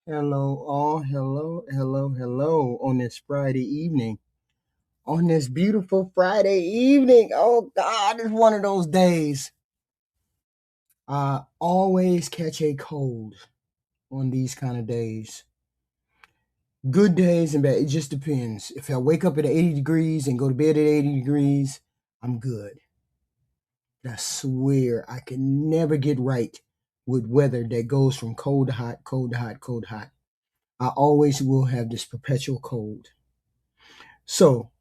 Hello, all. Hello on this Friday evening. On this beautiful Friday evening. Oh, God, it's one of those days. I always catch a cold on these kind of days. Good days and bad. It just depends. If I wake up at 80 degrees and go to bed at 80 degrees, I'm good. I swear I can never get right with weather that goes from cold to hot, cold to hot, cold to hot. I always will have this perpetual cold. So,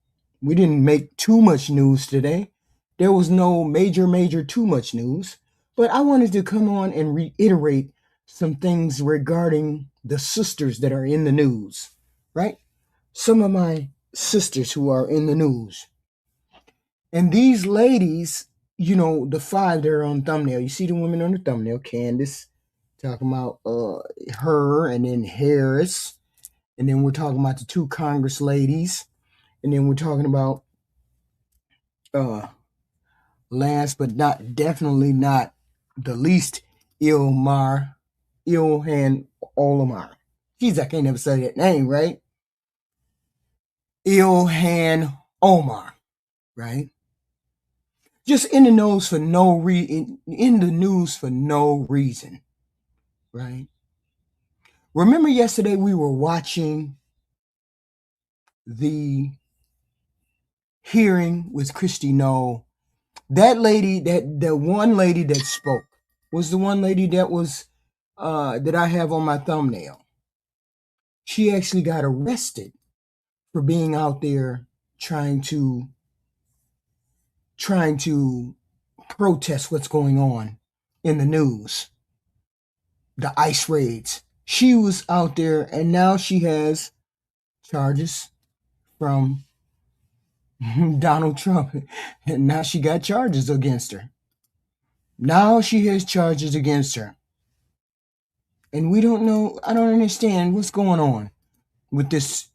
we didn't make too much news today. There was no major too much news. But I wanted to come on and reiterate some things regarding the sisters that are in the news, right? Some of my sisters who are in the news. And these ladies, the five that are on thumbnail. You see the women on the thumbnail, Candace, talking about her, and then Harris. And then we're talking about the two Congress ladies. And then we're talking about last but definitely not the least, Ilhan Omar. Jeez, I can't never say that name, right? Ilhan Omar, right? Just in the news for no reason, right? Remember yesterday we were watching the hearing with Christy Noel. That lady, the one lady that spoke was the one lady that was that I have on my thumbnail. She actually got arrested for being out there trying to protest what's going on in the news, the ICE raids. She was out there, and now she has charges from Donald Trump, and now she got charges against her. Now she has charges against her. And we don't know, I don't understand what's going on with this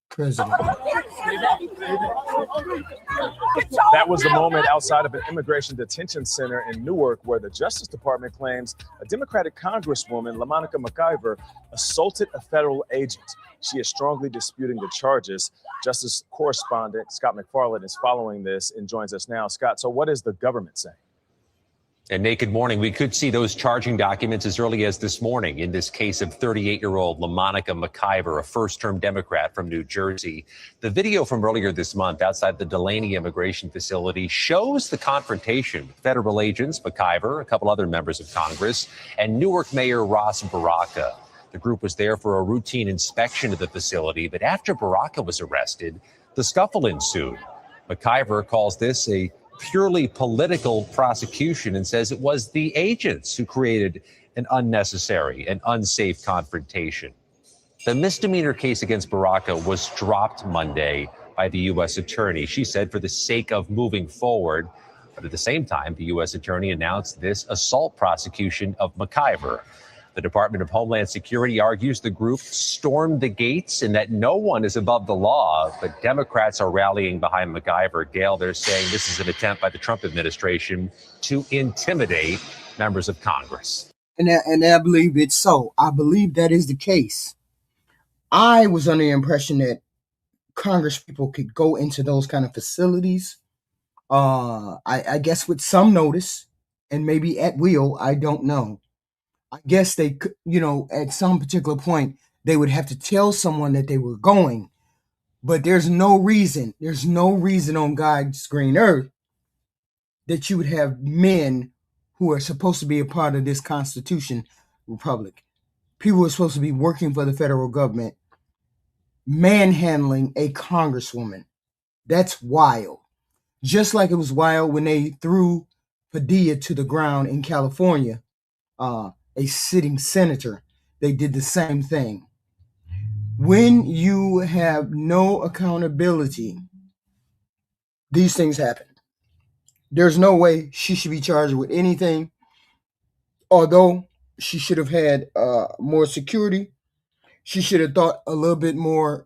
president. That was the moment outside of an immigration detention center in Newark where the Justice Department claims a Democratic Congresswoman, LaMonica McIver, assaulted a federal agent. She is strongly disputing the charges. Justice correspondent Scott McFarland is following this and joins us now. Scott, so what is the government saying? And naked morning, we could see those charging documents as early as this morning in this case of 38-year-old LaMonica McIver, a first-term Democrat from New Jersey. The video from earlier this month outside the Delaney immigration facility shows the confrontation with federal agents, McIver, a couple other members of Congress, and Newark Mayor Ras Baraka. The group was there for a routine inspection of the facility, but after Baraka was arrested, the scuffle ensued. McIver calls this a purely political prosecution and says it was the agents who created an unnecessary and unsafe confrontation. The misdemeanor case against Baraka was dropped Monday by the U.S. attorney. She said for the sake of moving forward, but at the same time, the U.S. attorney announced this assault prosecution of McIver. The Department of Homeland Security argues the group stormed the gates and that no one is above the law, but Democrats are rallying behind McIver. Gail, they're saying this is an attempt by the Trump administration to intimidate members of Congress. And I believe it's so. I believe that is the case. I was under the impression that Congress people could go into those kind of facilities, I guess with some notice and maybe at will. I don't know. I guess they could, at some particular point, they would have to tell someone that they were going. But there's no reason on God's green earth that you would have men who are supposed to be a part of this Constitution Republic, people who are supposed to be working for the federal government, manhandling a congresswoman. That's wild. Just like it was wild when they threw Padilla to the ground in California, a sitting senator. They did the same thing. When you have no accountability, these things happen. There's no way she should be charged with anything, although she should have had more security. She should have thought a little bit more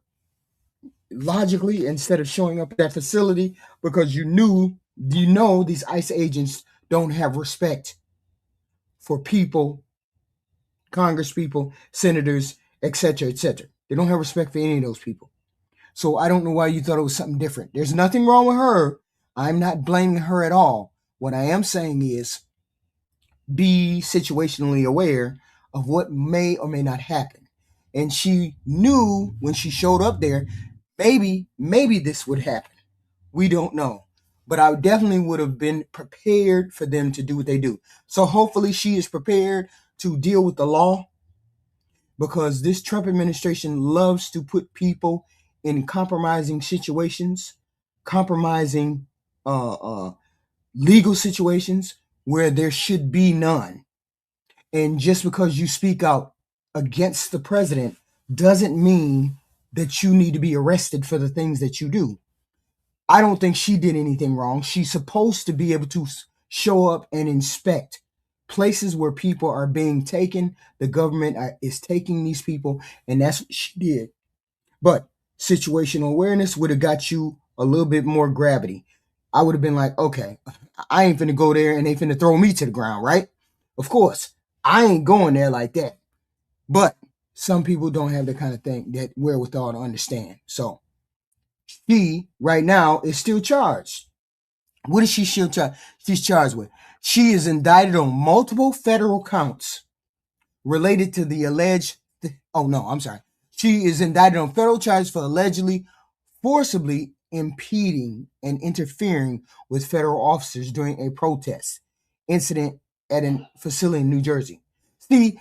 logically instead of showing up at that facility, because these ICE agents don't have respect for people, Congress people, senators, etc., etc. They don't have respect for any of those people. So I don't know why you thought it was something different. There's nothing wrong with her. I'm not blaming her at all. What I am saying is be situationally aware of what may or may not happen. And she knew when she showed up there, maybe this would happen. We don't know. But I definitely would have been prepared for them to do what they do. So hopefully she is prepared to deal with the law, because this Trump administration loves to put people in compromising situations, compromising legal situations where there should be none. And just because you speak out against the president doesn't mean that you need to be arrested for the things that you do. I don't think she did anything wrong. She's supposed to be able to show up and inspect places where people are being taken. The government is taking these people, and that's what she did. But situational awareness would have got you a little bit more gravity. I would have been like, okay, I ain't finna go there and they finna throw me to the ground, right? Of course, I ain't going there like that. But some people don't have the kind of thing, that wherewithal to understand. So she, right now, is still charged. What is she still charged? She's charged with? She is indicted on multiple federal counts related to the alleged, she is indicted on federal charges for allegedly forcibly impeding and interfering with federal officers during a protest incident at a facility in New Jersey. See,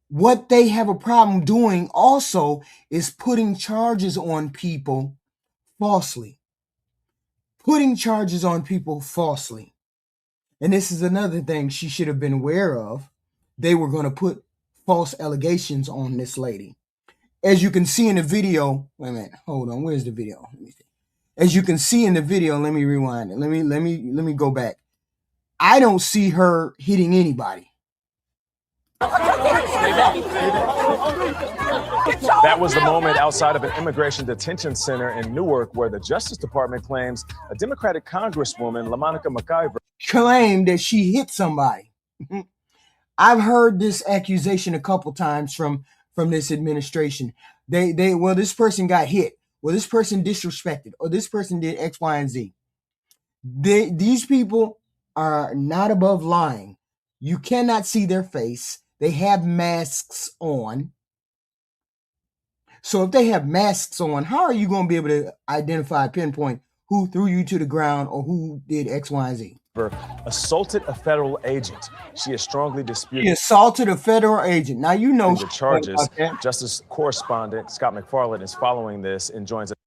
what they have a problem doing also is putting charges on people falsely. Putting charges on people falsely. And this is another thing she should have been aware of. They were going to put false allegations on this lady. As you can see in the video, wait a minute, hold on, where's the video? Let me see. As you can see in the video, let me rewind it. Let me go back. I don't see her hitting anybody. That was the moment outside of an immigration detention center in Newark where the Justice Department claims a Democratic Congresswoman, LaMonica McIver, claimed that she hit somebody. I've heard this accusation a couple times from this administration. Well, this person got hit. Well, this person disrespected, or this person did X, Y, and Z. These people are not above lying. You cannot see their face. They have masks on. So if they have masks on, how are you going to be able to identify, pinpoint who threw you to the ground or who did X, Y, and Z? Assaulted a federal agent. She is strongly disputed. She assaulted a federal agent. Now you know the charges. Justice correspondent Scott McFarland is following this and joins us.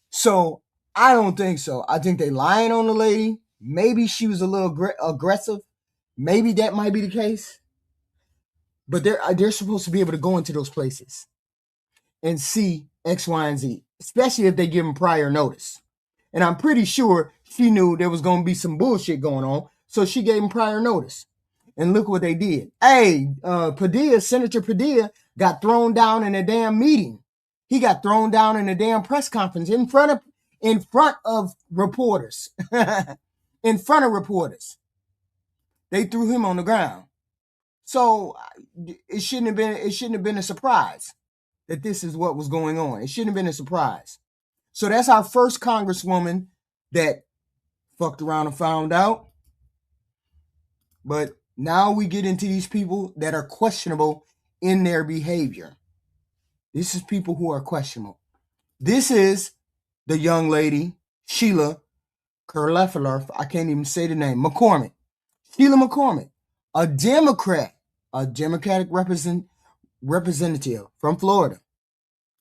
So I don't think so. I think they lying on the lady. Maybe she was a little aggressive. Maybe that might be the case. But they're supposed to be able to go into those places and see X, Y, and Z, especially if they give them prior notice. And I'm pretty sure she knew there was going to be some bullshit going on, so she gave them prior notice. And look what they did. Hey, Senator Padilla got thrown down in a damn meeting. He got thrown down in a damn press conference in front of reporters. In front of reporters. They threw him on the ground. So it shouldn't have been a surprise that this is what was going on. It shouldn't have been a surprise. So that's our first congresswoman that fucked around and found out. But now we get into these people that are questionable in their behavior. This is people who are questionable. This is the young lady, Sheila Cherfilus, I can't even say the name, McCormick. Sheila McCormick, a Democrat, a Democratic representative from Florida.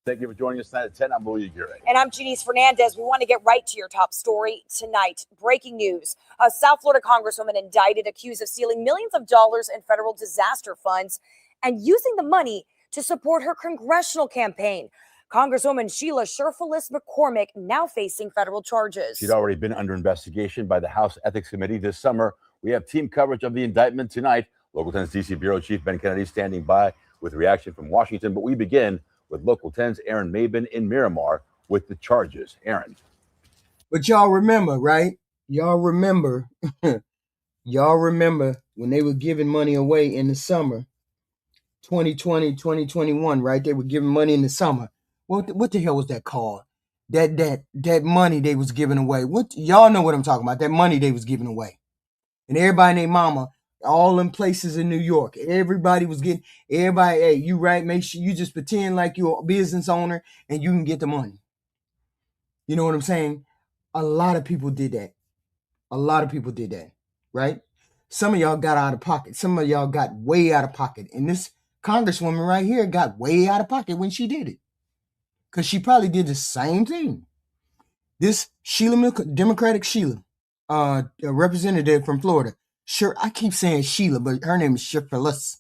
Thank you for joining us tonight at 10. I'm Louis Aguirre. And I'm Janice Fernandez. We want to get right to your top story tonight. Breaking news. A South Florida congresswoman indicted, accused of stealing millions of dollars in federal disaster funds and using the money to support her congressional campaign. Congresswoman Sheila Cherfilus-McCormick now facing federal charges. She'd already been under investigation by the House Ethics Committee this summer. We have team coverage of the indictment tonight. Local 10's DC Bureau Chief Ben Kennedy standing by with reaction from Washington. But we begin with Local 10's Aaron Mabin in Miramar with the charges. Aaron. But y'all remember, right? Y'all remember when they were giving money away in the summer 2020, 2021, right? They were giving money in the summer. What the hell was that called? That money they was giving away. What y'all know what I'm talking about? That money they was giving away. And everybody named mama, all in places in New York. Everybody was getting, everybody, hey, you right, make sure you just pretend like you're a business owner and you can get the money. You know what I'm saying? A lot of people did that. A lot of people did that, right? Some of y'all got out of pocket. Some of y'all got way out of pocket. And this congresswoman right here got way out of pocket when she did it. Because she probably did the same thing. This Democratic Sheila, a representative from Florida. Sure, I keep saying Sheila, but her name is Cherfilus.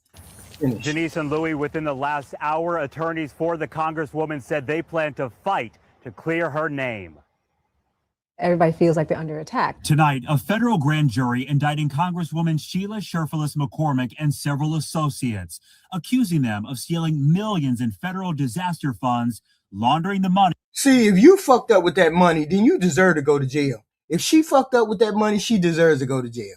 Janice and Louis, within the last hour, attorneys for the Congresswoman said they plan to fight to clear her name. Everybody feels like they're under attack. Tonight, a federal grand jury indicting Congresswoman Sheila Cherfilus-McCormick and several associates, accusing them of stealing millions in federal disaster funds, laundering the money. See, if you fucked up with that money, then you deserve to go to jail. If she fucked up with that money, she deserves to go to jail.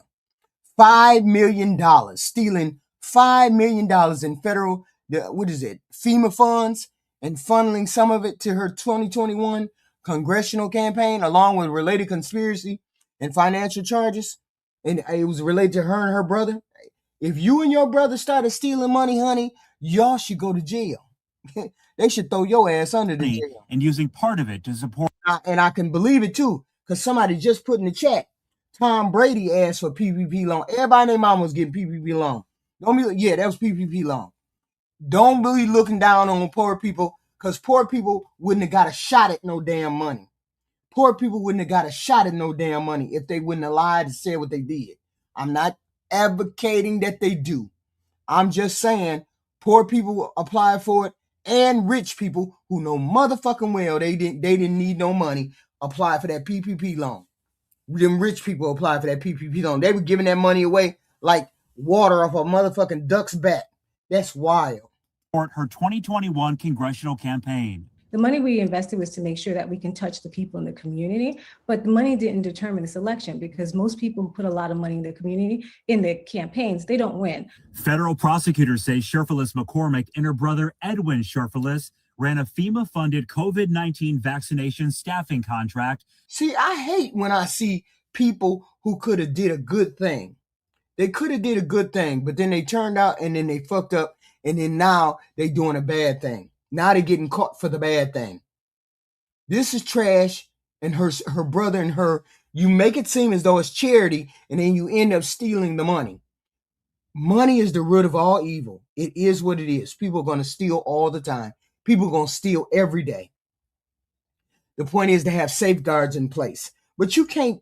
$5 million, stealing $5 million in federal, FEMA funds, and funneling some of it to her 2021 congressional campaign, along with related conspiracy and financial charges. And it was related to her and her brother. If you and your brother started stealing money, honey, y'all should go to jail. They should throw your ass under the jail. And using part of it to support. And I can believe it too, because somebody just put in the chat, Tom Brady asked for PPP loan. Everybody and their mama was getting PPP loan. That was PPP loan. Don't be looking down on poor people, because poor people wouldn't have got a shot at no damn money. Poor people wouldn't have got a shot at no damn money if they wouldn't have lied and said what they did. I'm not advocating that they do. I'm just saying poor people apply for it, and rich people who know motherfucking well they didn't need no money apply for that PPP loan. Them rich people apply for that PPP loan. They were giving that money away like water off a motherfucking duck's back. That's wild. Her 2021 congressional campaign. The money we invested was to make sure that we can touch the people in the community, but the money didn't determine this election, because most people who put a lot of money in their community, in their campaigns, they don't win. Federal prosecutors say Cherfilus-McCormick and her brother Edwin Cherfilus ran a FEMA-funded COVID-19 vaccination staffing contract. See, I hate when I see people who could have did a good thing. They could have did a good thing, but then they turned out and then they fucked up, and then now they doing a bad thing. Now they're getting caught for the bad thing. This is trash, and her brother and her, you make it seem as though it's charity, and then you end up stealing the money. Money is the root of all evil. It is what it is. People are going to steal all the time. People are going to steal every day. The point is to have safeguards in place. But you can't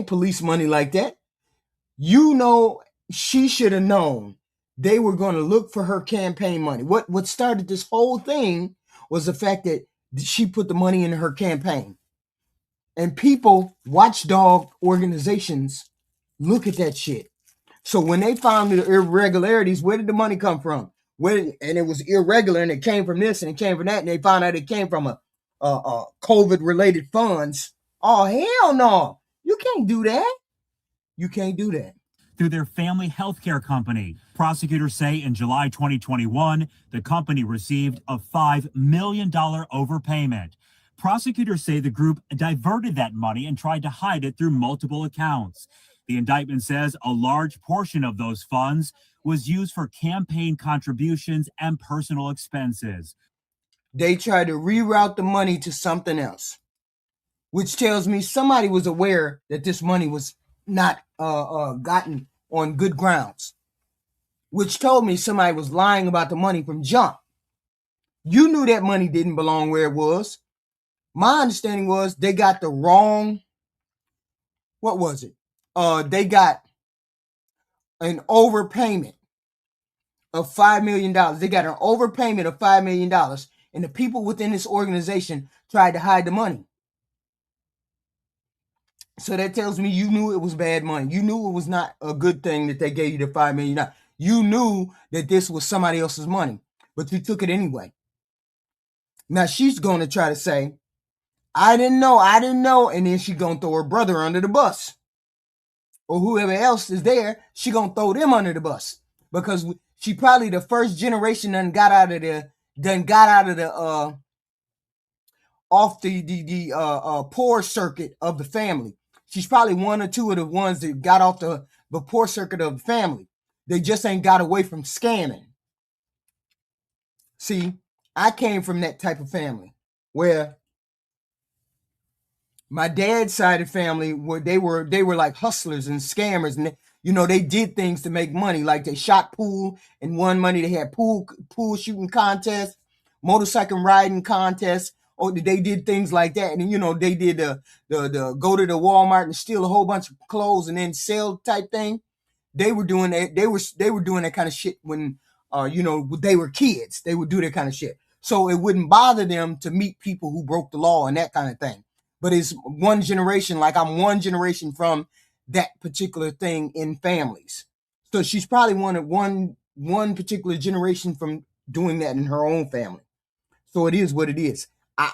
police money like that. You know, she should have known they were going to look for her campaign money. What started this whole thing was the fact that she put the money in her campaign. And people, watchdog organizations, look at that shit. So when they found the irregularities, where did the money come from? And it was irregular, and it came from this and it came from that, and they found out it came from a COVID-related funds. Oh, hell no. You can't do that. You can't do that. Through their family healthcare company. Prosecutors say in July 2021, the company received a $5 million overpayment. Prosecutors say the group diverted that money and tried to hide it through multiple accounts. The indictment says a large portion of those funds was used for campaign contributions and personal expenses. They tried to reroute the money to something else, which tells me somebody was aware that this money was not gotten on good grounds, which told me somebody was lying about the money from jump. You knew that money didn't belong where it was. My understanding was they got the wrong, what was it? They got an overpayment of $5 million. They got an overpayment of $5 million, and the people within this organization tried to hide the money. So that tells me you knew it was bad money. You knew it was not a good thing that they gave you the $5 million. You knew that this was somebody else's money, but you took it anyway. Now she's going to try to say, I didn't know, and then she's going to throw her brother under the bus. Or whoever else is there, she's going to throw them under the bus. Because She probably the first generation done got out of the off the poor circuit of the family. She's probably one or two of the ones that got off the poor circuit of the family. They just ain't got away from scamming. See, I came from that type of family where my dad's side of the family they were like hustlers and scammers, and they did things to make money. Like they shot pool and won money. They had pool shooting contests, motorcycle riding contests. Or they did things like that, and they did the go to the Walmart and steal a whole bunch of clothes and then sell type thing. They were doing that. They were doing that kind of shit when they were kids. They would do that kind of shit. So it wouldn't bother them to meet people who broke the law and that kind of thing. But it's one generation, like I'm one generation from that particular thing in families. So she's probably one particular generation from doing that in her own family. So it is what it is.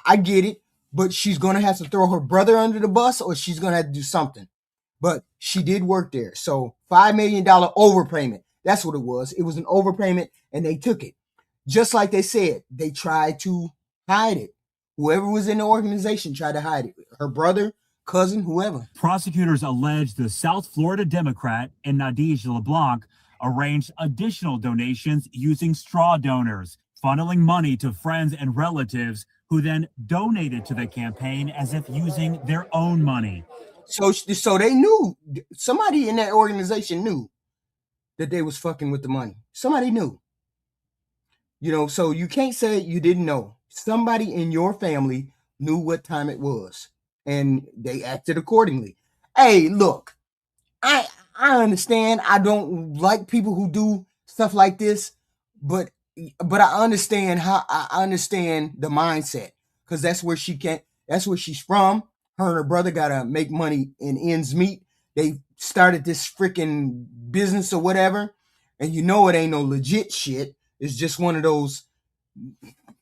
I get it, but she's going to have to throw her brother under the bus, or she's going to have to do something. But she did work there. So $5 million overpayment. That's what it was. It was an overpayment, and they took it. Just like they said, they tried to hide it. Whoever was in the organization tried to hide it. Her brother, cousin, whoever. Prosecutors allege the South Florida Democrat and Nadege LeBlanc arranged additional donations using straw donors, funneling money to friends and relatives who then donated to the campaign as if using their own money. So they knew, somebody in that organization knew that they was fucking with the money. Somebody knew. So you can't say you didn't know. Somebody in your family knew what time it was, and they acted accordingly. Hey, look, I understand. I don't like people who do stuff like this, but I understand I understand the mindset, because that's where she's from. Her and her brother gotta make money and ends meet. They started this freaking business or whatever, and it ain't no legit shit. It's just one of those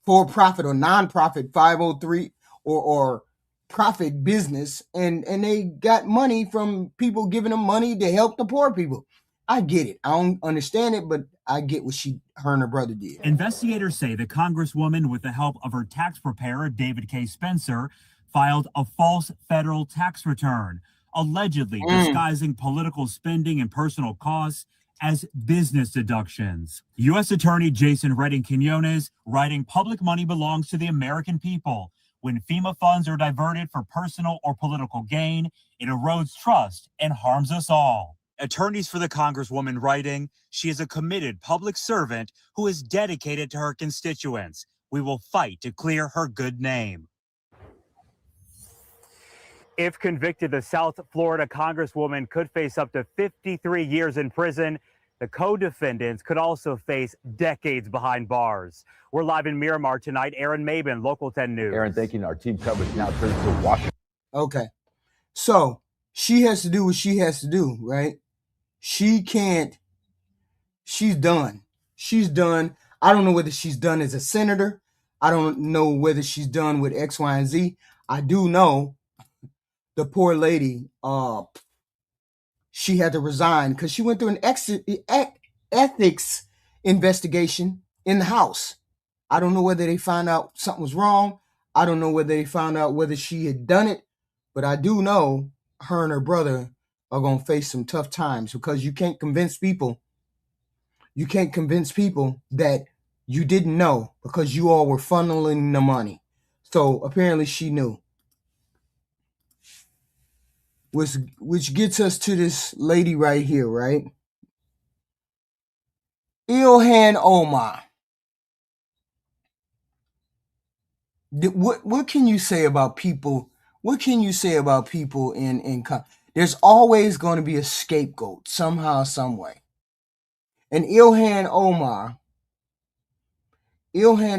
for-profit or non-profit 503 or profit business, and they got money from people giving them money to help the poor people. I get it. I don't understand it, but I get what her and her brother did. Investigators say the Congresswoman, with the help of her tax preparer, David K. Spencer, filed a false federal tax return, allegedly disguising political spending and personal costs as business deductions. U.S. Attorney Jason Redding Quinones writing, "Public money belongs to the American people. When FEMA funds are diverted for personal or political gain, it erodes trust and harms us all." Attorneys for the Congresswoman writing, "She is a committed public servant who is dedicated to her constituents. We will fight to clear her good name." If convicted, the South Florida Congresswoman could face up to 53 years in prison. The co-defendants could also face decades behind bars. We're live in Miramar tonight. Aaron Maben, Local 10 News. Aaron, thank you. Our team coverage now turns to Washington. Okay. So she has to do what she has to do, right? She's done. She's done. I don't know whether she's done as a senator. I don't know whether she's done with X, Y, and Z. I do know the poor lady, she had to resign because she went through an ethics investigation in the House. I don't know whether they found out something was wrong. I don't know whether they found out whether she had done it, but I do know her and her brother are going to face some tough times, because you can't convince people that you didn't know, because you all were funneling the money. So apparently she knew. Which gets us to this lady right here, right? Ilhan Omar. What can you say about people? What can you say about people in there's always going to be a scapegoat somehow, some way. And Ilhan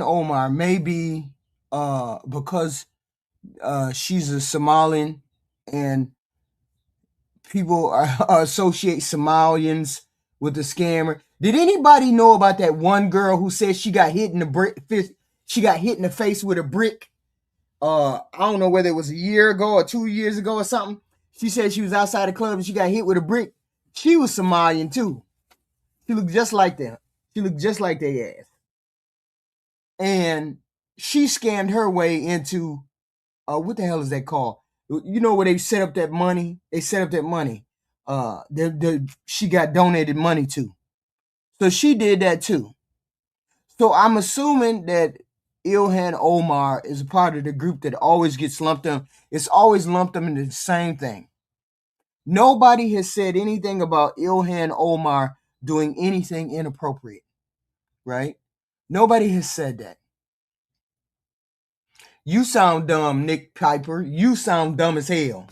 Omar may be because she's a Somalian, and people associate Somalians with the scammer. Did anybody know about that one girl who said she got hit in the face with a brick? I don't know whether it was a year ago or 2 years ago or something. She said she was outside the club and she got hit with a brick. She was Somalian too. She looked just like them. She looked just like they ass. And she scammed her way into, what the hell is that called? You know where they set up that money? They set up that money. She got donated money to. So she did that too. So I'm assuming that Ilhan Omar is a part of the group that always gets lumped in. It's always lumped them into the same thing. Nobody has said anything about Ilhan Omar doing anything inappropriate, right? Nobody has said that. You sound dumb, Nick Piper. You sound dumb as hell.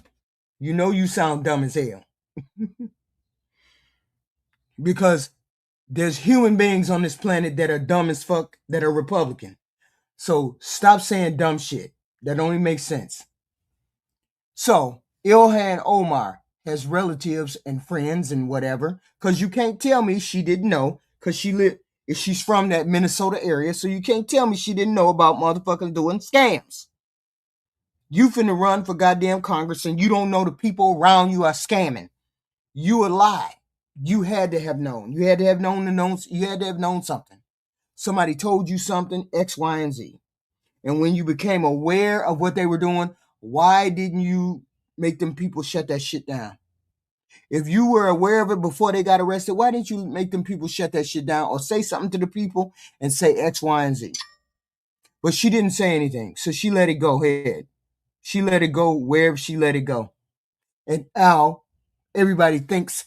You know you sound dumb as hell. Because there's human beings on this planet that are dumb as fuck that are Republican. So stop saying dumb shit. That only makes sense. So Ilhan Omar has relatives and friends and whatever, because you can't tell me she didn't know, because she's from that Minnesota area, so you can't tell me she didn't know about motherfuckers doing scams. You finna run for goddamn Congress and you don't know the people around you are scamming. You a lie. You had to have known. You had to have known something. Somebody told you something, X, Y, and Z. And when you became aware of what they were doing, why didn't you make them people shut that shit down? If you were aware of it before they got arrested, why didn't you make them people shut that shit down or say something to the people and say X, Y, and Z? But she didn't say anything, so she let it go ahead. She let it go wherever she let it go. And now everybody thinks,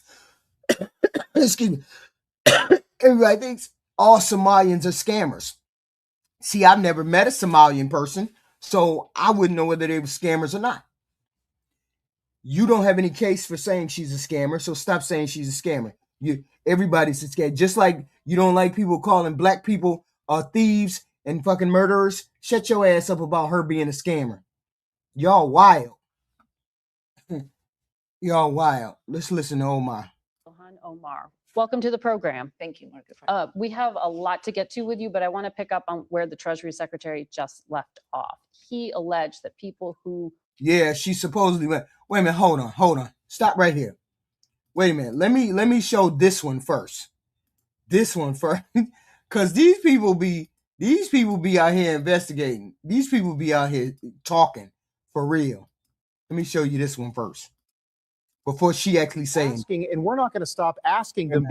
excuse me, everybody thinks all Somalians are scammers. See, I've never met a Somalian person, so I wouldn't know whether they were scammers or not. You don't have any case for saying she's a scammer, so stop saying she's a scammer. Everybody's a scammer. Just like you don't like people calling black people thieves and fucking murderers, shut your ass up about her being a scammer. Y'all wild. Y'all wild. Let's listen to Omar. Ilhan Omar, welcome to the program. Thank you, Margaret. We have a lot to get to with you, but I want to pick up on where the Treasury Secretary just left off. He alleged that people who... Yeah, she supposedly went. Wait a minute, hold on. Stop right here. Wait a minute. Let me show this one first. Because these people be out here investigating. These people be out here talking for real. Let me show you this one first. Before she actually saying. And we're not going to stop asking them.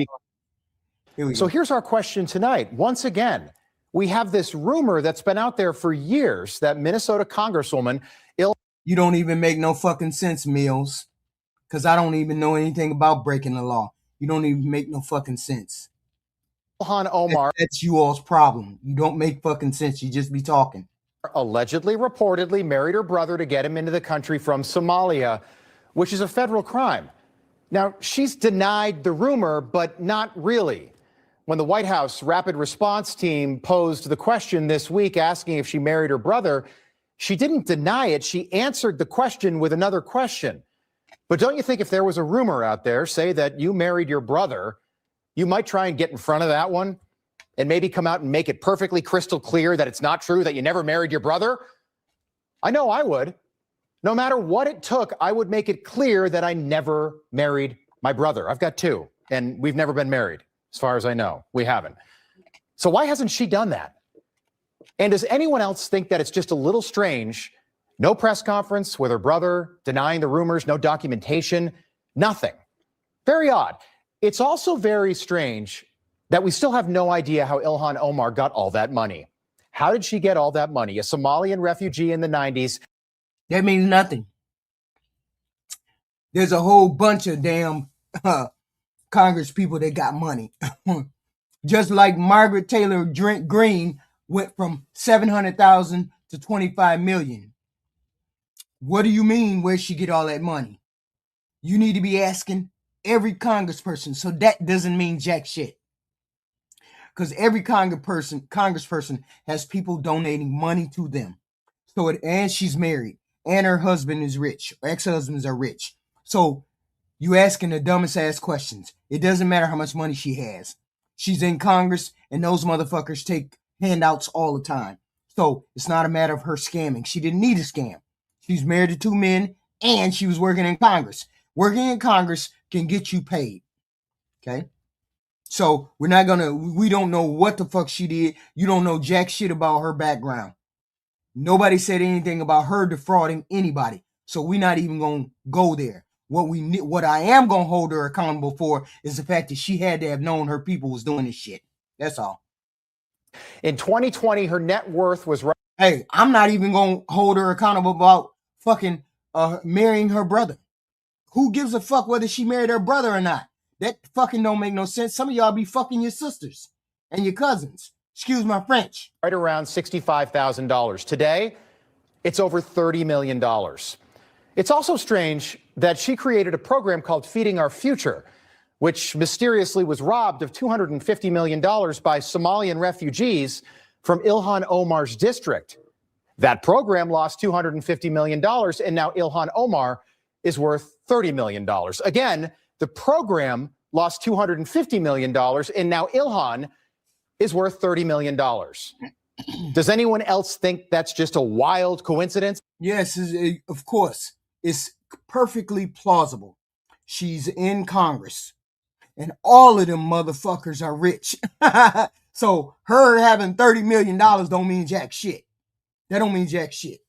So here's our question tonight. Once again, we have this rumor that's been out there for years that Minnesota Congresswoman You don't even make no fucking sense, Mills. Because I don't even know anything about breaking the law. You don't even make no fucking sense. Ilhan Omar. That's you all's problem. You don't make fucking sense. You just be talking. Allegedly, reportedly married her brother to get him into the country from Somalia, which is a federal crime. Now, she's denied the rumor, but not really. When the White House Rapid Response Team posed the question this week asking if she married her brother, she didn't deny it. She answered the question with another question. But don't you think if there was a rumor out there, say that you married your brother, you might try and get in front of that one and maybe come out and make it perfectly crystal clear that it's not true, that you never married your brother? I know I would. No matter what it took, I would make it clear that I never married my brother. I've got two, and we've never been married, as far as I know. We haven't. So why hasn't she done that? And does anyone else think that it's just a little strange? No press conference with her brother, denying the rumors, no documentation, nothing. Very odd. It's also very strange that we still have no idea how Ilhan Omar got all that money. How did she get all that money? A Somalian refugee in the 90s. That means nothing. There's a whole bunch of damn Congress people that got money. Just like Margaret Taylor Greene went from 700,000 to 25 million. What do you mean, where'd she get all that money? You need to be asking every congressperson. So that doesn't mean jack shit. Because every congressperson has people donating money to them. And she's married. And her husband is rich. Ex-husbands are rich. So you asking the dumbest ass questions. It doesn't matter how much money she has. She's in Congress and those motherfuckers take handouts all the time. So it's not a matter of her scamming. She didn't need a scam. She's married to two men and she was working in Congress. Working in Congress can get you paid. Okay? So we don't know what the fuck she did. You don't know jack shit about her background. Nobody said anything about her defrauding anybody. So we're not even going to go there. What I am going to hold her accountable for is the fact that she had to have known her people was doing this shit. That's all. In 2020, her net worth was... Hey, I'm not even going to hold her accountable about fucking marrying her brother. Who gives a fuck whether she married her brother or not? That fucking don't make no sense. Some of y'all be fucking your sisters and your cousins. Excuse my French. Right around $65,000. Today, it's over $30 million. It's also strange that she created a program called Feeding Our Future, which mysteriously was robbed of $250 million by Somalian refugees from Ilhan Omar's district. That program lost $250 million, and now Ilhan Omar is worth $30 million. Again, the program lost $250 million, and now Ilhan is worth $30 million. Does anyone else think that's just a wild coincidence? Yes, of course. It's perfectly plausible. She's in Congress, and all of them motherfuckers are rich. So her having $30 million don't mean jack shit. That don't mean jack shit.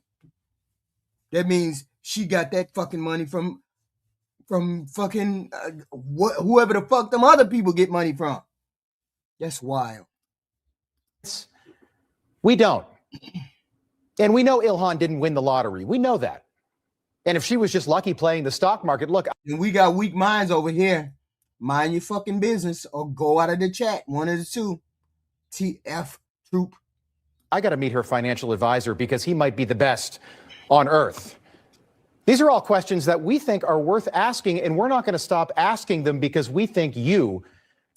That means she got that fucking money from fucking whoever the fuck them other people get money from. That's wild. We don't. And we know Ilhan didn't win the lottery. We know that. And if she was just lucky playing the stock market, look. And we got weak minds over here. Mind your fucking business or go out of the chat. One of the two. TF troop. I got to meet her financial advisor because he might be the best on earth. These are all questions that we think are worth asking, and we're not going to stop asking them because we think you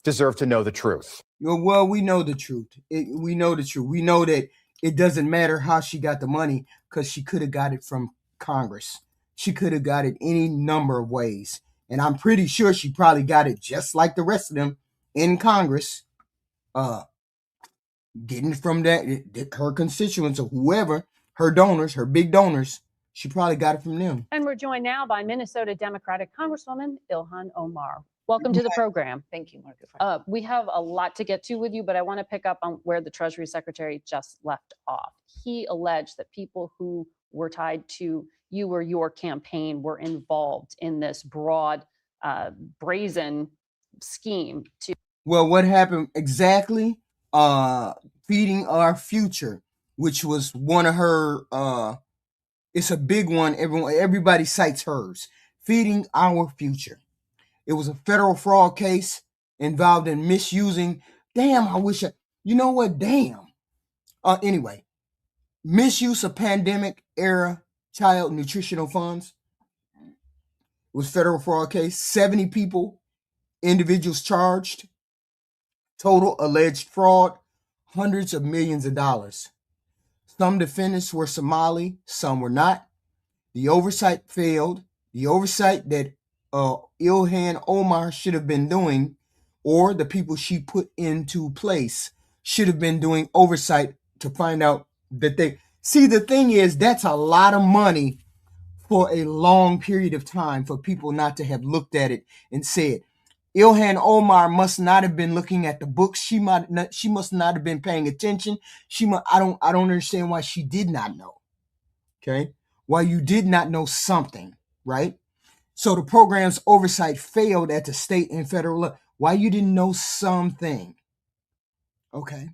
deserve to know the truth. Well, we know the truth. We know the truth. We know that it doesn't matter how she got the money because she could have got it from Congress. She could have got it any number of ways. And I'm pretty sure she probably got it just like the rest of them in Congress, getting from her constituents or whoever, her donors, her big donors. She probably got it from them. And we're joined now by Minnesota Democratic Congresswoman Ilhan Omar. Welcome to the program. Thank you, Margaret. We have a lot to get to with you, but I want to pick up on where the Treasury Secretary just left off. He alleged that people who were tied to you or your campaign were involved in this broad, brazen scheme to... Well, what happened exactly? Feeding Our Future, which was one of her, it's a big one. Everybody cites hers. Feeding Our Future. It was a federal fraud case involved in misusing. Damn, I wish you know what? Damn. Anyway, misuse of pandemic era child nutritional funds. It was federal fraud case. 70 people, individuals charged. Total alleged fraud, hundreds of millions of dollars. Some defendants were Somali, some were not. The oversight failed. The oversight that Ilhan Omar should have been doing, or the people she put into place should have been doing oversight to find out that they... See, the thing is, that's a lot of money for a long period of time for people not to have looked at it and said, Ilhan Omar must not have been looking at the books. She must not have been paying attention. I don't understand why she did not know. Okay? Why you did not know something, right? So the program's oversight failed at the state and federal level. Why you didn't know something? Okay.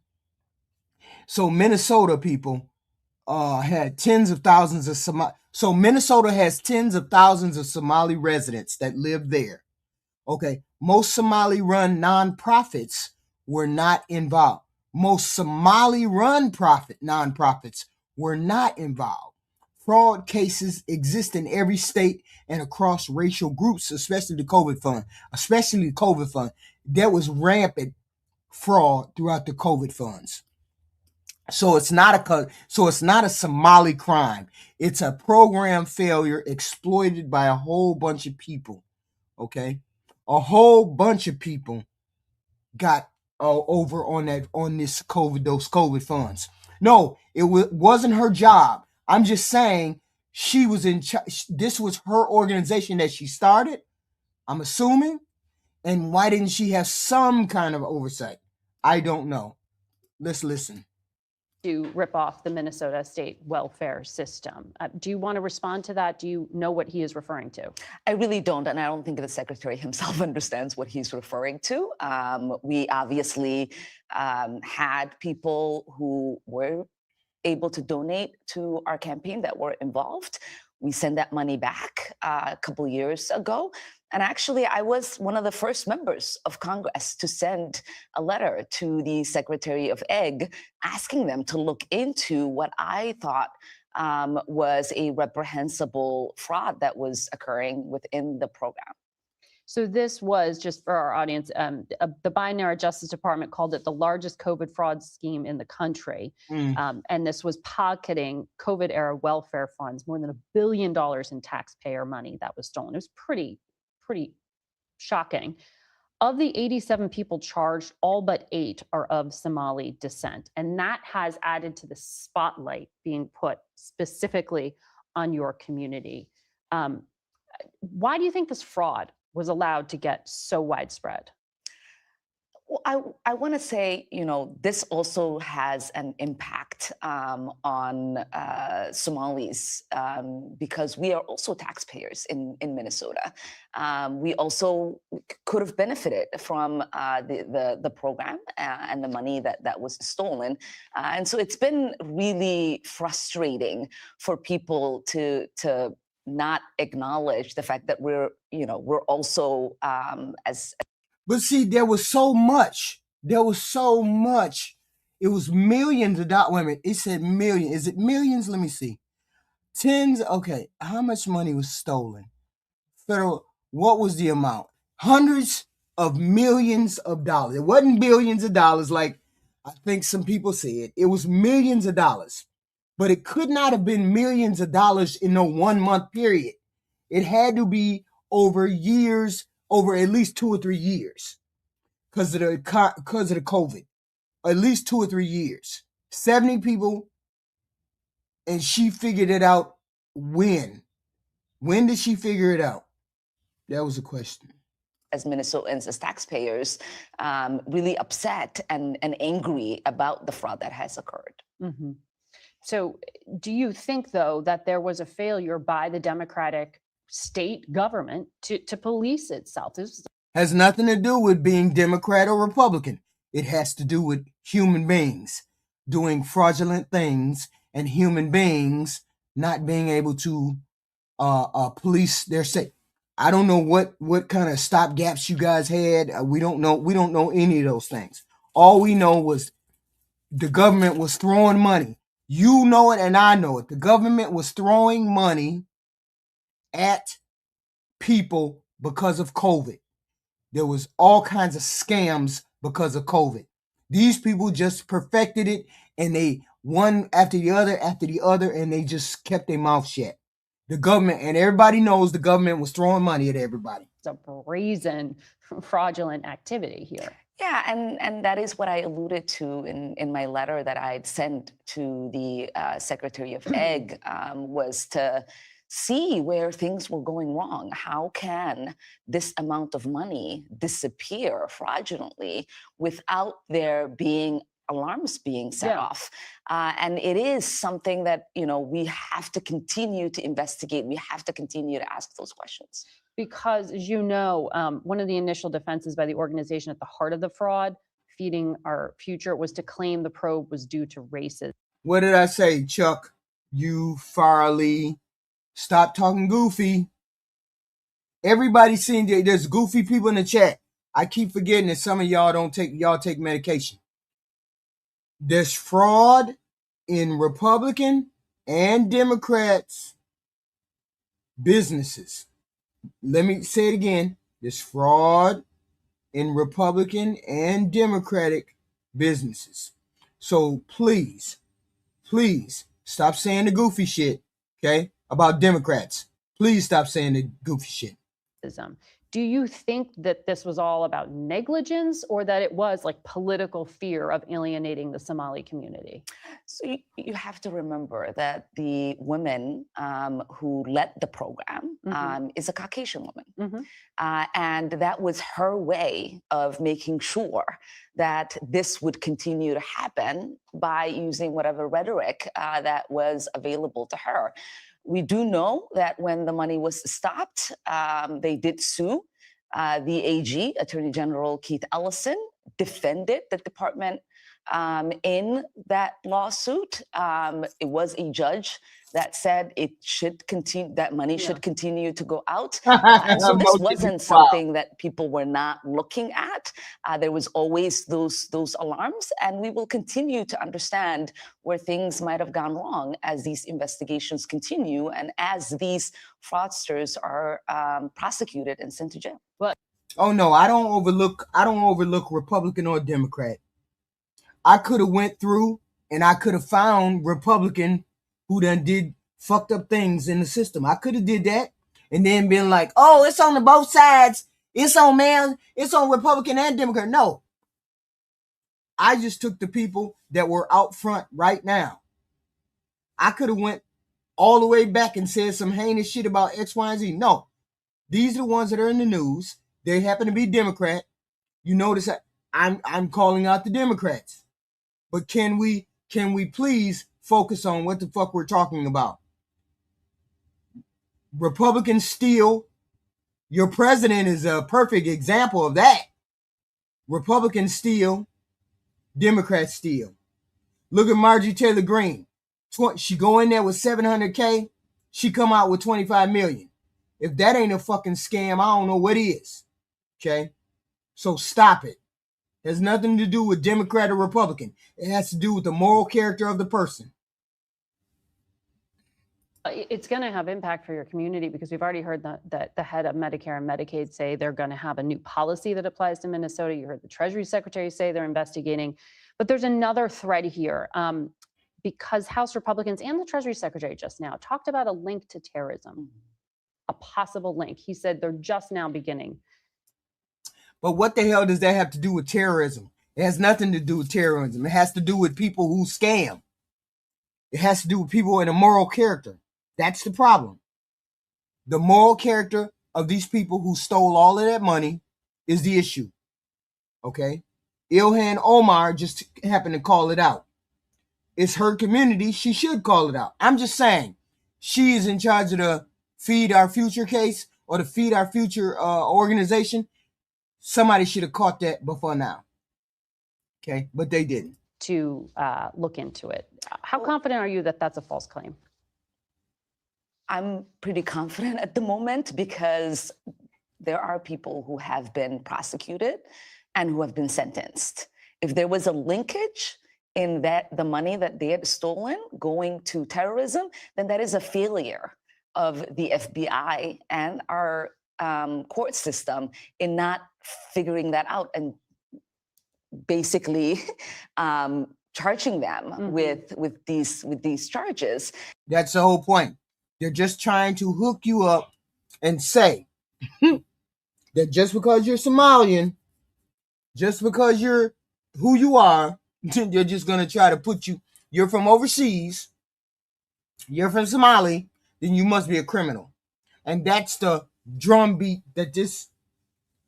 So Minnesota people had tens of thousands of Somali. So Minnesota has tens of thousands of Somali residents that live there. Okay. Most Somali-run nonprofits were not involved. Most Somali-run nonprofits were not involved. Fraud cases exist in every state and across racial groups, especially the COVID fund. There was rampant fraud throughout the COVID funds. So it's not a Somali crime. It's a program failure exploited by a whole bunch of people. Okay, a whole bunch of people got over on those COVID funds. No, it wasn't her job. I'm just saying she was in charge. This was her organization that she started, I'm assuming, And why didn't she have some kind of oversight? I don't know. Let's listen. To rip off the Minnesota state welfare system. Do you want to respond to that? Do you know what he is referring to? I really don't, and I don't think the secretary himself understands what he's referring to. We obviously had people who were able to donate to our campaign that were involved. We sent that money back a couple years ago. And actually, I was one of the first members of Congress to send a letter to the Secretary of Eg asking them to look into what I thought was a reprehensible fraud that was occurring within the program. So this was, just for our audience, the Biden-era Justice Department called it the largest COVID fraud scheme in the country. And this was pocketing COVID-era welfare funds, more than $1 billion in taxpayer money that was stolen. It was pretty shocking. Of the 87 people charged, all but 8 are of Somali descent. And that has added to the spotlight being put specifically on your community. Why do you think this fraud was allowed to get so widespread? Well, I want to say, this also has an impact on Somalis because we are also taxpayers in Minnesota. We also could have benefited from the program and the money that was stolen. And so it's been really frustrating for people to not acknowledge the fact that we're also But see, there was so much. It was millions of dollars. Wait a minute. It said million. Is it millions? Let me see. Tens. Okay. How much money was stolen? Federal. What was the amount? Hundreds of millions of dollars. It wasn't billions of dollars like I think some people said. It was millions of dollars. But it could not have been millions of dollars in no 1 month period. It had to be over years, over at least 2 or 3 years, because of the COVID. At least 2 or 3 years. 70 people, and she figured it out when? When did she figure it out? That was the question. As Minnesotans, as taxpayers, really upset and angry about the fraud that has occurred. Mm-hmm. So do you think, though, that there was a failure by the Democratic state government to police itself? Has nothing to do with being Democrat or Republican. It has to do with human beings doing fraudulent things and human beings not being able to police their state. I don't know what kind of stopgaps you guys had. We don't know any of those things. All we know was the government was throwing money. You know it and I know it. The government was throwing money at people because of COVID. There was all kinds of scams because of COVID. These people just perfected it, and they one after the other, and they just kept their mouth shut. The government, and everybody knows the government was throwing money at everybody. It's a brazen, fraudulent activity here. Yeah, and that is what I alluded to in my letter that I'd sent to the Secretary of Eg, was to see where things were going wrong. How can this amount of money disappear fraudulently without there being alarms being set off? And it is something that, we have to continue to investigate. We have to continue to ask those questions. Because, as you know, one of the initial defenses by the organization at the heart of the fraud, Feeding Our Future, was to claim the probe was due to racism. What did I say, Chuck? You Farley. Stop talking goofy. Everybody's seeing there's goofy people in the chat. I keep forgetting that some of y'all take medication. There's fraud in Republican and Democrats businesses. Let me say it again. There's fraud in Republican and Democratic businesses. So please stop saying the goofy shit, okay, about Democrats. Please stop saying the goofy shit. Do you think that this was all about negligence or that it was like political fear of alienating the Somali community? So you have to remember that the woman who led the program is a Caucasian woman. And that was her way of making sure that this would continue to happen by using whatever rhetoric that was available to her. We do know that when the money was stopped, they did sue. The AG, Attorney General Keith Ellison, defended the department in that lawsuit. It was a judge that said it should continue, that money should continue to go out. And so this wasn't something that people were not looking at. There was always those alarms, and we will continue to understand where things might have gone wrong as these investigations continue and as these fraudsters are prosecuted and sent to jail. Oh no, I don't overlook Republican or Democrat. I could have went through and I could have found Republican who done did fucked up things in the system. I could have did that and then been like, oh, it's on the both sides. It's on Republican and Democrat. No. I just took the people that were out front right now. I could have went all the way back and said some heinous shit about X, Y, and Z. No. These are the ones that are in the news. They happen to be Democrat. You notice I'm calling out the Democrats. But can we please focus on what the fuck we're talking about? Republicans steal. Your president is a perfect example of that. Republicans steal. Democrats steal. Look at Marjorie Taylor Greene. She go in there with $700K. She come out with $25 million. If that ain't a fucking scam, I don't know what is. Okay? So stop it. It has nothing to do with Democrat or Republican. It has to do with the moral character of the person. It's going to have impact for your community because we've already heard that the head of Medicare and Medicaid say they're going to have a new policy that applies to Minnesota. You heard the Treasury Secretary say they're investigating. But there's another thread here because House Republicans and the Treasury Secretary just now talked about a link to terrorism, a possible link. He said they're just now beginning. But what the hell does that have to do with terrorism? It has nothing to do with terrorism. It has to do with people who scam. It has to do with people in a moral character. That's the problem. The moral character of these people who stole all of that money is the issue. Okay? Ilhan Omar just happened to call it out. It's her community. She should call it out. I'm just saying, she is in charge of the Feed Our Future case or the Feed Our Future organization. Somebody should have caught that before now. Okay? But they didn't. To look into it. How confident are you that that's a false claim? I'm pretty confident at the moment because there are people who have been prosecuted and who have been sentenced. If there was a linkage in that the money that they had stolen going to terrorism, then that is a failure of the FBI and our court system in not figuring that out and basically charging them with these charges. That's the whole point. They're just trying to hook you up and say that just because you're Somalian, just because you're who you are, they're just going to try to put you're from overseas, you're from Somali, then you must be a criminal. And that's the drumbeat that this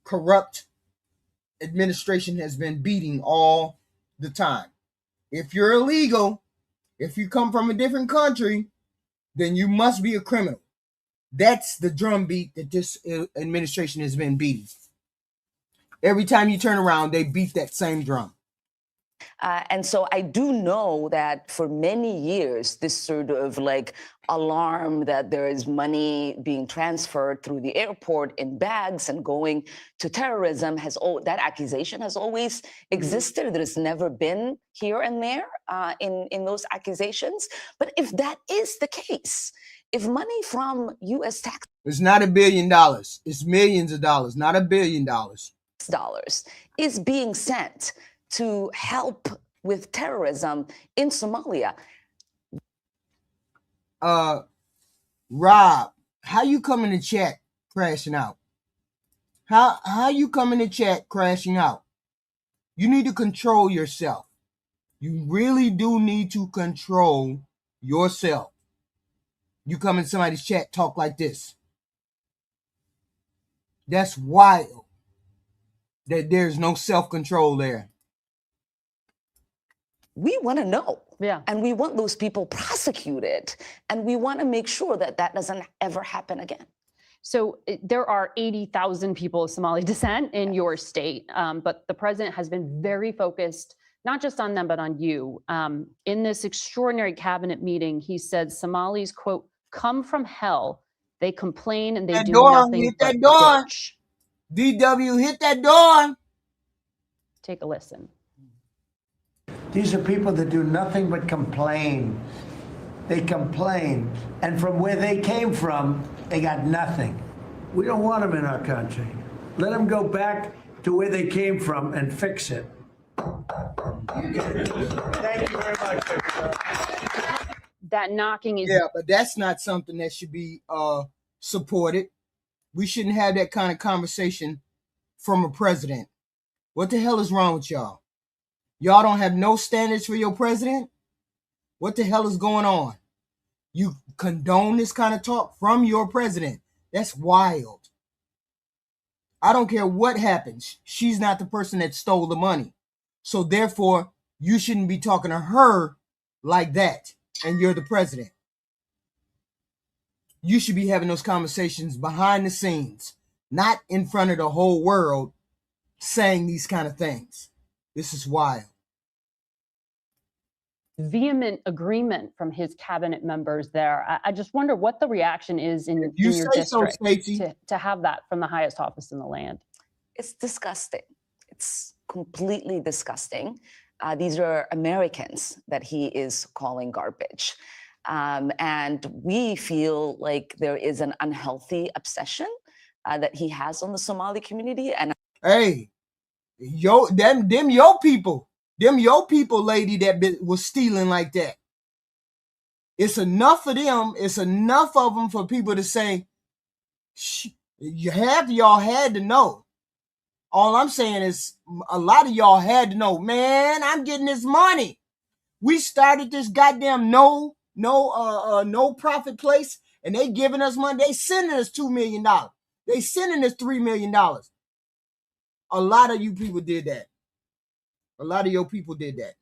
corrupt administration has been beating all the time. If you're illegal, if you come from a different country, then you must be a criminal. That's the drumbeat that this administration has been beating. Every time you turn around, they beat that same drum. And so I do know that for many years, this sort of like alarm that there is money being transferred through the airport in bags and going to terrorism that accusation has always existed. There's never been here and there in those accusations. But if that is the case, if money from U.S. tax, it's not $1 billion, it's millions of dollars, not $1 billion. Dollars is being sent to help with terrorism in Somalia. Rob, how you come in the chat crashing out? How you come in the chat crashing out? You need to control yourself. You really do need to control yourself. You come in somebody's chat, talk like this. That's wild. That there's no self-control there. We want to know. Yeah. And we want those people prosecuted. And we want to make sure that that doesn't ever happen again. So there are 80,000 people of Somali descent in your state, but the president has been very focused, not just on them, but on you. In this extraordinary cabinet meeting, he said Somalis, quote, come from hell. They complain and they do nothing hit but that door. bitch. DW, hit that door. Take a listen. These are people that do nothing but complain. They complain. And from where they came from, they got nothing. We don't want them in our country. Let them go back to where they came from and fix it. Thank you very much. That knocking is... Yeah, but that's not something that should be supported. We shouldn't have that kind of conversation from a president. What the hell is wrong with y'all? Y'all don't have no standards for your president? What the hell is going on? You condone this kind of talk from your president. That's wild. I don't care what happens. She's not the person that stole the money. So therefore, you shouldn't be talking to her like that. And you're the president. You should be having those conversations behind the scenes, not in front of the whole world saying these kind of things. This is wild. Vehement agreement from his cabinet members there. I just wonder what the reaction is in You your say so, district Stacey. to have that from the highest office in the land. It's disgusting. It's completely disgusting. These are Americans that he is calling garbage. And we feel like there is an unhealthy obsession that he has on the Somali community. And hey, them your people. Them your people, lady, that was stealing like that. It's enough of them. It's enough of them for people to say, half of y'all had to know. All I'm saying is a lot of y'all had to know, man, I'm getting this money. We started this goddamn no profit place, and they giving us money. They sending us $2 million. They sending us $3 million. A lot of you people did that. A lot of your people did that.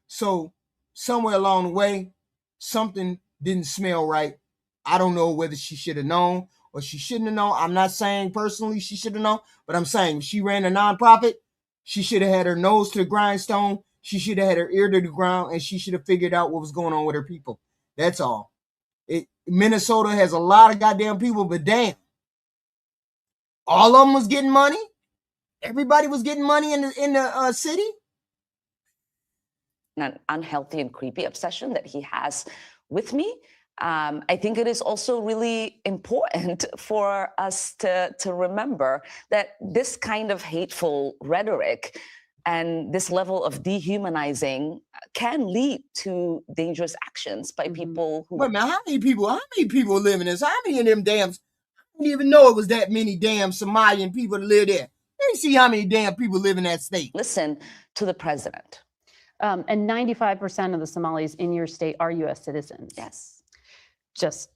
So somewhere along the way, something didn't smell right. I don't know whether she should have known or she shouldn't have known. I'm not saying personally she should have known, but I'm saying if she ran a nonprofit, she should have had her nose to the grindstone. She should have had her ear to the ground, and she should have figured out what was going on with her people. That's all. Minnesota has a lot of goddamn people, but damn. All of them was getting money? Everybody was getting money in the city? An unhealthy and creepy obsession that he has with me. I think it is also really important for us to remember that this kind of hateful rhetoric and this level of dehumanizing can lead to dangerous actions by people who... Wait a minute, how many people live in this? How many of them damn... I didn't even know it was that many damn Somalian people that live there. Let me see how many damn people live in that state. Listen to the president. And 95% of the Somalis in your state are U.S. citizens. Yes. Just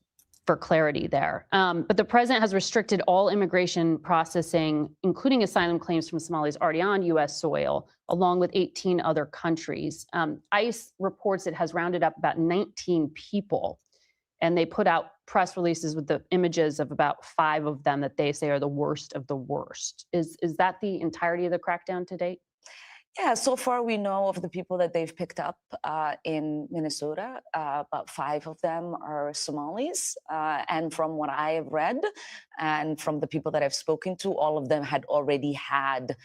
for clarity there. But the president has restricted all immigration processing, including asylum claims from Somalis already on U.S. soil, along with 18 other countries. ICE reports it has rounded up about 19 people, and they put out press releases with the images of about 5 of them that they say are the worst of the worst. Is that the entirety of the crackdown to date? Yeah, so far we know of the people that they've picked up in Minnesota. About 5 of them are Somalis. And from what I have read and from the people that I've spoken to, all of them had already had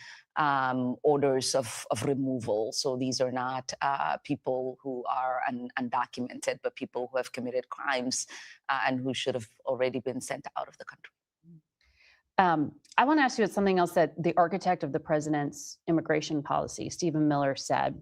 orders of removal. So these are not people who are undocumented, but people who have committed crimes and who should have already been sent out of the country. I want to ask you about something else that the architect of the president's immigration policy, Stephen Miller, said.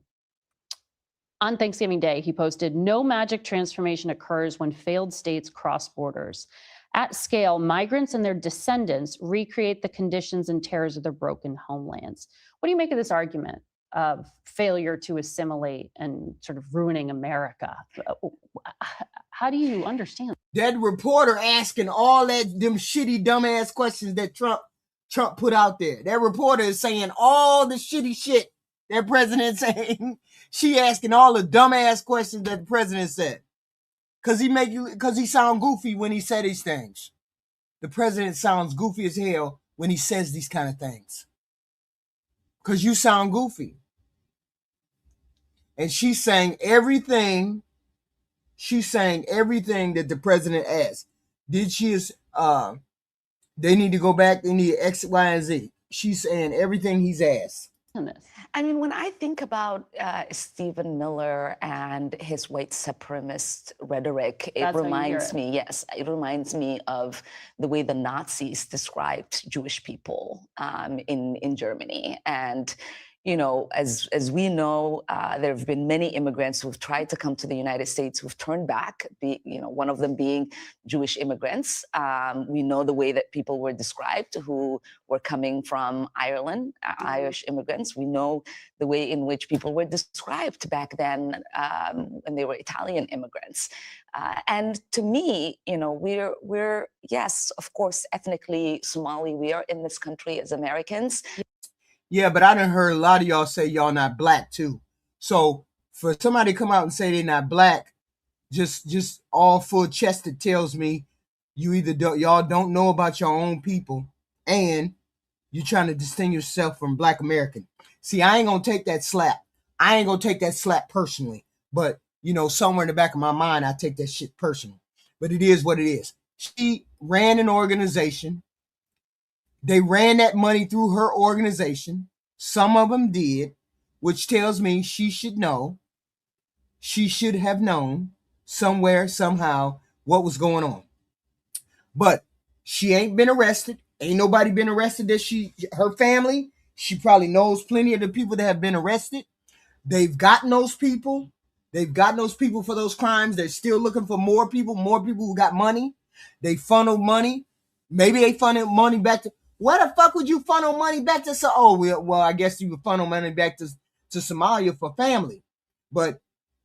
On Thanksgiving Day, he posted, "No magic transformation occurs when failed states cross borders." At scale, migrants and their descendants recreate the conditions and terrors of their broken homelands. What do you make of this argument of failure to assimilate and sort of ruining America? How do you understand that reporter asking all them shitty dumbass questions that Trump put out there? That reporter is saying all the shitty shit that president's saying. She asking all the dumbass questions that the president said. Cause he sound goofy when he said these things. The president sounds goofy as hell when he says these kind of things. Cause you sound goofy. And she's saying everything that the president asked. Did she they need to go back, they need X, Y, and Z. She's saying everything he's asked. I mean, when I think about Stephen Miller and his white supremacist rhetoric, it reminds me, yes, it reminds me of the way the Nazis described Jewish people in Germany. And you know, as we know, there have been many immigrants who've tried to come to the United States who've turned back, one of them being Jewish immigrants. We know the way that people were described who were coming from Ireland, Irish immigrants. We know the way in which people were described back then when they were Italian immigrants. And to me, you know, we're, yes, of course, ethnically Somali. We are in this country as Americans. Yeah, but I done heard a lot of y'all say y'all not black too. So for somebody to come out and say they're not black, just all full chested tells me you either y'all don't know about your own people and you're trying to distinguish yourself from Black American. See, I ain't gonna take that slap. I ain't gonna take that slap personally. But you know, somewhere in the back of my mind, I take that shit personal. But it is what it is. She ran an organization. They ran that money through her organization. Some of them did, which tells me she should know. She should have known somewhere, somehow, what was going on. But she ain't been arrested. Ain't nobody been arrested her family. She probably knows plenty of the people that have been arrested. They've gotten those people. They've gotten those people for those crimes. They're still looking for more people who got money. They funnel money. Maybe they funnel money back to... Where the fuck would you funnel money back to? Well, I guess you would funnel money back to Somalia for family.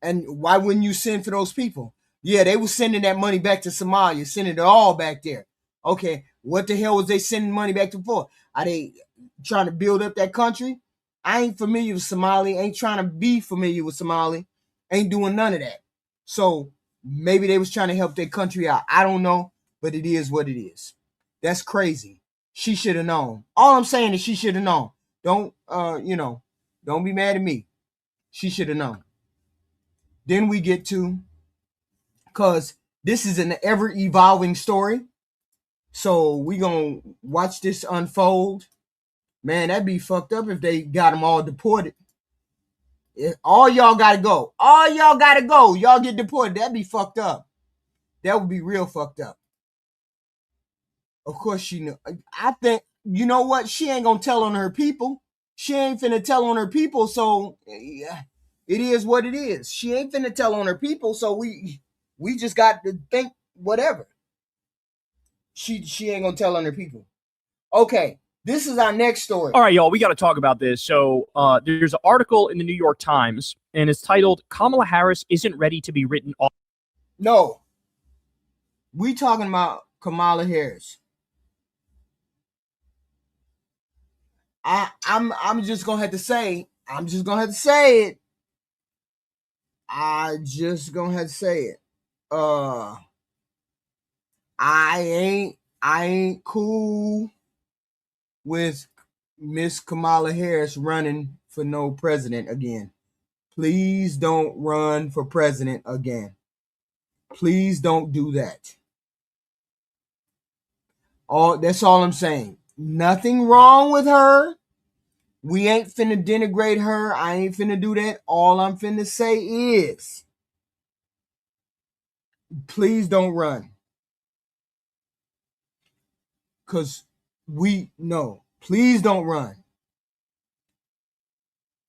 And why wouldn't you send for those people? Yeah, they were sending that money back to Somalia, sending it all back there. Okay, what the hell was they sending money back to for? Are they trying to build up that country? I ain't familiar with Somali, ain't trying to be familiar with Somali, ain't doing none of that. So maybe they was trying to help their country out. I don't know, but it is what it is. That's crazy. She should have known. All I'm saying is she should have known. Don't be mad at me. She should have known. Then we get to, because this is an ever-evolving story. So we gonna watch this unfold. Man, that'd be fucked up if they got them all deported. All y'all gotta go. All y'all gotta go. Y'all get deported. That'd be fucked up. That would be real fucked up. Of course she knew. I think, you know what? She ain't gonna tell on her people. She ain't finna tell on her people, so yeah, it is what it is. She ain't finna tell on her people, so we just got to think whatever. She ain't gonna tell on her people. Okay, this is our next story. All right, y'all, we got to talk about this. So there's an article in the New York Times, and it's titled, Kamala Harris Isn't Ready to Be Written Off. No. We talking about Kamala Harris. I'm just gonna have to say it. I just gonna have to say it. I ain't cool with Miss Kamala Harris running for no president again. Please don't run for president again. Please don't do that. That's all I'm saying. Nothing wrong with her. We ain't finna denigrate her. I ain't finna do that. All I'm finna say is, please don't run. Because please don't run.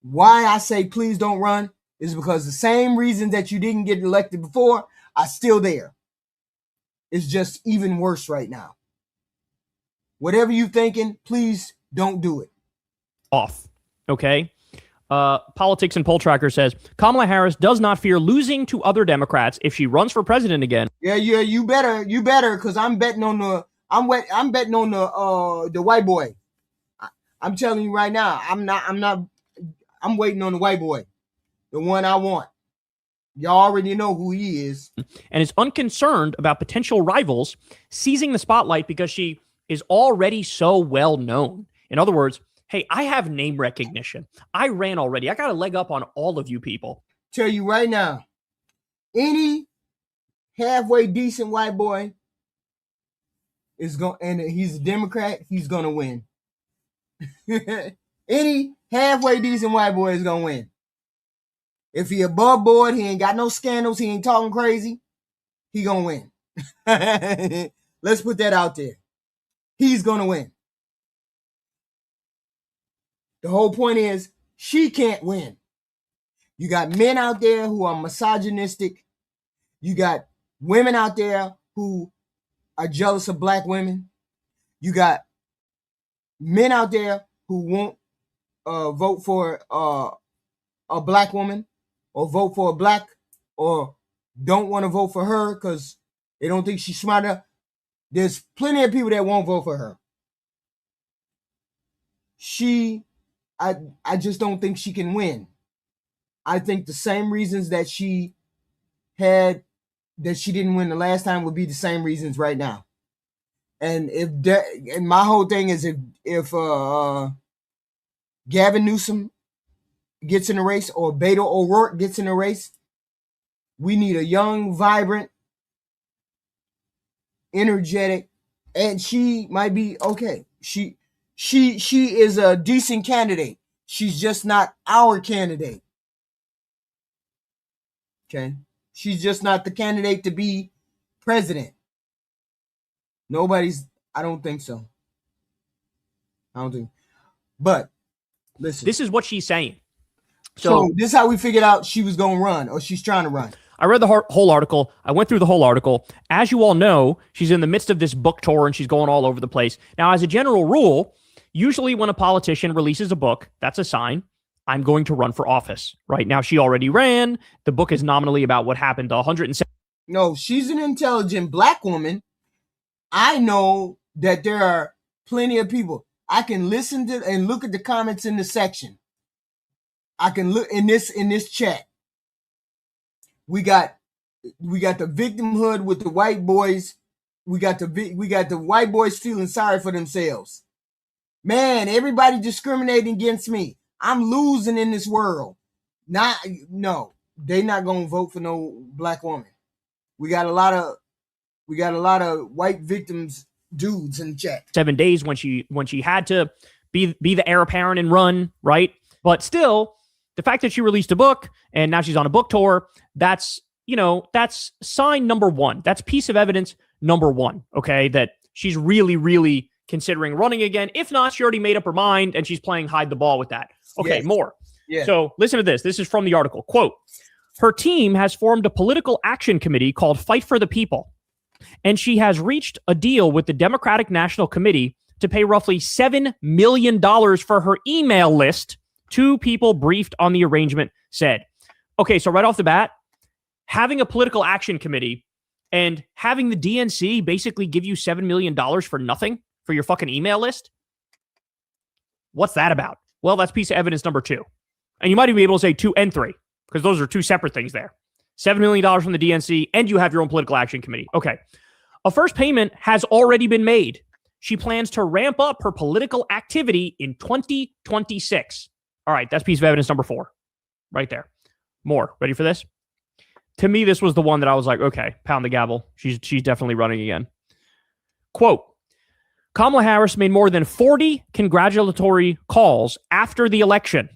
Why I say please don't run is because the same reasons that you didn't get elected before are still there. is just even worse right now. Whatever you thinking, please don't do it. Off. Okay. Politics and Poll Tracker says Kamala Harris does not fear losing to other Democrats if she runs for president again. Yeah, you better, because I'm betting on the white boy. I'm telling you right now, I'm waiting on the white boy, the one I want. Y'all already know who he is. And is unconcerned about potential rivals seizing the spotlight because she is already so well known. In other words, hey, I have name recognition. I ran already. I got a leg up on all of you people. Tell you right now, any halfway decent white boy is going, and he's a Democrat, he's going to win. Any halfway decent white boy is going to win. If he above board, he ain't got no scandals, he ain't talking crazy, he going to win. Let's put that out there. He's going to win. The whole point is she can't win. You got men out there who are misogynistic. You got women out there who are jealous of black women. You got men out there who won't vote for a black woman or vote for a black, or don't want to vote for her because they don't think she's smart enough. There's plenty of people that won't vote for her. I just don't think she can win. I think the same reasons that she had, that she didn't win the last time, would be the same reasons right now. And and my whole thing is if Gavin Newsom gets in a race or Beto O'Rourke gets in a race, we need a young, vibrant, energetic, and she might be okay. She is a decent candidate. She's just not our candidate. Okay? She's just not the candidate to be president. I don't think so. But listen. This is what she's saying. So this is how we figured out she was going to run, or she's trying to run. I read the whole article. I went through the whole article. As you all know, she's in the midst of this book tour and she's going all over the place. Now, as a general rule, usually when a politician releases a book, that's a sign I'm going to run for office. Right now, she already ran. The book is nominally about what happened to 107. No, she's an intelligent black woman. I know that there are plenty of people. I can listen to and look at the comments in the section. I can look in this chat. We got the victimhood with the white boys. We got the white boys feeling sorry for themselves. Man, everybody discriminating against me. I'm losing in this world. No, they not gonna vote for no black woman. We got a lot of white victims dudes in the chat. 7 days when she had to be the heir apparent and run, right? But still, the fact that she released a book and now she's on a book tour, that's sign number one. That's piece of evidence number one, okay? That she's really, really considering running again. If not, she already made up her mind and she's playing hide the ball with that. Okay, yes. More. Yeah. So listen to this. This is from the article. Quote, her team has formed a political action committee called Fight for the People, and she has reached a deal with the Democratic National Committee to pay roughly $7 million for her email list. Two people briefed on the arrangement said. Okay, so right off the bat, having a political action committee and having the DNC basically give you $7 million for nothing for your fucking email list. What's that about? Well, that's piece of evidence number two. And you might even be able to say 2 and 3, because those are two separate things there. $7 million from the DNC, and you have your own political action committee. Okay. A first payment has already been made. She plans to ramp up her political activity in 2026. All right, that's piece of evidence number 4. Right there. More. Ready for this? To me, this was the one that I was like, okay, pound the gavel. She's definitely running again. Quote, Kamala Harris made more than 40 congratulatory calls after the election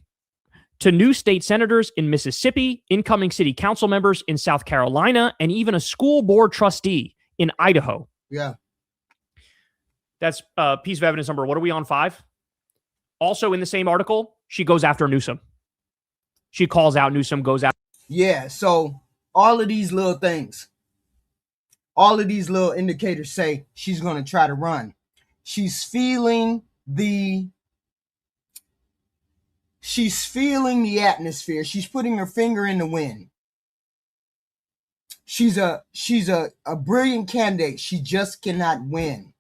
to new state senators in Mississippi, incoming city council members in South Carolina, and even a school board trustee in Idaho. Yeah. That's piece of evidence number, what are we on, 5? Also in the same article, she goes after Newsom. She calls out Newsom, goes out. Yeah, so all of these little things. all of these little indicators say she's going to try to run. She's feeling the atmosphere. She's putting her finger in the wind. She's a brilliant candidate. She just cannot win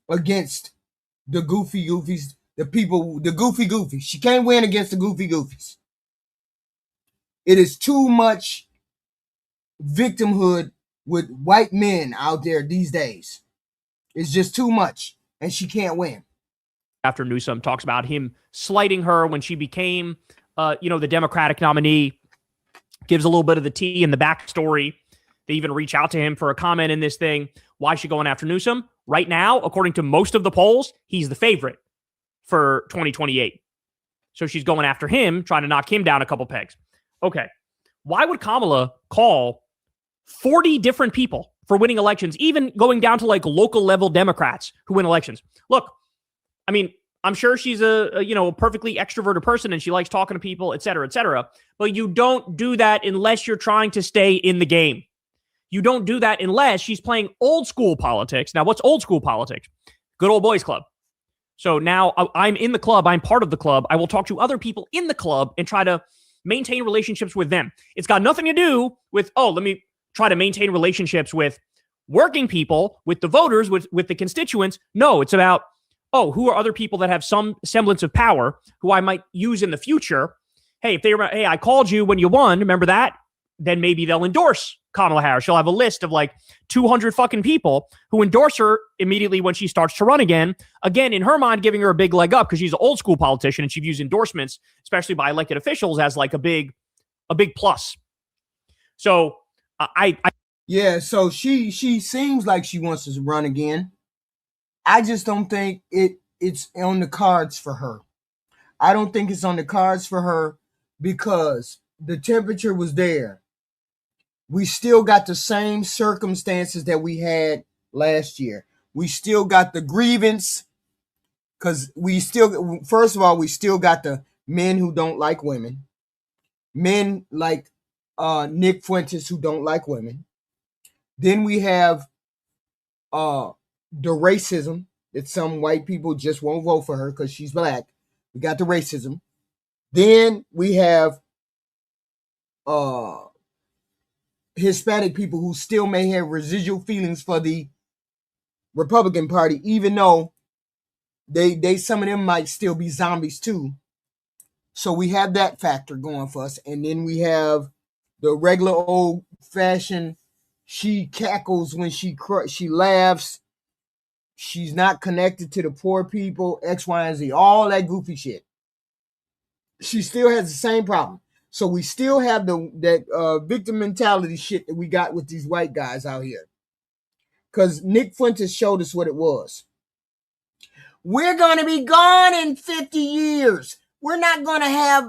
against the goofy goofies, the people, the goofy goofies. She can't win against the goofy goofies. It is too much victimhood with white men out there these days. It's just too much, and she can't win. After Newsom talks about him slighting her when she became, the Democratic nominee, gives a little bit of the tea and the backstory. They even reach out to him for a comment in this thing. Why is she going after Newsom? Right now, according to most of the polls, he's the favorite for 2028. So she's going after him, trying to knock him down a couple pegs. Okay. Why would Kamala call 40 different people for winning elections, even going down to like local level Democrats who win elections? Look, I mean, I'm sure she's a perfectly extroverted person and she likes talking to people, et cetera, but you don't do that unless you're trying to stay in the game. You don't do that unless she's playing old school politics. Now, what's old school politics? Good old boys club. So now I'm in the club. I'm part of the club. I will talk to other people in the club and try to maintain relationships with them. It's got nothing to do with, let me try to maintain relationships with working people, with the voters, with the constituents. No, it's about, who are other people that have some semblance of power who I might use in the future? Hey, I called you when you won. Remember that? Then maybe they'll endorse Kamala Harris. She'll have a list of like 200 fucking people who endorse her immediately when she starts to run again. Again, in her mind, giving her a big leg up because she's an old school politician and she views endorsements, especially by elected officials, as like a big plus. So so she seems like she wants to run again. I just don't think it's on the cards for her. I don't think it's on the cards for her because the temperature was there. We still got the same circumstances that we had last year. We still got the grievance because first of all, we still got the men who don't like women. Men like Nick Fuentes who don't like women. Then we have the racism that some white people just won't vote for her because she's black. We got the racism. Then we have Hispanic people who still may have residual feelings for the Republican Party, even though they some of them might still be zombies too. So we have that factor going for us. And then we have the regular old fashioned, she cackles when she laughs. She's not connected to the poor people, X, Y, and Z, all that goofy shit. She still has the same problem. So we still have that victim mentality shit that we got with these white guys out here. Because Nick Fuentes showed us what it was. We're going to be gone in 50 years. We're not going to have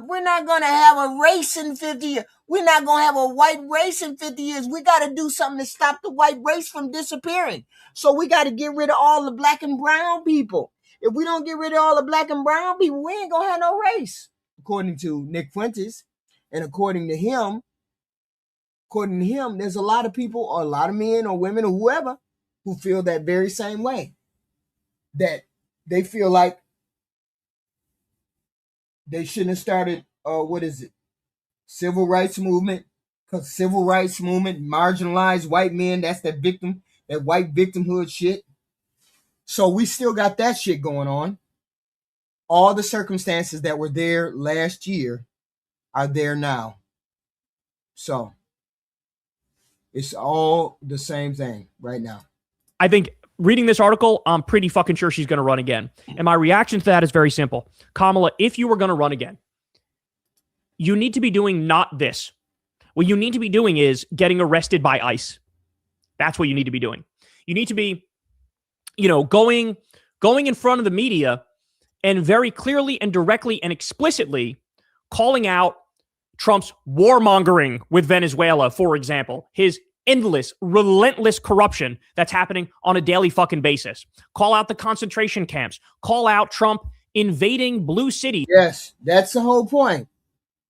a race in 50 years. We're not going to have a white race in 50 years. We got to do something to stop the white race from disappearing. So we got to get rid of all the black and brown people. If we don't get rid of all the black and brown people, we ain't going to have no race. According to Nick Fuentes, and according to him, there's a lot of people or a lot of men or women or whoever who feel that very same way. That they feel like they shouldn't have started, civil rights movement. Because civil rights movement, marginalized white men, that's that white victimhood shit. So we still got that shit going on. All the circumstances that were there last year are there now. So it's all the same thing right now. I think reading this article, I'm pretty fucking sure she's going to run again. And my reaction to that is very simple. Kamala, if you were going to run again, you need to be doing not this. What you need to be doing is getting arrested by ICE. That's what you need to be doing. You need to be, going in front of the media and very clearly and directly and explicitly calling out Trump's warmongering with Venezuela, for example, his endless, relentless corruption that's happening on a daily fucking basis. Call out the concentration camps. Call out Trump invading blue cities. Yes, that's the whole point.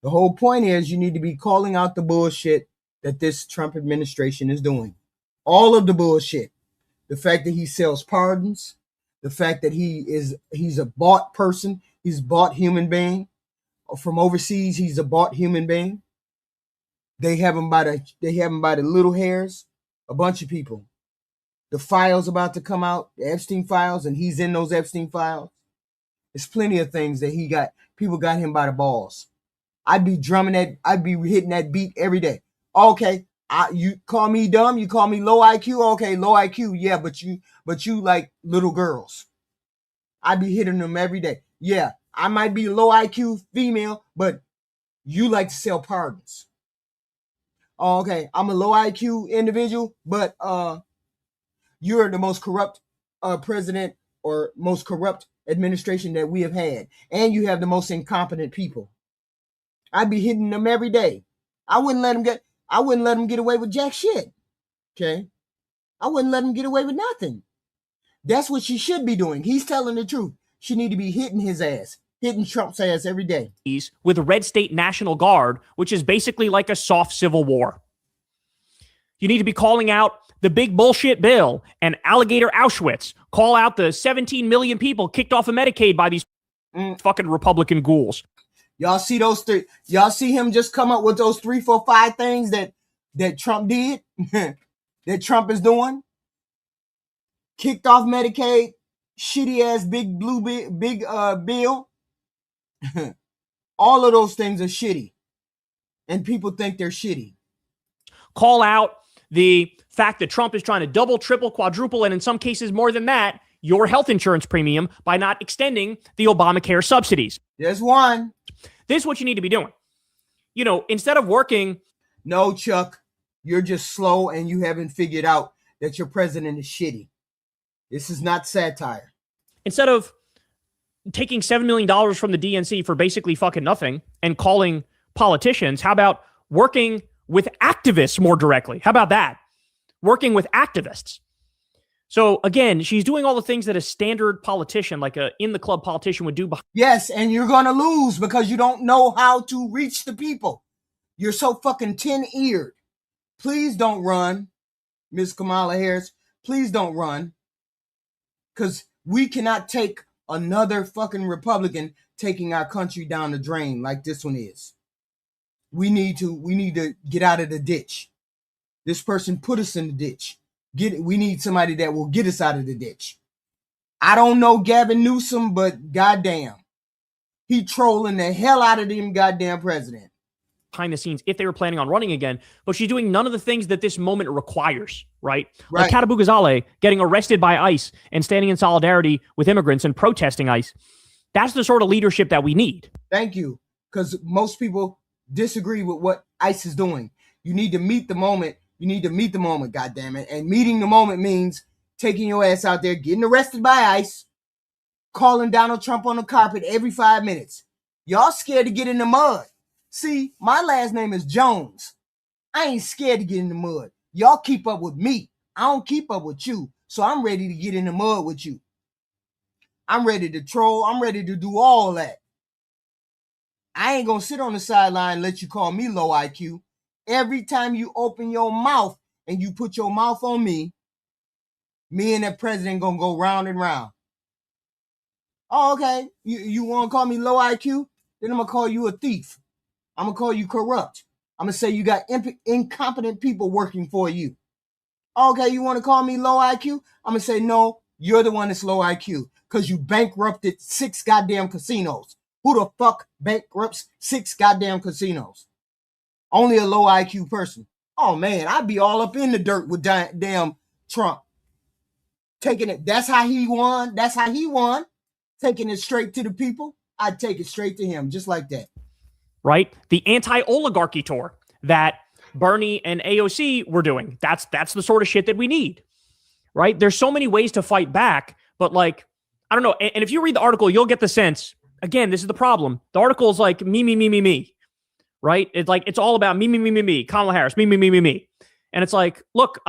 The whole point is you need to be calling out the bullshit that this Trump administration is doing All of the bullshit. The fact that he sells pardons, the fact that he's a bought person, he's a bought human being. From overseas, he's a bought human being. They have him by the little hairs, a bunch of people. The files about to come out, the Epstein files, and he's in those Epstein files. There's plenty of things that people got him by the balls. I'd be hitting that beat every day. Okay, you call me dumb, you call me low IQ, okay, low IQ, yeah, but you like little girls. I'd be hitting them every day. Yeah, I might be low IQ female, but you like to sell pardons. Oh, okay, I'm a low IQ individual, but you're the most corrupt president or most corrupt administration that we have had, and you have the most incompetent people. I'd be hitting them every day. I wouldn't let them get away with jack shit. Okay, I wouldn't let them get away with nothing. That's what she should be doing. He's telling the truth. She need to be hitting his ass, hitting Trump's ass every day. With the Red State National Guard, which is basically like a soft civil war. You need to be calling out the big bullshit bill and alligator Auschwitz. Call out the 17 million people kicked off of Medicaid by these fucking Republican ghouls. Y'all see those three? Y'all see him just come up with those 3, 4, 5 things that Trump did, that Trump is doing? Kicked off Medicaid, shitty ass big blue bill. All of those things are shitty, and people think they're shitty. Call out the fact that Trump is trying to double, triple, quadruple, and in some cases more than that, your health insurance premium by not extending the Obamacare subsidies. There's one. This is what you need to be doing. You know, instead of working. No, Chuck, you're just slow and you haven't figured out that your president is shitty. This is not satire. Instead of taking $7 million from the DNC for basically fucking nothing and calling politicians, how about working with activists more directly? How about that? Working with activists. So again, she's doing all the things that a standard politician, like a in the club politician, would do. Yes, and you're going to lose because you don't know how to reach the people. You're so fucking 10-eared. Please don't run, Miss Kamala Harris. Please don't run. Because we cannot take another fucking Republican taking our country down the drain like this one is. We need to get out of the ditch. This person put us in the ditch. We need somebody that will get us out of the ditch. I don't know Gavin Newsom, but goddamn, he trolling the hell out of them goddamn president. Behind the scenes, if they were planning on running again, but she's doing none of the things that this moment requires, right? Right. Like Katabu Ghazaleh getting arrested by ICE and standing in solidarity with immigrants and protesting ICE. That's the sort of leadership that we need. Thank you, because most people disagree with what ICE is doing. You need to meet the moment. You need to meet the moment, goddammit. And meeting the moment means taking your ass out there, getting arrested by ICE, calling Donald Trump on the carpet every 5 minutes. Y'all scared to get in the mud. See, my last name is Jones. I ain't scared to get in the mud. Y'all keep up with me. I don't keep up with you. So I'm ready to get in the mud with you. I'm ready to troll. I'm ready to do all that. I ain't gonna sit on the sideline and let you call me low IQ. Every time you open your mouth and you put your mouth on me, me and that president gonna go round and round. Oh, okay. You wanna call me low IQ? Then I'm gonna call you a thief. I'm gonna call you corrupt. I'm gonna say you got incompetent people working for you. Okay, you wanna call me low IQ? I'm gonna say, no, you're the one that's low IQ because you bankrupted 6 goddamn casinos. Who the fuck bankrupts 6 goddamn casinos? Only a low IQ person. Oh man, I'd be all up in the dirt with damn Trump. Taking it, that's how he won. That's how he won. Taking it straight to the people. I'd take it straight to him, just like that. Right? The anti-oligarchy tour that Bernie and AOC were doing. That's the sort of shit that we need. Right? There's so many ways to fight back, but like, I don't know. And if you read the article, you'll get the sense, again, this is the problem. The article is like me. Right? It's like, it's all about me. Kamala Harris, me. And it's like, look,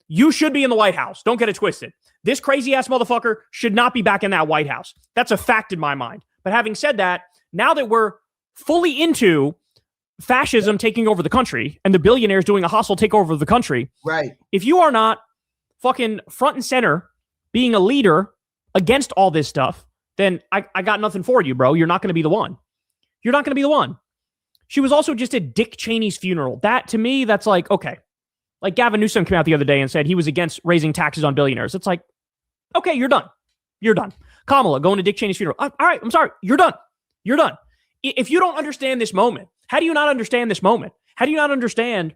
you should be in the White House. Don't get it twisted. This crazy ass motherfucker should not be back in that White House. That's a fact in my mind. But having said that, now that we're fully into fascism taking over the country and the billionaires doing a hostile takeover of the country, right? If you are not fucking front and center being a leader against all this stuff, then I got nothing for you, bro. You're not going to be the one. You're not going to be the one. She was also just at Dick Cheney's funeral. That, to me, that's like, okay. Like Gavin Newsom came out the other day and said he was against raising taxes on billionaires. It's like, okay, you're done. You're done. Kamala going to Dick Cheney's funeral. All right, I'm sorry. You're done. You're done. If you don't understand this moment, how do you not understand this moment? How do you not understand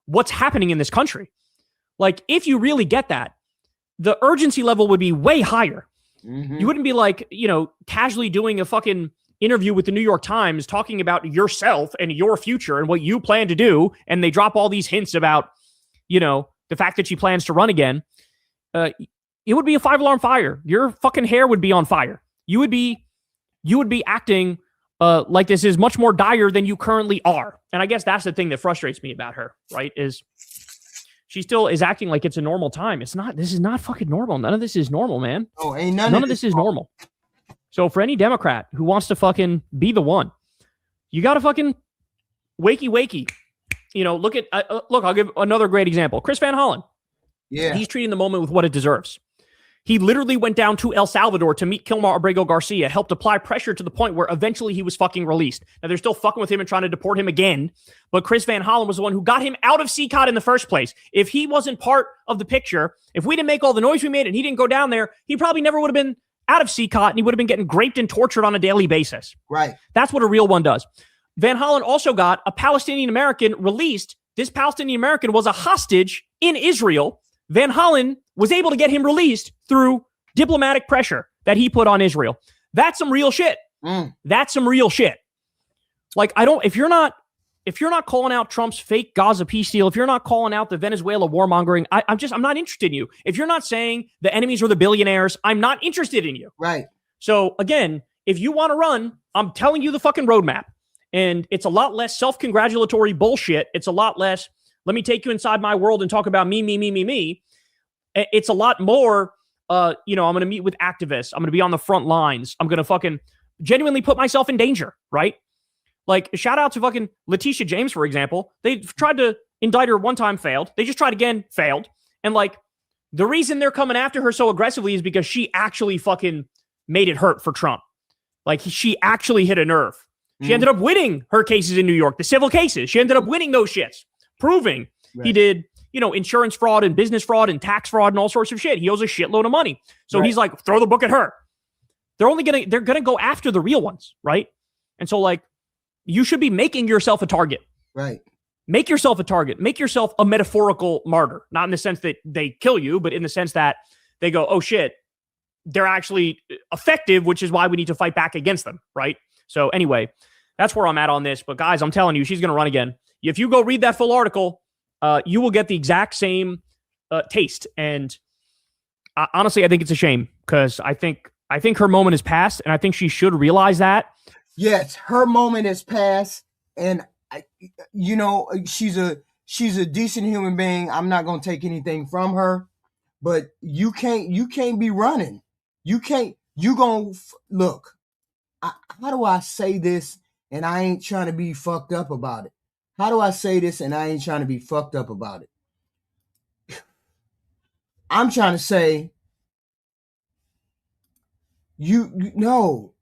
what's happening in this country? Like, if you really get that, the urgency level would be way higher. Mm-hmm. You wouldn't be like, casually doing a fucking interview with the New York Times talking about yourself and your future and what you plan to do. And they drop all these hints about, the fact that she plans to run again. It would be a 5-alarm fire. Your fucking hair would be on fire. You would be acting like this is much more dire than you currently are. And I guess that's the thing that frustrates me about her, right? Is she still is acting like it's a normal time. It's not. This is not fucking normal. None of this is normal, man. Oh, ain't none of this is normal. So for any Democrat who wants to fucking be the one, you got to fucking wakey. Look, I'll give another great example. Chris Van Hollen. Yeah. He's treating the moment with what it deserves. He literally went down to El Salvador to meet Kilmar Abrego Garcia, helped apply pressure to the point where eventually he was fucking released. Now, they're still fucking with him and trying to deport him again, but Chris Van Hollen was the one who got him out of CCOT in the first place. If he wasn't part of the picture, if we didn't make all the noise we made and he didn't go down there, he probably never would have been out of CCOT and he would have been getting raped and tortured on a daily basis. Right. That's what a real one does. Van Hollen also got a Palestinian American released. This Palestinian American was a hostage in Israel. Van Hollen was able to get him released through diplomatic pressure that he put on Israel. That's some real shit. That's some real shit. Like, if you're not calling out Trump's fake Gaza peace deal, if you're not calling out the Venezuela warmongering, I'm not interested in you. If you're not saying the enemies are the billionaires, I'm not interested in you. Right. So again, if you want to run, I'm telling you the fucking roadmap. And it's a lot less self-congratulatory bullshit. It's a lot less, let me take you inside my world and talk about me. It's a lot more, I'm going to meet with activists. I'm going to be on the front lines. I'm going to fucking genuinely put myself in danger, right? Like, shout out to fucking Letitia James, for example. They tried to indict her one time, failed. They just tried again, failed. And like, the reason they're coming after her so aggressively is because she actually fucking made it hurt for Trump. Like, she actually hit a nerve. She ended up winning her cases in New York, the civil cases. She ended up winning those shits, proving he did, insurance fraud and business fraud and tax fraud and all sorts of shit. He owes a shitload of money. So he's like, throw the book at her. They're going to go after the real ones, right? And so, like, you should be making yourself a target. Right. Make yourself a target. Make yourself a metaphorical martyr. Not in the sense that they kill you, but in the sense that they go, oh shit, they're actually effective, which is why we need to fight back against them, right? So anyway, that's where I'm at on this. But guys, I'm telling you, she's going to run again. If you go read that full article, you will get the exact same taste. And honestly, I think it's a shame because I think her moment is past, and I think she should realize that. Yes, her moment is past, and she's a decent human being. I'm not going to take anything from her, but you can't be running. Look. How do I say this and I ain't trying to be fucked up about it? How do I say this and I ain't trying to be fucked up about it? I'm trying to say, no.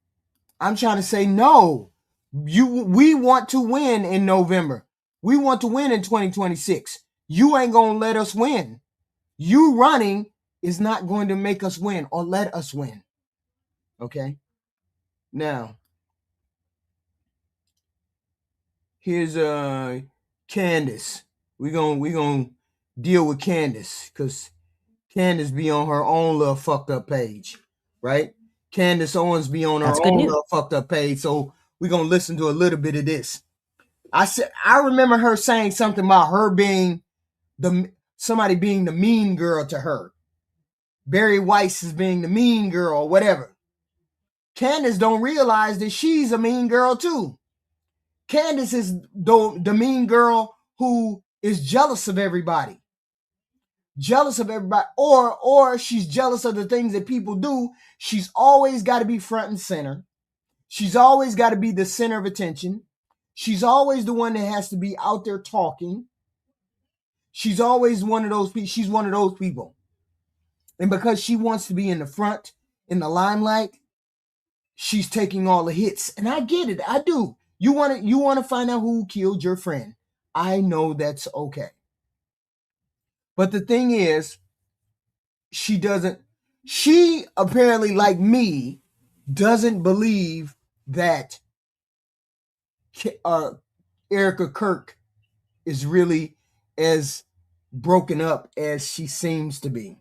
I'm trying to say no. We want to win in November. We want to win in 2026. You ain't going to let us win. You running is not going to make us win or let us win. Okay? Now, here's Candace. We're gonna deal with Candace because Candace be on her own little fucked up page, right? Candace Owens be on her own little fucked up page. So we're gonna listen to a little bit of this. I remember her saying something about her being somebody being the mean girl to her. Barry Weiss is being the mean girl or whatever. Candace don't realize that she's a mean girl too. Candace is the mean girl who is jealous of everybody. Or she's jealous of the things that people do. She's always got to be front and center. She's always got to be the center of attention. She's always the one that has to be out there talking. She's always one of those people. She's one of those people. And because she wants to be in the front, in the limelight, she's taking all the hits. And I get it. I do. You want to find out who killed your friend. I know that's okay. But the thing is, she apparently, like me, doesn't believe that Erika Kirk is really as broken up as she seems to be.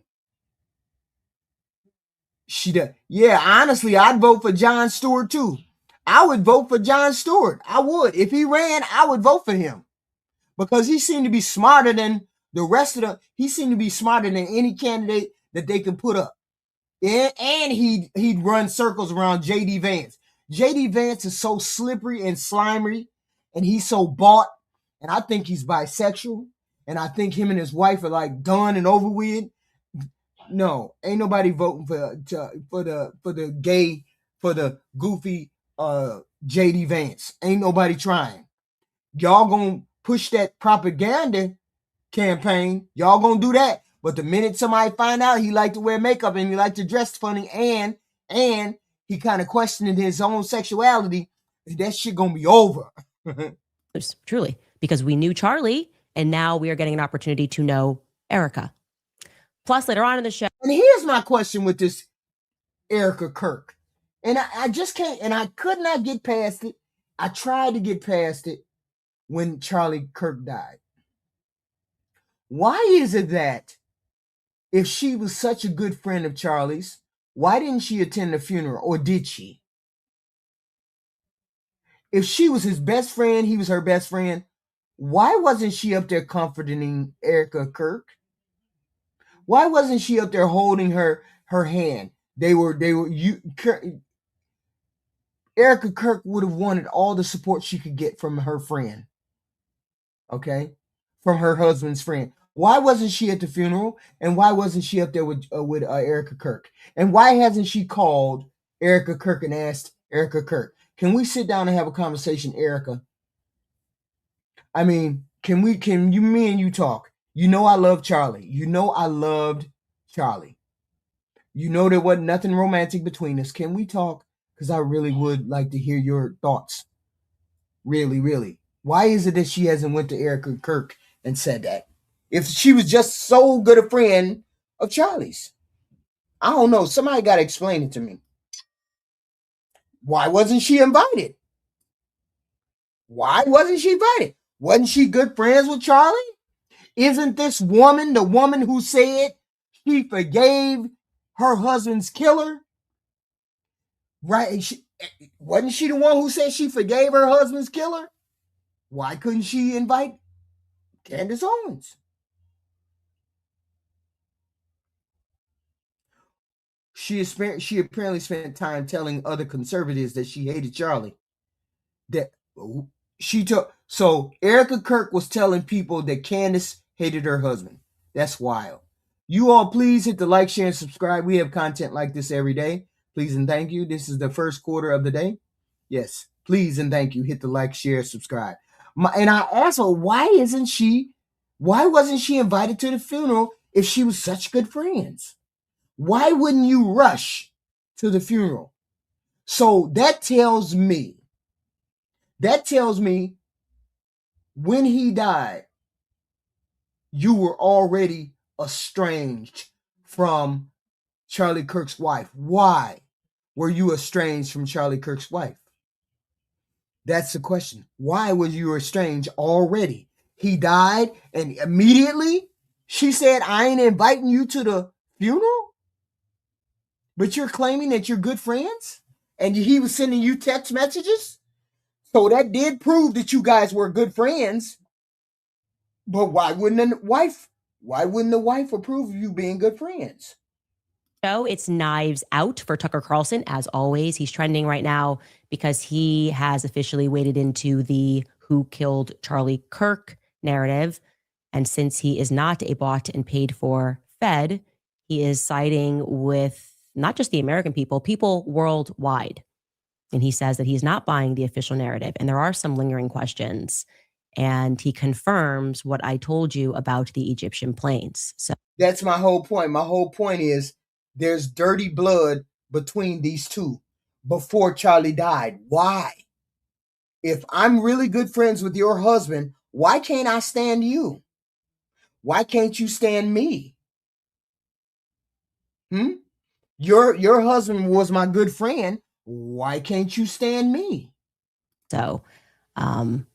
She does. Yeah, honestly, I'd vote for Jon Stewart too. I would vote for Jon Stewart. I would. If he ran, I would vote for him. Because he seemed to be smarter than the rest of he seemed to be smarter than any candidate that they could put up. And he'd run circles around J.D. Vance. J.D. Vance is so slippery and slimy, and he's so bought. And I think he's bisexual. And I think him and his wife are like done and over with. No, ain't nobody voting for the goofy J.D. Vance. Ain't nobody trying. Y'all gonna push that propaganda campaign. Y'all gonna do that. But the minute somebody find out he liked to wear makeup and he liked to dress funny and he kind of questioning his own sexuality, that shit gonna be over. Truly, because we knew Charlie, and now we are getting an opportunity to know Erika. Plus, later on in the show. And here's my question with this Erika Kirk. And I just can't, and I could not get past it. I tried to get past it when Charlie Kirk died. Why is it that if she was such a good friend of Charlie's, why didn't she attend the funeral, or did she? If she was his best friend, he was her best friend, why wasn't she up there comforting Erika Kirk? Why wasn't she up there holding her hand? Erika Kirk would have wanted all the support she could get from her friend. Okay? From her husband's friend. Why wasn't she at the funeral? And why wasn't she up there with Erika Kirk? And why hasn't she called Erika Kirk and asked Erika Kirk, can we sit down and have a conversation, Erika? I mean, me and you talk? You know I love Charlie. You know I loved Charlie. You know there wasn't nothing romantic between us. Can we talk? Because I really would like to hear your thoughts. Really, really. Why is it that she hasn't went to Erika Kirk and said that? If she was just so good a friend of Charlie's. I don't know. Somebody got to explain it to me. Why wasn't she invited? Why wasn't she invited? Wasn't she good friends with Charlie? Isn't this woman the woman who said she forgave her husband's killer? Right? Wasn't she the one who said she forgave her husband's killer? Why couldn't she invite Candace Owens? She apparently spent time telling other conservatives that she hated Charlie. So Erika Kirk was telling people that Candace hated her husband. That's wild. You all please hit the like, share, and subscribe. We have content like this every day. Please and thank you. This is the first quarter of the day. Yes, please and thank you. Hit the like, share, subscribe. And I asked her, why wasn't she invited to the funeral if she was such good friends? Why wouldn't you rush to the funeral? So that tells me when he died, you were already estranged from Charlie Kirk's wife. Why were you estranged from Charlie Kirk's wife? That's the question. Why were you estranged already? He died and immediately she said, I ain't inviting you to the funeral? But you're claiming that you're good friends? And he was sending you text messages? So that did prove that you guys were good friends. But why wouldn't the wife approve of you being good friends? So it's Knives Out for Tucker Carlson. As always, he's trending right now because he has officially waded into the who killed Charlie Kirk narrative. And since he is not a bought and paid for Fed, he is siding with not just the American people worldwide. And he says that he's not buying the official narrative. And there are some lingering questions. and he confirms what I told you about the Egyptian planes. So that's my whole point. My whole point is there's dirty blood between these two before Charlie died. Why? If I'm really good friends with your husband, why can't I stand you? Why can't you stand me? Your husband was my good friend. Why can't you stand me? So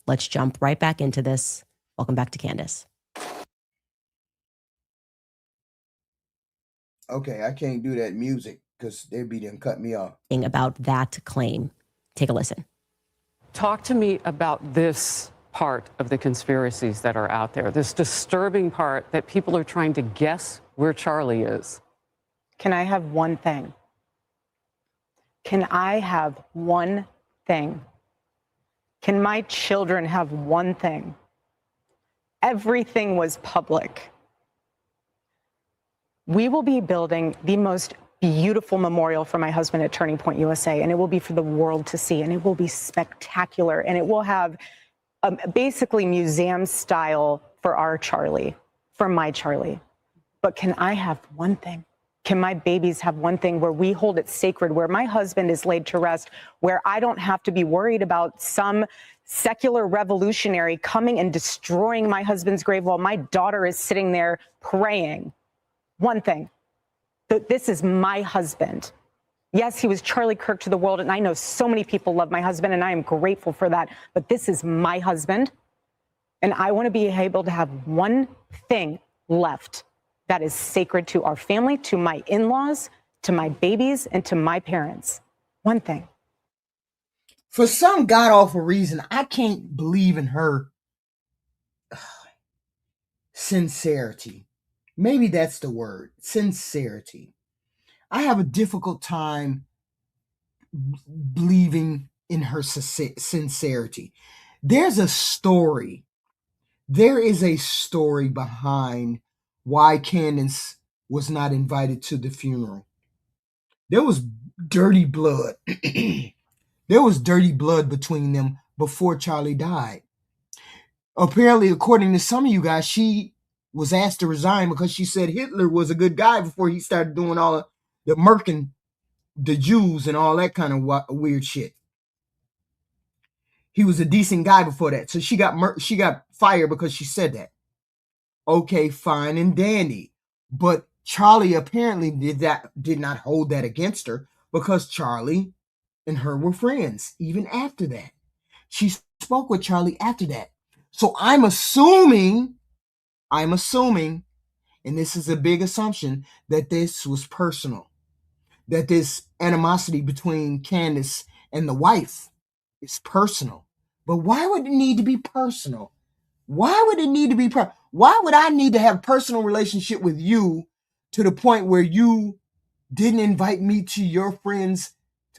let's jump right back into this. Welcome back to Candace. Okay, I can't do that music because they'd be done cut me off. About that claim. Take a listen. Talk to me about this part of the conspiracies that are out there, this disturbing part that people are trying to guess where Charlie is. Can I have one thing? Can I have one thing? Can my children have one thing? Everything was public. We will be building the most beautiful memorial for my husband at Turning Point USA, and it will be for the world to see, and it will be spectacular, and it will have basically museum style for our Charlie, for my Charlie. But can I have one thing? Can my babies have one thing where we hold it sacred, where my husband is laid to rest, where I don't have to be worried about some secular revolutionary coming and destroying my husband's grave while my daughter is sitting there praying? One thing. This is my husband. Yes, he was Charlie Kirk to the world, and I know so many people love my husband, and I am grateful for that. But this is my husband, and I want to be able to have one thing left that is sacred to our family, to my in-laws, to my babies, and to my parents. One thing. For some god-awful reason, I can't believe in her sincerity. Maybe that's the word, sincerity. I have a difficult time believing in her sincerity. There's a story. There is a story behind why Candace was not invited to the funeral. There was dirty blood. There was dirty blood between them before Charlie died. Apparently, according to some of you guys, she was asked to resign because she said Hitler was a good guy before he started doing all of the murking the Jews and all that kind of weird shit. He was a decent guy before that. So she got fired because she said that. Okay, fine and dandy. But Charlie apparently did not hold that against her because Charlie and her were friends even after that. She spoke with Charlie after that. So I'm assuming, and this is a big assumption, that this was personal. That this animosity between Candace and the wife is personal. But why would it need to be personal? Why would it need to be personal? Why would I need to have a personal relationship with you to the point where you didn't invite me to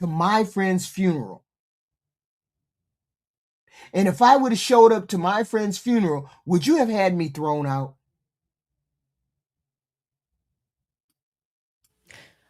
my friend's funeral? And if I would have showed up to my friend's funeral, would you have had me thrown out?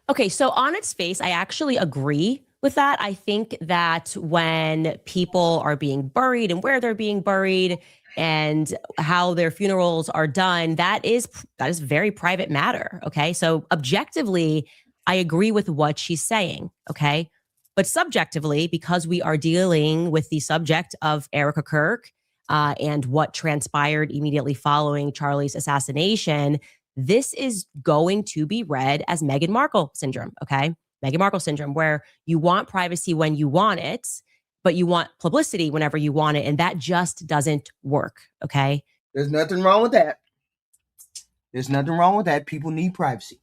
Okay, so on its face, I actually agree with that. I think that when people are being buried and where they're being buried and how their funerals are done, that is very private matter. Okay, so objectively, I agree with what she's saying. Okay, but subjectively, because we are dealing with the subject of Erika Kirk and what transpired immediately following Charlie's assassination, this is going to be read as Meghan Markle syndrome, okay? Meghan Markle syndrome, where you want privacy when you want it, but you want publicity whenever you want it, and that just doesn't work, okay? There's nothing wrong with that. There's nothing wrong with that. People need privacy.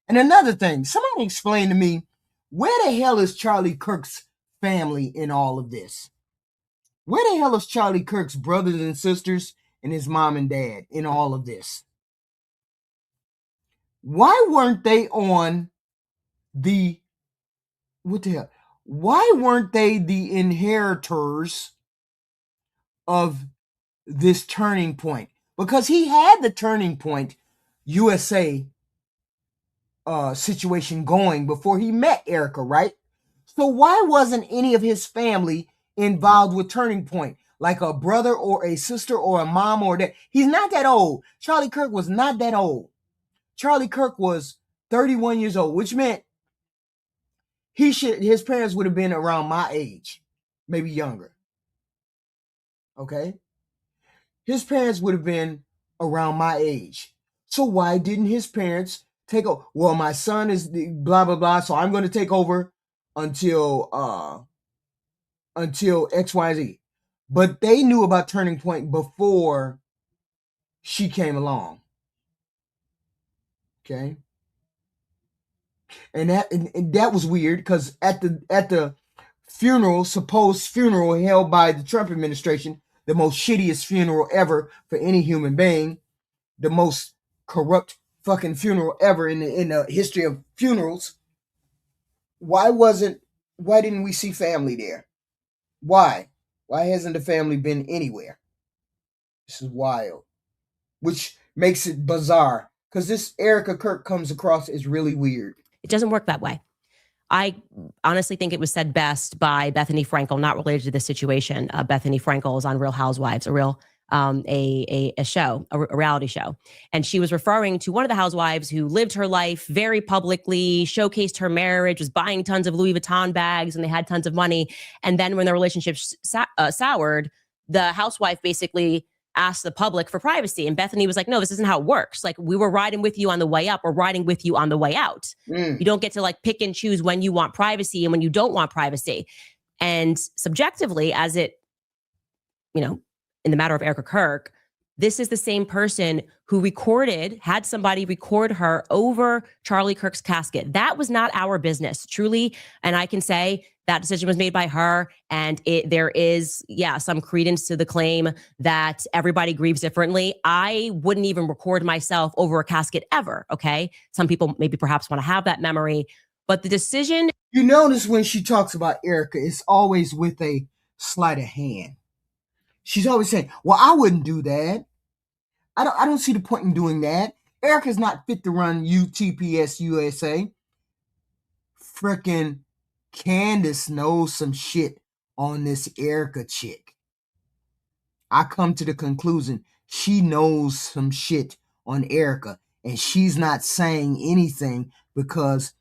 And another thing, somebody explain to me, where the hell is Charlie Kirk's family in all of this? Where the hell is Charlie Kirk's brothers and sisters and his mom and dad in all of this? Why weren't they on why weren't they the inheritors of this Turning Point? Because he had the Turning Point USA situation going before he met Erika, right? So why wasn't any of his family involved with Turning Point? like a brother or a sister or a mom or dad. He's not that old. Charlie Kirk was not that old. Charlie Kirk was 31 years old, which meant his parents would have been around my age, maybe younger. Okay? His parents would have been around my age. So why didn't his parents take over? Well, my son is blah, blah, blah, so I'm going to take over until XYZ. But they knew about Turning Point before she came along. Okay? And that was weird because at the funeral, supposed funeral held by the Trump administration, the most shittiest funeral ever for any human being, the most corrupt fucking funeral ever in the history of funerals. Why didn't we see family there? Why hasn't the family been anywhere? This is wild, which makes it bizarre because this Erika Kirk comes across as really weird. It doesn't work that way. I honestly think it was said best by Bethany Frankel, not related to this situation. Bethany Frankel is on Real Housewives, a reality show. And she was referring to one of the housewives who lived her life very publicly, showcased her marriage, was buying tons of Louis Vuitton bags, and they had tons of money. And then when their relationship soured, the housewife basically asked the public for privacy. And Bethany was like, no, this isn't how it works. Like, we were riding with you on the way up or riding with you on the way out. You don't get to like pick and choose when you want privacy and when you don't want privacy. And subjectively, as it, in the matter of Erika Kirk, this is the same person who had somebody record her over Charlie Kirk's casket. That was not our business, truly. And I can say that decision was made by her. And there is, some credence to the claim that everybody grieves differently. I wouldn't even record myself over a casket ever, okay? Some people maybe perhaps want to have that memory. But the decision... You notice when she talks about Erika, it's always with a sleight of hand. She's always saying, well, I wouldn't do that. I don't see the point in doing that. Erika's not fit to run UTPS USA. Frickin' Candace knows some shit on this Erika chick. I come to the conclusion she knows some shit on Erika, and she's not saying anything because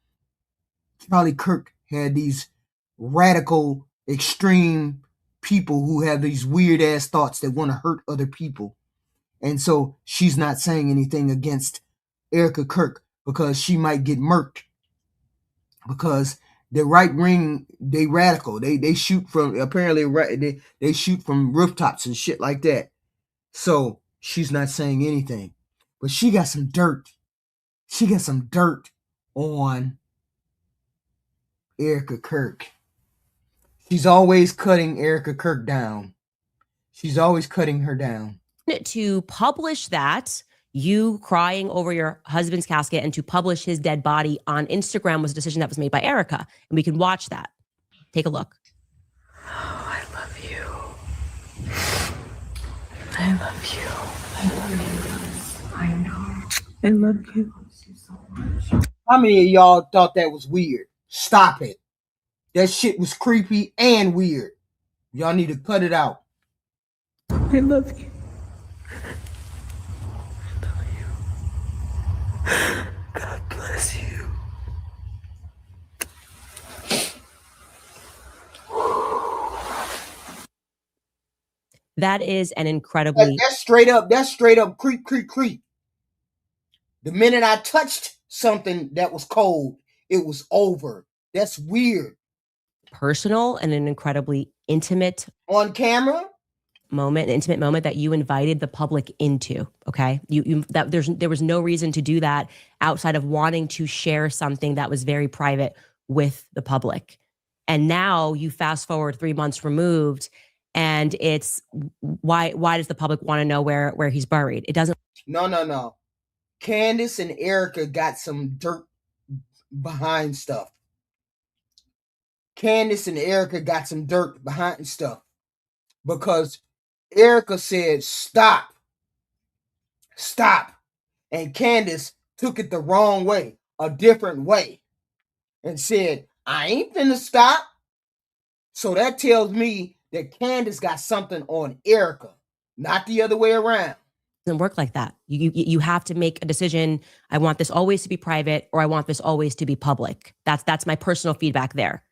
Charlie Kirk had these radical, extreme people who have these weird ass thoughts that want to hurt other people. And so she's not saying anything against Erika Kirk because she might get murked. Because the right wing, they radical. They shoot from, apparently they shoot from rooftops and shit like that. So she's not saying anything. But she got some dirt. She got some dirt on Erika Kirk. She's always cutting Erika Kirk down. She's always cutting her down. To publish that, you crying over your husband's casket, and to publish his dead body on Instagram was a decision that was made by Erika. And we can watch that. Take a look. Oh, I love you. I love you. I love you. I know. I love you. How many of y'all thought that was weird? Stop it. That shit was creepy and weird. Y'all need to cut it out. I love you. God bless you. That is an incredibly... That's straight up creep. The minute I touched something that was cold, it was over. That's weird. Personal and an incredibly intimate... On camera? An intimate moment that you invited the public into, okay? There was no reason to do that outside of wanting to share something that was very private with the public. And now you fast forward 3 months removed, and it's why does the public want to know where he's buried? It doesn't. No. Candace and Erika got some dirt behind stuff. Candace and Erika got some dirt behind stuff because Erika said, stop. And Candace took it the wrong way, a different way, and said, I ain't finna stop. So that tells me that Candace got something on Erika, not the other way around. Doesn't work like that. You have to make a decision. I want this always to be private, or I want this always to be public. That's my personal feedback there.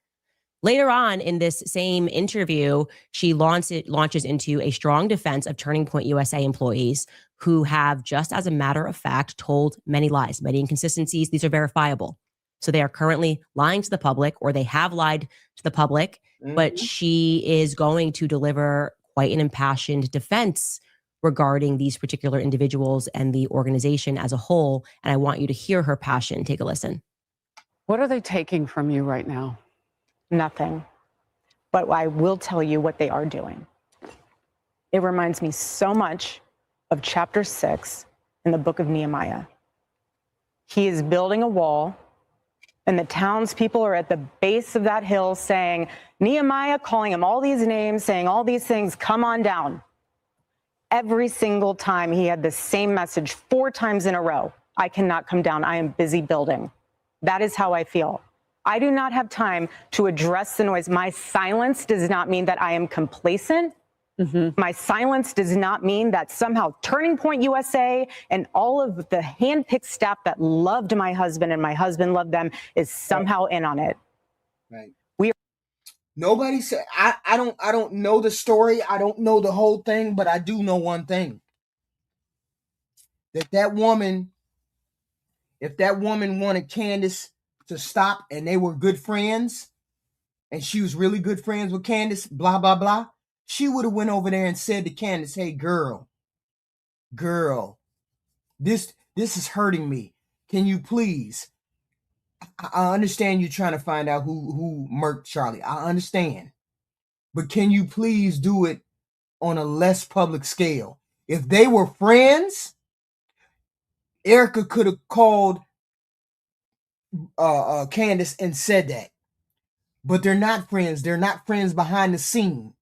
Later on in this same interview, she launches into a strong defense of Turning Point USA employees who have, just as a matter of fact, told many lies, many inconsistencies. These are verifiable. So they are currently lying to the public, or they have lied to the public, but she is going to deliver quite an impassioned defense regarding these particular individuals and the organization as a whole. And I want you to hear her passion. Take a listen. What are they taking from you right now? Nothing. But I will tell you what they are doing. It reminds me so much of chapter 6 in the book of Nehemiah. He is building a wall, and the townspeople are at the base of that hill saying, Nehemiah, calling him all these names, saying all these things, come on down. Every single time he had the same message 4 times in a row. I cannot come down. I am busy building. That is how I feel. I do not have time to address the noise. My silence does not mean that I am complacent. My silence does not mean that somehow Turning Point USA and all of the handpicked staff that loved my husband and my husband loved them is somehow in on it. Right. Nobody said, I don't know the story. I don't know the whole thing, but I do know one thing. That woman, if that woman wanted Candace to stop and they were good friends, and she was really good friends with Candace, blah, blah, blah, she would have went over there and said to Candace, hey, girl, this is hurting me. Can you please? I understand you trying to find out who murked Charlie. I understand. But can you please do it on a less public scale? If they were friends, Erika could have called Candace and said that. But they're not friends. They're not friends behind the scene.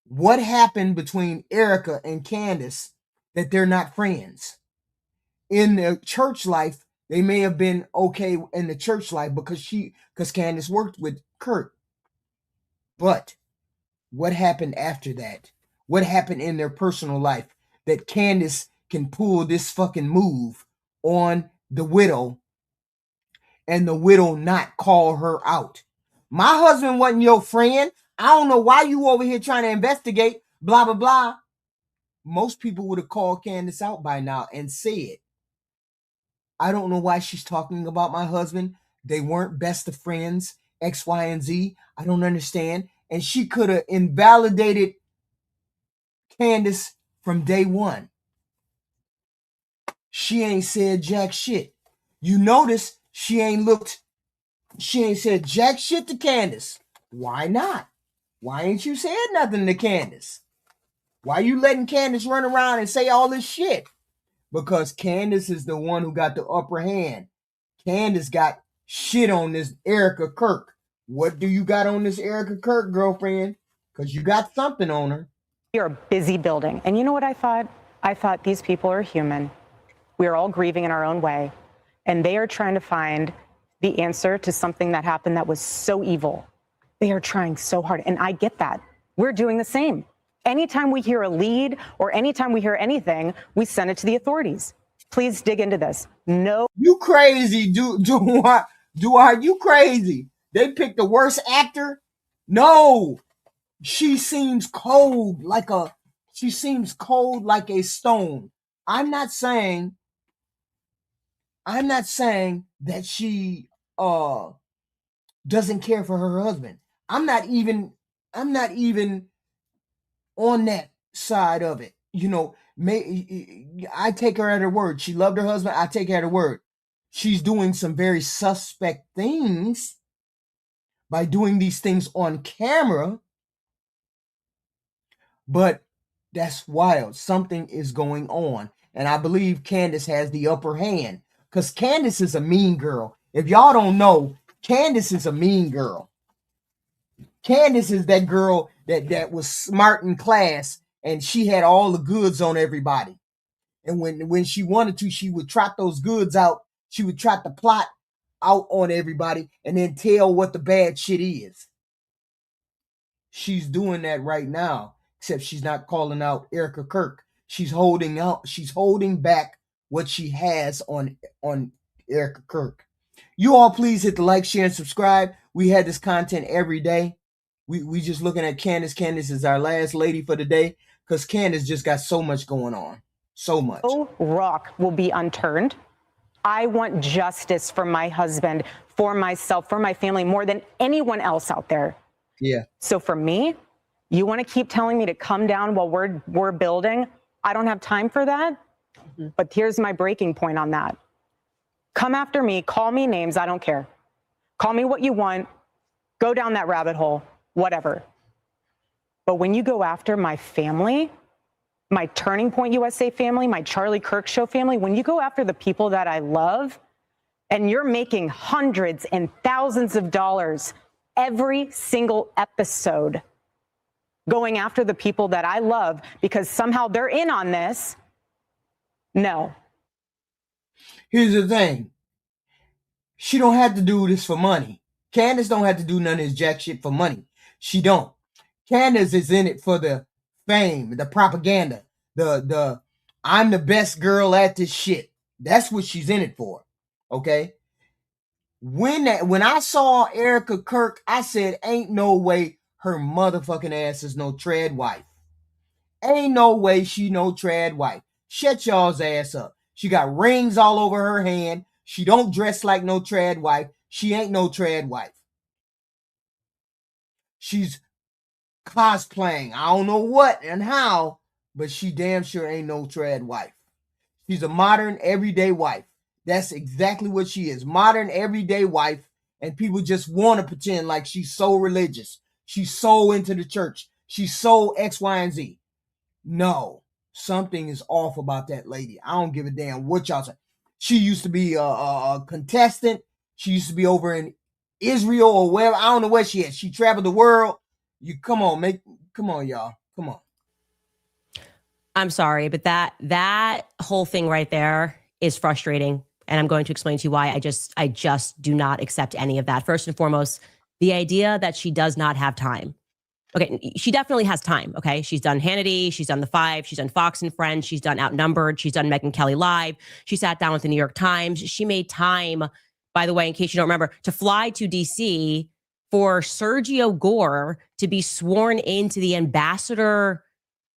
What happened between Erika and Candace that they're not friends? In their church life, they may have been okay in the church life because Candace worked with Kirk. But what happened after that? What happened in their personal life that Candace can pull this fucking move on the widow and the widow not call her out? My husband wasn't your friend. I don't know why you over here trying to investigate, blah, blah, blah. Most people would have called Candace out by now and said, I don't know why she's talking about my husband. They weren't best of friends, X, Y, and Z. I don't understand. And she could have invalidated Candace from day one. She ain't said jack shit. You notice she ain't said jack shit to Candace. Why not? Why ain't you said nothing to Candace? Why you letting Candace run around and say all this shit? Because Candace is the one who got the upper hand. Candace got shit on this Erika Kirk. What do you got on this Erika Kirk, girlfriend? Because you got something on her. You're busy building. And you know what I thought? I thought these people are human. We are all grieving in our own way. And they are trying to find the answer to something that happened that was so evil. They are trying so hard. And I get that. We're doing the same. Anytime we hear a lead or anytime we hear anything, we send it to the authorities. Please dig into this. No. You crazy, you crazy. They picked the worst actor? No. She seems cold like a stone. I'm not saying that she doesn't care for her husband. I'm not even on that side of it. You know, I take her at her word. She loved her husband. I take her at her word. She's doing some very suspect things by doing these things on camera. But that's wild. Something is going on. And I believe Candace has the upper hand. Because Candace is a mean girl. If y'all don't know, Candace is a mean girl. Candace is that girl that was smart in class and she had all the goods on everybody. And when she wanted to, she would trot those goods out. She would trot the plot out on everybody and then tell what the bad shit is. She's doing that right now, except she's not calling out Erika Kirk. She's holding back what she has on Erika Kirk. You all please hit the like, share, and subscribe. We had this content every day. We just looking at Candace. Candace is our last lady for the day because Candace just got so much going on. So much. No rock will be unturned. I want justice for my husband, for myself, for my family, more than anyone else out there. Yeah. So for me, you want to keep telling me to come down while we're building? I don't have time for that. Mm-hmm. But here's my breaking point on that. Come after me, call me names, I don't care. Call me what you want, go down that rabbit hole, whatever. But when you go after my family, my Turning Point USA family, my Charlie Kirk Show family, when you go after the people that I love, and you're making hundreds and thousands of dollars every single episode going after the people that I love because somehow they're in on this, no. Here's the thing. She don't have to do this for money. Candace don't have to do none of this jack shit for money. She don't. Candace is in it for the fame, the propaganda, the I'm the best girl at this shit. That's what she's in it for. Okay? When I saw Erika Kirk, I said, ain't no way her motherfucking ass is no trad wife. Ain't no way she no trad wife. Shut y'all's ass up. She got rings all over her hand. She don't dress like no trad wife. She ain't no trad wife. She's cosplaying. I don't know what and how, but she damn sure ain't no trad wife. She's a modern, everyday wife. That's exactly what she is. Modern, everyday wife. And people just want to pretend like she's so religious. She's so into the church. She's so X, Y, and Z. No. Something is off about that lady. I don't give a damn what y'all say. She used to be a contestant. She used to be over in Israel or wherever. I don't know where she is. She traveled the world. Come on, y'all. Come on. I'm sorry, but that whole thing right there is frustrating. And I'm going to explain to you why. I just do not accept any of that. First and foremost, the idea that she does not have time. Okay, she definitely has time, okay? She's done Hannity, she's done The Five, she's done Fox and Friends, she's done Outnumbered, she's done Megyn Kelly Live, she sat down with the New York Times. She made time, by the way, in case you don't remember, to fly to DC for Sergio Gore to be sworn into the ambassador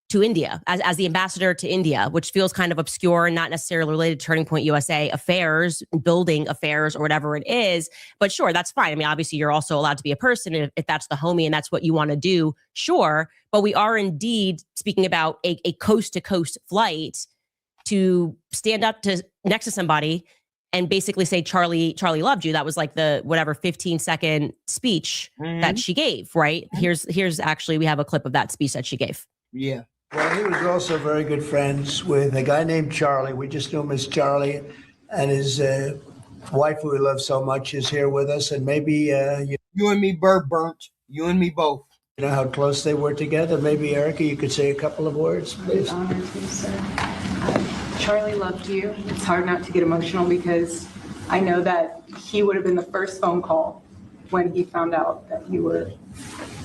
to India, as the ambassador to India, which feels kind of obscure and not necessarily related to Turning Point USA affairs, building affairs, or whatever it is. But sure, that's fine. I mean, obviously, you're also allowed to be a person if that's the homie and that's what you want to do, sure. But we are indeed speaking about a coast-to-coast flight to stand up next to somebody and basically say, Charlie loved you. That was like the whatever 15-second speech that she gave, right? Here's actually, we have a clip of that speech that she gave. Yeah. Well, he was also very good friends with a guy named Charlie. We just knew him as Charlie, and his wife, who we love so much, is here with us. And maybe you and me, burnt. You and me both. You know how close they were together. Maybe Erika, you could say a couple of words, please. I'm honored to, sir. Charlie loved you. It's hard not to get emotional because I know that he would have been the first phone call when he found out that you were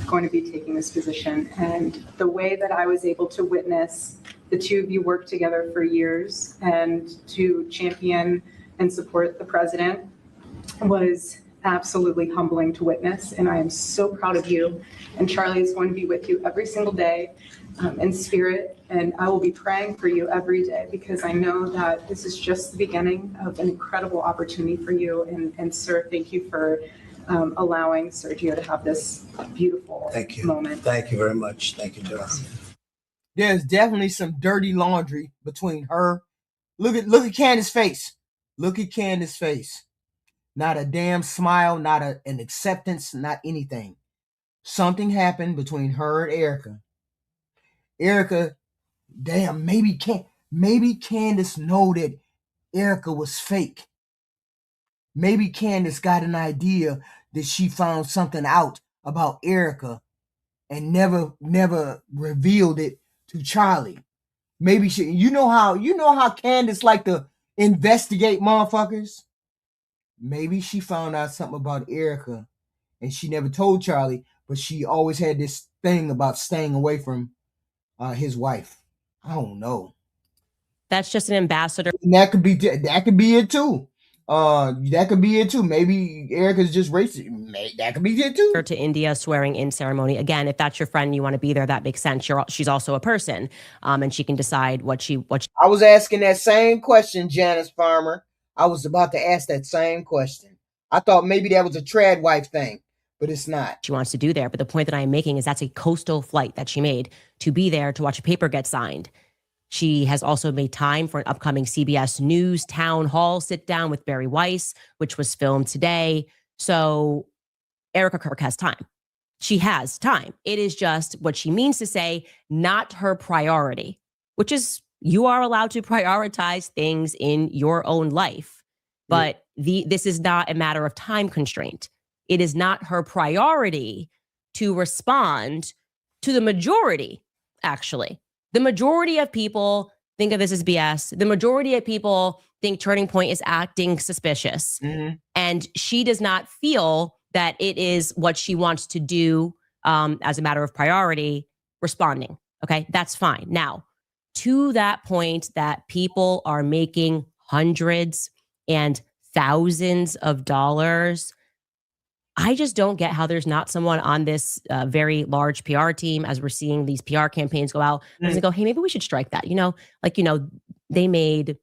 going to be taking this position. And the way that I was able to witness the two of you work together for years and to champion and support the president was absolutely humbling to witness. And I am so proud of you. And Charlie is going to be with you every single day in spirit. And I will be praying for you every day because I know that this is just the beginning of an incredible opportunity for you. And sir, thank you for allowing Sergio to have this beautiful moment. Thank you very much. Thank you, Jonathan. There's definitely some dirty laundry between her. Look at Candace's face. Look at Candace's face. Not a damn smile, not an acceptance, not anything. Something happened between her and Erika. Erika, damn, maybe Candace know that Erika was fake. Maybe Candace got an idea that she found something out about Erika and never revealed it to Charlie. Maybe she, you know how Candace like to investigate motherfuckers? Maybe she found out something about Erika and she never told Charlie, but she always had this thing about staying away from his wife. I don't know. That's just an ambassador. And that could be it too. That could be it too. Maybe Erika's just racist. That could be it too. To India swearing in ceremony. Again, if that's your friend, you want to be there, that makes sense. She's also a person, and she can decide what she. I was asking that same question, Janice Farmer. I was about to ask that same question. I thought maybe that was a trad wife thing, but it's not. She wants to do there. But the point that I'm making is that's a coastal flight that she made to be there to watch a paper get signed. She has also made time for an upcoming CBS News town hall sit down with Barry Weiss, which was filmed today. So Erika Kirk has time. She has time. It is just what she means to say, not her priority, which is you are allowed to prioritize things in your own life. But this is not a matter of time constraint. It is not her priority to respond to the majority, actually. The majority of people think of this as BS. The majority of people think Turning Point is acting suspicious. Mm-hmm. And she does not feel that it is what she wants to do as a matter of priority, responding. Okay, that's fine. Now, to that point that people are making hundreds and thousands of dollars, I just don't get how there's not someone on this very large PR team, as we're seeing these PR campaigns go out, and go, hey, maybe we should strike that. They made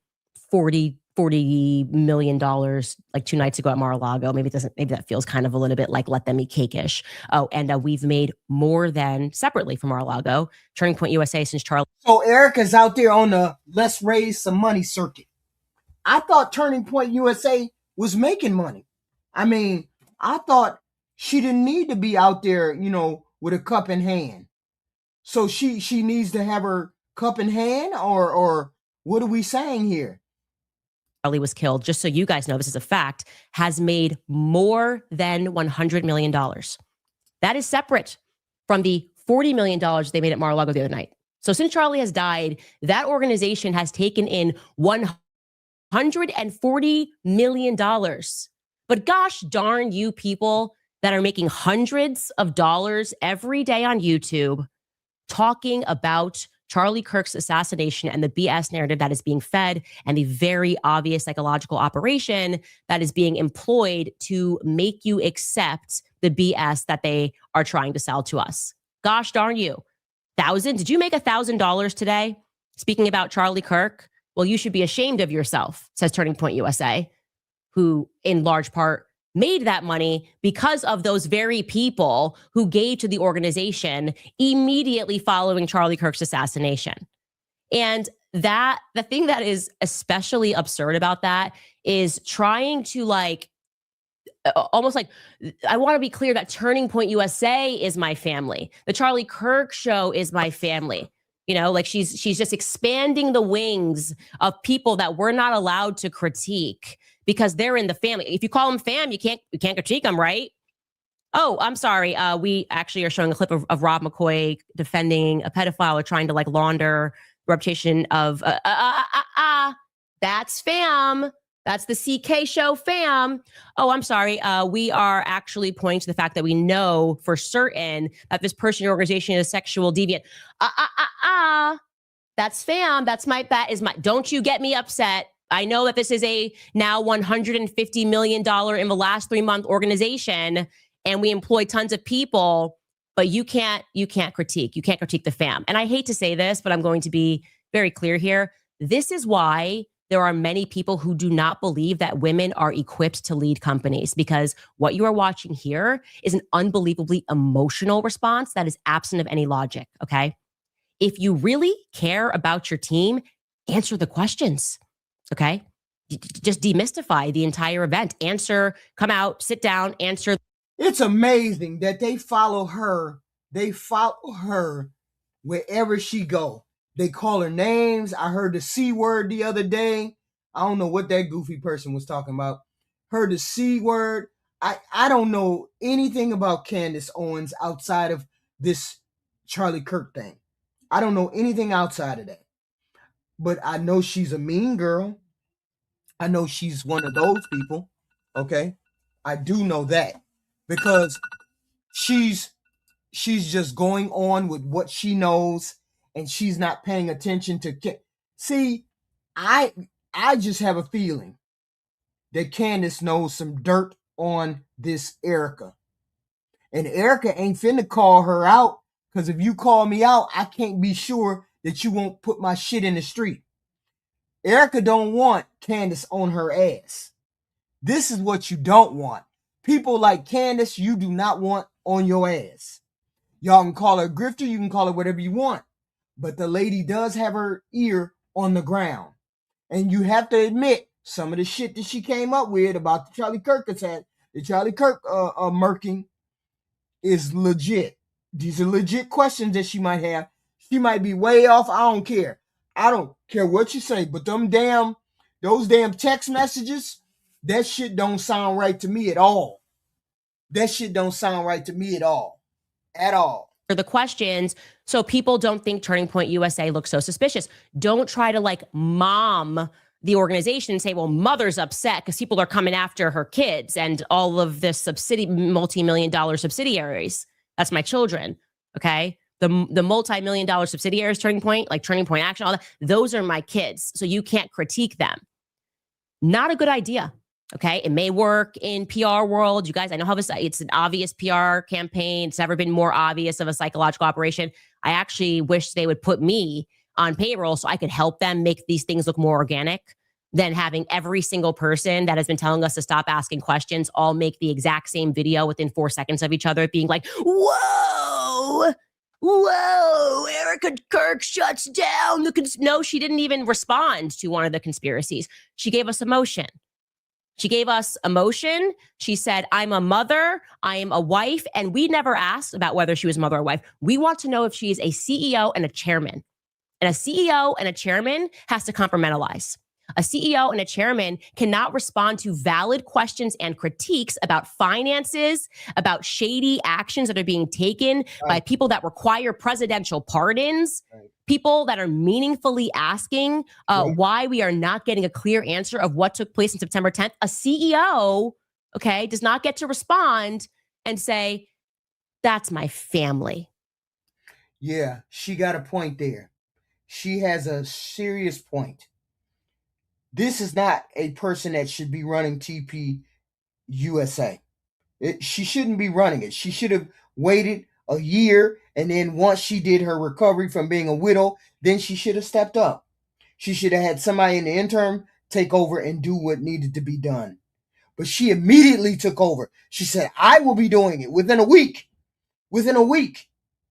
$40 million like 2 nights ago at Mar-a-Lago. Maybe that feels kind of a little bit like let them eat cake-ish. Oh, and we've made more than separately from Mar-a-Lago, Turning Point USA since Charlie. So Erika's out there on the let's raise some money circuit. I thought Turning Point USA was making money. I mean, I thought she didn't need to be out there, with a cup in hand. So she needs to have her cup in hand, or what are we saying here? Charlie was killed, just so you guys know, this is a fact, has made more than $100 million. That is separate from the $40 million they made at Mar-a-Lago the other night. So since Charlie has died, that organization has taken in $140 million. But gosh darn you people that are making hundreds of dollars every day on YouTube talking about Charlie Kirk's assassination and the BS narrative that is being fed and the very obvious psychological operation that is being employed to make you accept the BS that they are trying to sell to us. Gosh darn you. Did you make $1,000 today? Speaking about Charlie Kirk? Well, you should be ashamed of yourself, says Turning Point USA, who in large part made that money because of those very people who gave to the organization immediately following Charlie Kirk's assassination. And the thing that is especially absurd about that is trying to almost like, I want to be clear that Turning Point USA is my family. The Charlie Kirk show is my family. She's just expanding the wings of people that we're not allowed to critique because they're in the family. If you call them fam, you can't critique them, right? Oh, I'm sorry. We actually are showing a clip of Rob McCoy defending a pedophile or trying to launder the reputation of that's fam. That's the CK show fam. Oh, I'm sorry. We are actually pointing to the fact that we know for certain that this person or organization is sexual deviant. That's fam. That is my, don't you get me upset. I know that this is a now $150 million in the last 3-month organization and we employ tons of people, but you can't critique. You can't critique the fam. And I hate to say this, but I'm going to be very clear here. This is why there are many people who do not believe that women are equipped to lead companies, because what you are watching here is an unbelievably emotional response that is absent of any logic, okay? If you really care about your team, answer the questions, okay? Just demystify the entire event. Answer, come out, sit down, answer. It's amazing that they follow her. They follow her wherever she go. They call her names. I heard the C word the other day. I don't know what that goofy person was talking about. Heard the C word. I don't know anything about Candace Owens outside of this Charlie Kirk thing. I don't know anything outside of that. But I know she's a mean girl. I know she's one of those people. Okay? I do know that. Because she's she's just going on with what she knows, and she's not paying attention to. See, I just have a feeling that Candace knows some dirt on this Erika. And Erika ain't finna call her out, because if you call me out, I can't be sure that you won't put my shit in the street. Erika don't want Candace on her ass. This is what you don't want. People like Candace, you do not want on your ass. Y'all can call her a grifter, you can call her whatever you want. But the lady does have her ear on the ground. And you have to admit, some of the shit that she came up with about the Charlie Kirk attack, the Charlie Kirk murking, is legit. These are legit questions that she might have. She might be way off. I don't care. I don't care what you say, but those damn text messages, that shit don't sound right to me at all. That shit don't sound right to me at all. At all. For the questions, so people don't think Turning Point USA looks so suspicious. Don't try to like mom the organization and say, well, mother's upset because people are coming after her kids and all of this multi-million-dollar subsidiaries. That's my children, okay? The multi-million-dollar subsidiaries, Turning Point, like Turning Point Action, all that, those are my kids. So you can't critique them. Not a good idea, okay? It may work in PR world. You guys, I know how it's an obvious PR campaign. It's never been more obvious of a psychological operation. I actually wish they would put me on payroll so I could help them make these things look more organic than having every single person that has been telling us to stop asking questions all make the exact same video within 4 seconds of each other, being like, whoa, Erika Kirk shuts down. No, she didn't even respond to one of the conspiracies. She gave us emotion. She said, I'm a mother, I am a wife, and we never asked about whether she was a mother or wife. We want to know if she is a CEO and a chairman. And a CEO and a chairman has to compartmentalize. A CEO and a chairman cannot respond to valid questions and critiques about finances, about shady actions that are being taken by people that require presidential pardons, people that are meaningfully asking why we are not getting a clear answer of what took place on September 10th. A CEO, okay, does not get to respond and say, that's my family. Yeah, she got a point there. She has a serious point. This is not a person that should be running TP USA. She shouldn't be running it. She should have waited a year, and then once she did her recovery from being a widow, then she should have stepped up. She should have had somebody in the interim take over and do what needed to be done. But she immediately took over. She said, I will be doing it within a week.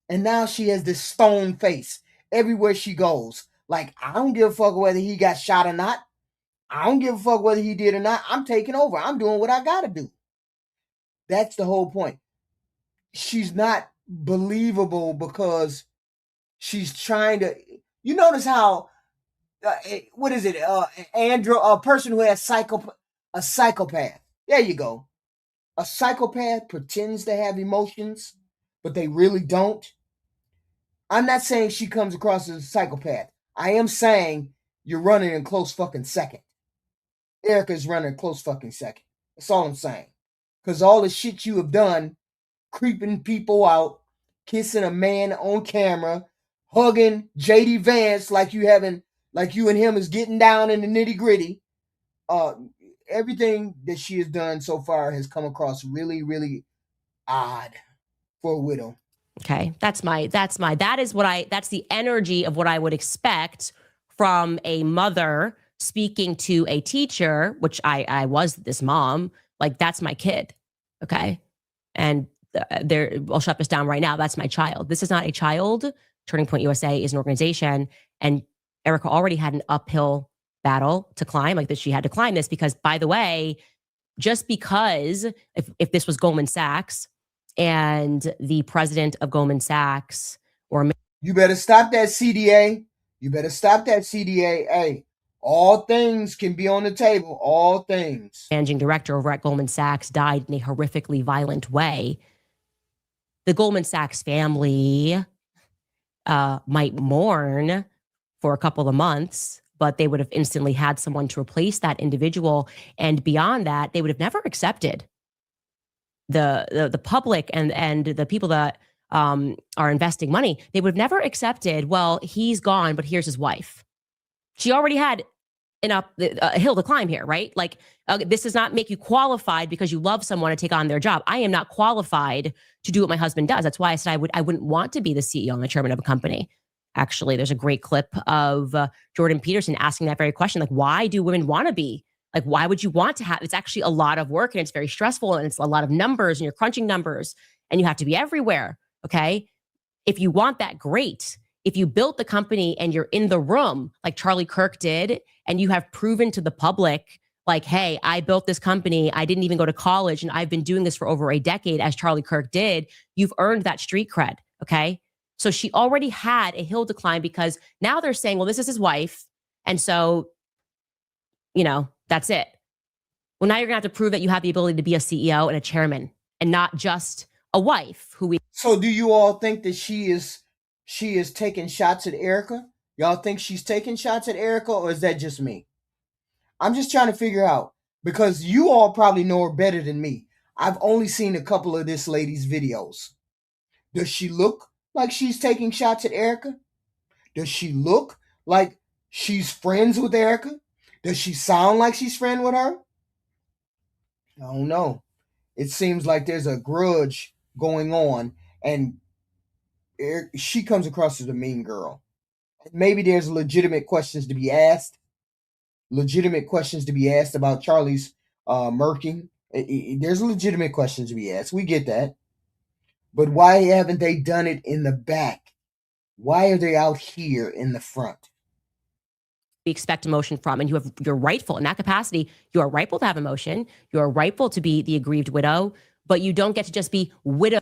And now she has this stone face everywhere she goes. Like, I don't give a fuck whether he got shot or not. I don't give a fuck whether he did or not. I'm taking over. I'm doing what I got to do. That's the whole point. She's not believable because she's trying to, you notice how, what is it? Andrew, a person who has a psychopath. There you go. A psychopath pretends to have emotions, but they really don't. I'm not saying she comes across as a psychopath. I am saying you're running in close fucking second. Erika's running a close fucking second. That's all I'm saying. Because all the shit you have done, creeping people out, kissing a man on camera, hugging JD Vance like you and him is getting down in the nitty gritty. Everything that she has done so far has come across really, really odd for a widow. Okay, that's the energy of what I would expect from a mother speaking to a teacher, which I was this mom, like that's my kid. Okay. And I'll shut this down right now. That's my child. This is not a child. Turning Point USA is an organization. And Erika already had an uphill battle to climb, like that she had to climb this because, by the way, just because if this was Goldman Sachs and the president of Goldman Sachs you better stop that CDA. Hey, all things can be on the table. All things. Managing director over at Goldman Sachs died in a horrifically violent way. The Goldman Sachs family might mourn for a couple of months, but they would have instantly had someone to replace that individual. And beyond that, they would have never accepted the public and the people that are investing money, they would have never accepted, well, he's gone, but here's his wife. She already had a hill to climb here, right? Like, this does not make you qualified because you love someone to take on their job. I am not qualified to do what my husband does. That's why I said I wouldn't want to be the CEO and the chairman of a company. Actually, there's a great clip of Jordan Peterson asking that very question. Like, why do women want to be? Like, why would you want to have? It's actually a lot of work and it's very stressful and it's a lot of numbers and you're crunching numbers and you have to be everywhere. Okay. If you want that, great. If you built the company and you're in the room like Charlie Kirk did, and you have proven to the public, like, hey, I built this company. I didn't even go to college and I've been doing this for over a decade as Charlie Kirk did. You've earned that street cred. Okay. So she already had a hill to climb because now they're saying, well, this is his wife. And so, that's it. Well, now you're going to have to prove that you have the ability to be a CEO and a chairman and not just a wife who we. So do you all think that she is taking shots at Erika? Y'all think she's taking shots at Erika, or is that just me? I'm just trying to figure out, because you all probably know her better than me. I've only seen a couple of this lady's videos. Does she look like she's taking shots at Erika? Does she look like she's friends with Erika? Does she sound like she's friends with her? I don't know. It seems like there's a grudge going on, and she comes across as a mean girl. Maybe there's legitimate questions to be asked. Legitimate questions to be asked about Charlie's murking. There's legitimate questions to be asked. We get that. But why haven't they done it in the back? Why are they out here in the front? We expect emotion from, and you're rightful in that capacity. You are rightful to have emotion. You are rightful to be the aggrieved widow, but you don't get to just be widow.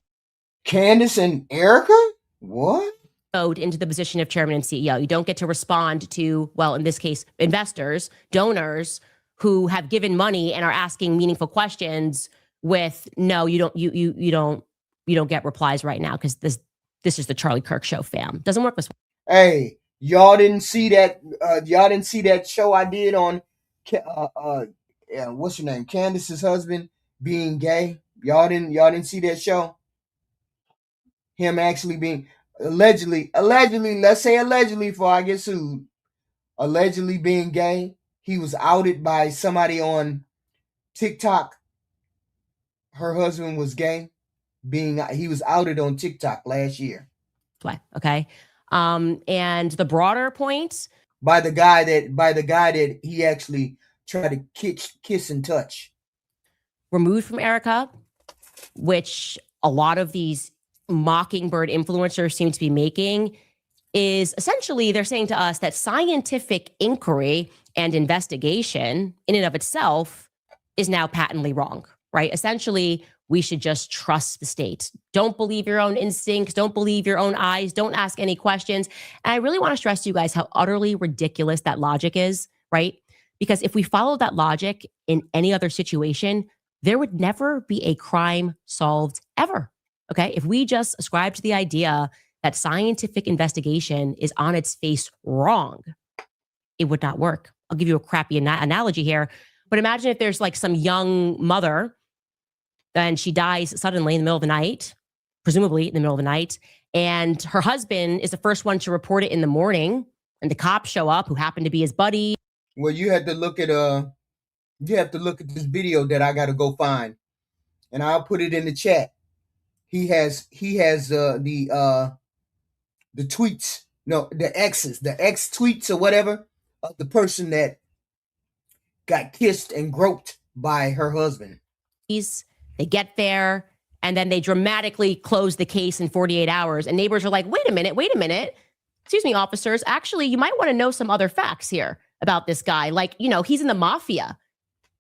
Candace and Erika? What? Into the position of chairman and CEO. You don't get to respond to, well, in this case, investors, donors who have given money and are asking meaningful questions with, no, you don't get replies right now because this is the Charlie Kirk show, fam. Doesn't work this way. Hey, y'all didn't see that? Y'all didn't see that show I did on what's her name? Candace's husband being gay. Y'all didn't see that show? Him actually being allegedly, let's say allegedly before I get sued, allegedly being gay. He was outed by somebody on TikTok. Her husband was gay. He was outed on TikTok last year. Okay. And the broader point by the guy that he actually tried to kiss and touch. Removed from Erika, which a lot of these mockingbird influencers seem to be making, is essentially they're saying to us that scientific inquiry and investigation in and of itself is now patently wrong, right? Essentially, we should just trust the state. Don't believe your own instincts. Don't believe your own eyes. Don't ask any questions. And I really want to stress to you guys how utterly ridiculous that logic is, right? Because if we follow that logic in any other situation, there would never be a crime solved ever. Okay, if we just ascribe to the idea that scientific investigation is on its face wrong, it would not work. I'll give you a crappy analogy here, but imagine if there's like some young mother and she dies suddenly in the middle of the night, presumably in the middle of the night, and her husband is the first one to report it in the morning, and the cops show up who happen to be his buddy. Well, you have to look at this video that I got to go find, and I'll put it in the chat. He has the tweets, no, the X tweets or whatever of the person that got kissed and groped by her husband. They get there and then they dramatically close the case in 48 hours. And neighbors are like, wait a minute. Excuse me, officers. Actually, you might want to know some other facts here about this guy. Like, he's in the mafia.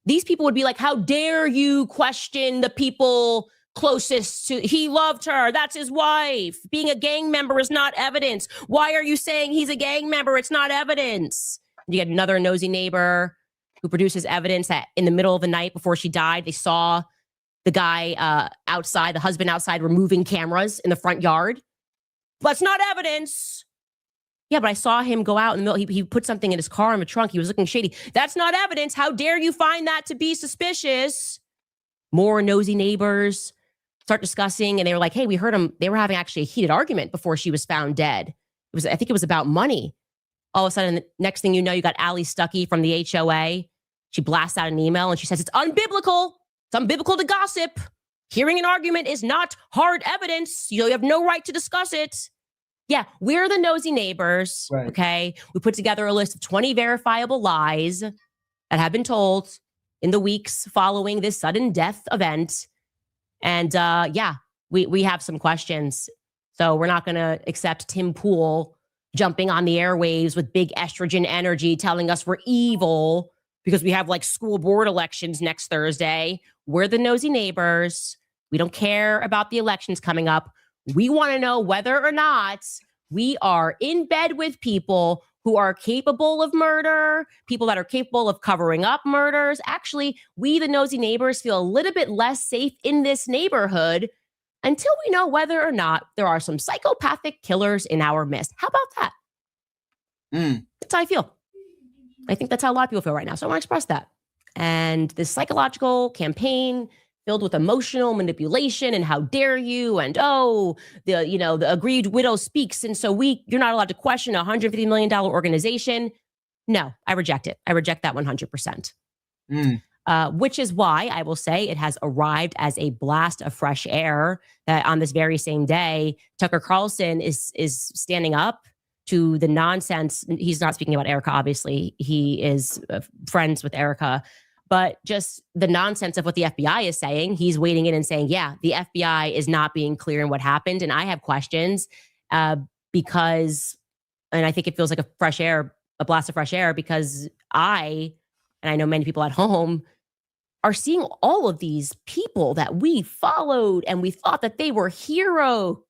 These people would be like, how dare you question the people closest to, he loved her, that's his wife. Being a gang member is not evidence. Why are you saying he's a gang member? It's not evidence. You get another nosy neighbor who produces evidence that in the middle of the night before she died, they saw the guy outside, the husband outside, removing cameras in the front yard. That's not evidence. Yeah, but I saw him go out in the middle. He put something in his car in the trunk. He was looking shady. That's not evidence. How dare you find that to be suspicious? More nosy neighbors. start discussing, and they were like, hey, we heard them. They were having actually a heated argument before she was found dead. I think it was about money. All of a sudden, the next thing you know, you got Allie Stuckey from the HOA. She blasts out an email and she says, it's unbiblical. It's unbiblical to gossip. Hearing an argument is not hard evidence. You have no right to discuss it. Yeah, we're the nosy neighbors, right. Okay? We put together a list of 20 verifiable lies that have been told in the weeks following this sudden death event. And we have some questions. So we're not going to accept Tim Pool jumping on the airwaves with big estrogen energy telling us we're evil because we have like school board elections next Thursday. We're the nosy neighbors. We don't care about the elections coming up. We want to know whether or not we are in bed with people who are capable of murder, people that are capable of covering up murders. Actually, we, the nosy neighbors, feel a little bit less safe in this neighborhood until we know whether or not there are some psychopathic killers in our midst. How about that? That's how I feel. I think that's how a lot of people feel right now. So I want to express that. And this psychological campaign filled with emotional manipulation and how dare you, and the aggrieved widow speaks, and so you're not allowed to question a $150 million organization. No, I reject it. I reject that 100%. Which is why I will say it has arrived as a blast of fresh air that on this very same day, Tucker Carlson is standing up to the nonsense. He's not speaking about Erika, obviously. He is friends with Erika. But just the nonsense of what the FBI is saying, he's wading in and saying, yeah, the FBI is not being clear in what happened. And I have questions because, and I think it feels like a blast of fresh air, because and I know many people at home, are seeing all of these people that we followed and we thought that they were heroes.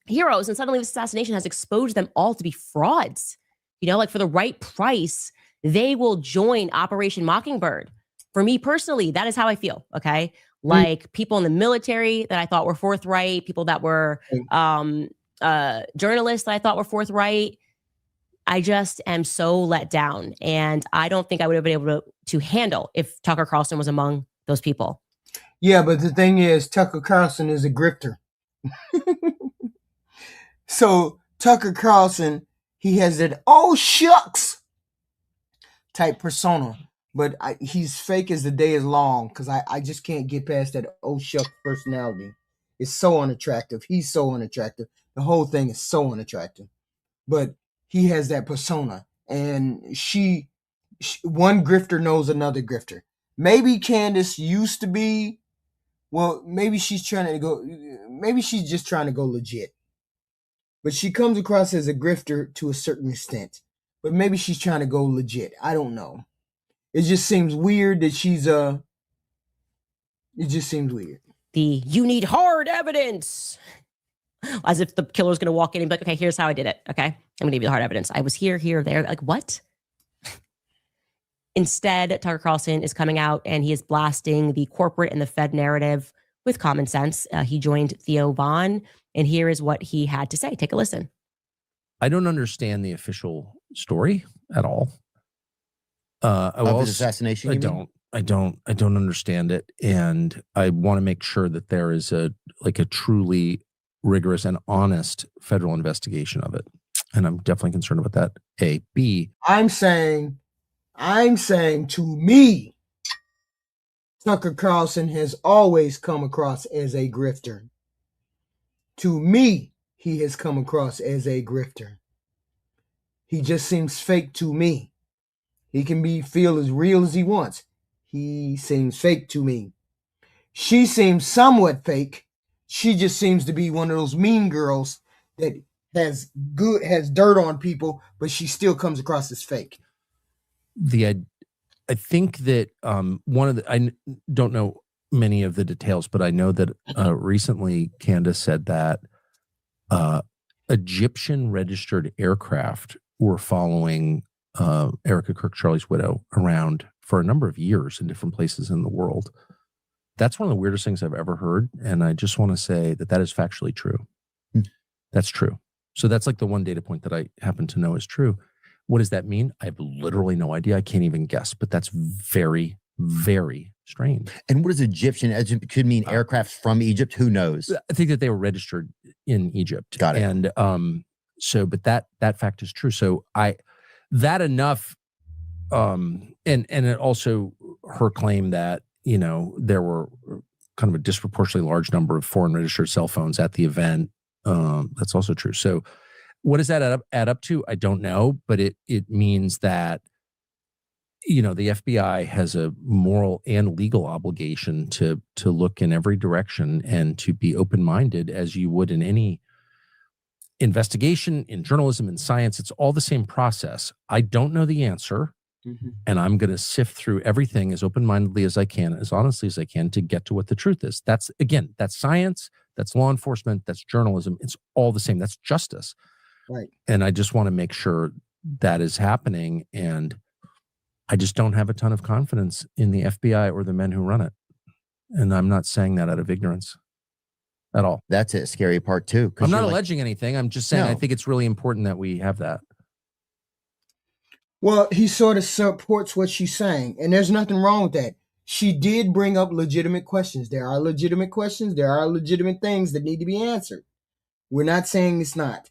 And suddenly this assassination has exposed them all to be frauds. Like for the right price, they will join Operation Mockingbird. For me personally, that is how I feel, okay? Like people in the military that I thought were forthright, people that were journalists that I thought were forthright. I just am so let down. And I don't think I would have been able to handle if Tucker Carlson was among those people. Yeah, but the thing is, Tucker Carlson is a grifter. So Tucker Carlson, he has that, oh shucks type persona. But he's fake as the day is long, because I just can't get past that oh shuck personality. It's so unattractive. He's so unattractive. The whole thing is so unattractive. But he has that persona. And one grifter knows another grifter. Maybe Candace used to be, maybe she's just trying to go legit. But she comes across as a grifter to a certain extent. But maybe she's trying to go legit. I don't know. It just seems weird that it just seems weird. You need hard evidence. As if the killer's going to walk in and be like, okay, here's how I did it. Okay, I'm going to give you the hard evidence. I was here, there. Like, what? Instead, Tucker Carlson is coming out and he is blasting the corporate and the Fed narrative with common sense. He joined Theo Von, and here is what he had to say. Take a listen. I don't understand the official story at all. Of his assassination? I don't understand it. And I want to make sure that there is a truly rigorous and honest federal investigation of it. And I'm definitely concerned about that. A. B. I'm saying to me, Tucker Carlson has always come across as a grifter. To me, he has come across as a grifter. He just seems fake to me. He can feel as real as he wants. He seems fake to me. She seems somewhat fake. She just seems to be one of those mean girls that has dirt on people, but she still comes across as fake. I think that I don't know many of the details, but I know that recently Candace said that Egyptian registered aircraft were following Erika Kirk, Charlie's widow, around for a number of years in different places in the world. That's one of the weirdest things I've ever heard. And I just want to say that is factually true. That's true. So that's like the one data point that I happen to know is true. What does that mean? I have literally no idea. I can't even guess, but that's very, very strange. And what is Egyptian? It could mean aircrafts from Egypt. Who knows? I think that they were registered in Egypt. Got it. And but that fact is true. So that enough. And it also her claim that, you know, there were kind of a disproportionately large number of foreign registered cell phones at the event. That's also true. So what does that add up to? I don't know, but it means that, you know, the FBI has a moral and legal obligation to look in every direction and to be open-minded, as you would in any investigation, in journalism, in science. It's all the same process. I don't know the answer, and I'm going to sift through everything as open-mindedly as I can, as honestly as I can, to get to what the truth is. That's science, that's law enforcement, that's journalism. It's all the same. That's justice. Right. And I just want to make sure that is happening. And I just don't have a ton of confidence in the FBI or the men who run it. And I'm not saying that out of ignorance at all. That's a scary part too. I'm not alleging anything. I'm just saying No. I think it's really important that we have that. Well, he sort of supports what she's saying, and there's nothing wrong with that. She did bring up legitimate questions. There are legitimate questions. There are legitimate things that need to be answered. We're not saying it's not.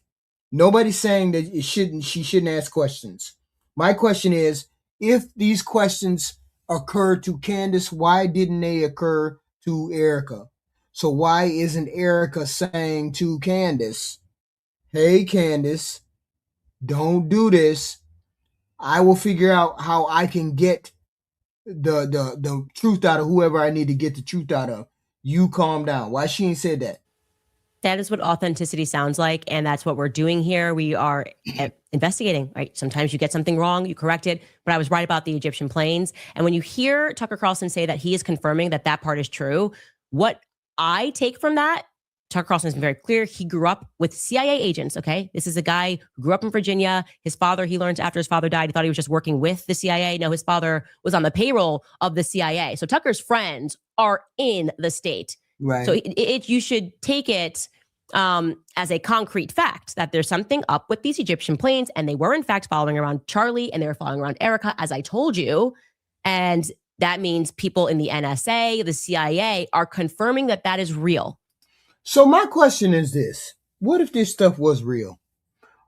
Nobody's saying that she shouldn't ask questions. My question is, if these questions occurred to Candace, why didn't they occur to Erika? So why isn't Erika saying to Candace, hey, Candace, don't do this. I will figure out how I can get the truth out of whoever I need to get the truth out of. You calm down. Why she ain't said that? That is what authenticity sounds like, and that's what we're doing here. We are investigating, right? Sometimes you get something wrong, you correct it, but I was right about the Egyptian planes. And when you hear Tucker Carlson say that he is confirming that that part is true, what I take from that, Tucker Carlson has been very clear. He grew up with CIA agents, okay? This is a guy who grew up in Virginia. His father, he learned after his father died, he thought he was just working with the CIA. No, his father was on the payroll of the CIA. So Tucker's friends are in the state. Right. So you should take it as a concrete fact that there's something up with these Egyptian planes, and they were in fact following around Charlie, and they were following around Erika, as I told you. And that means people in the NSA, the CIA, are confirming that that is real. So my question is this: what if this stuff was real?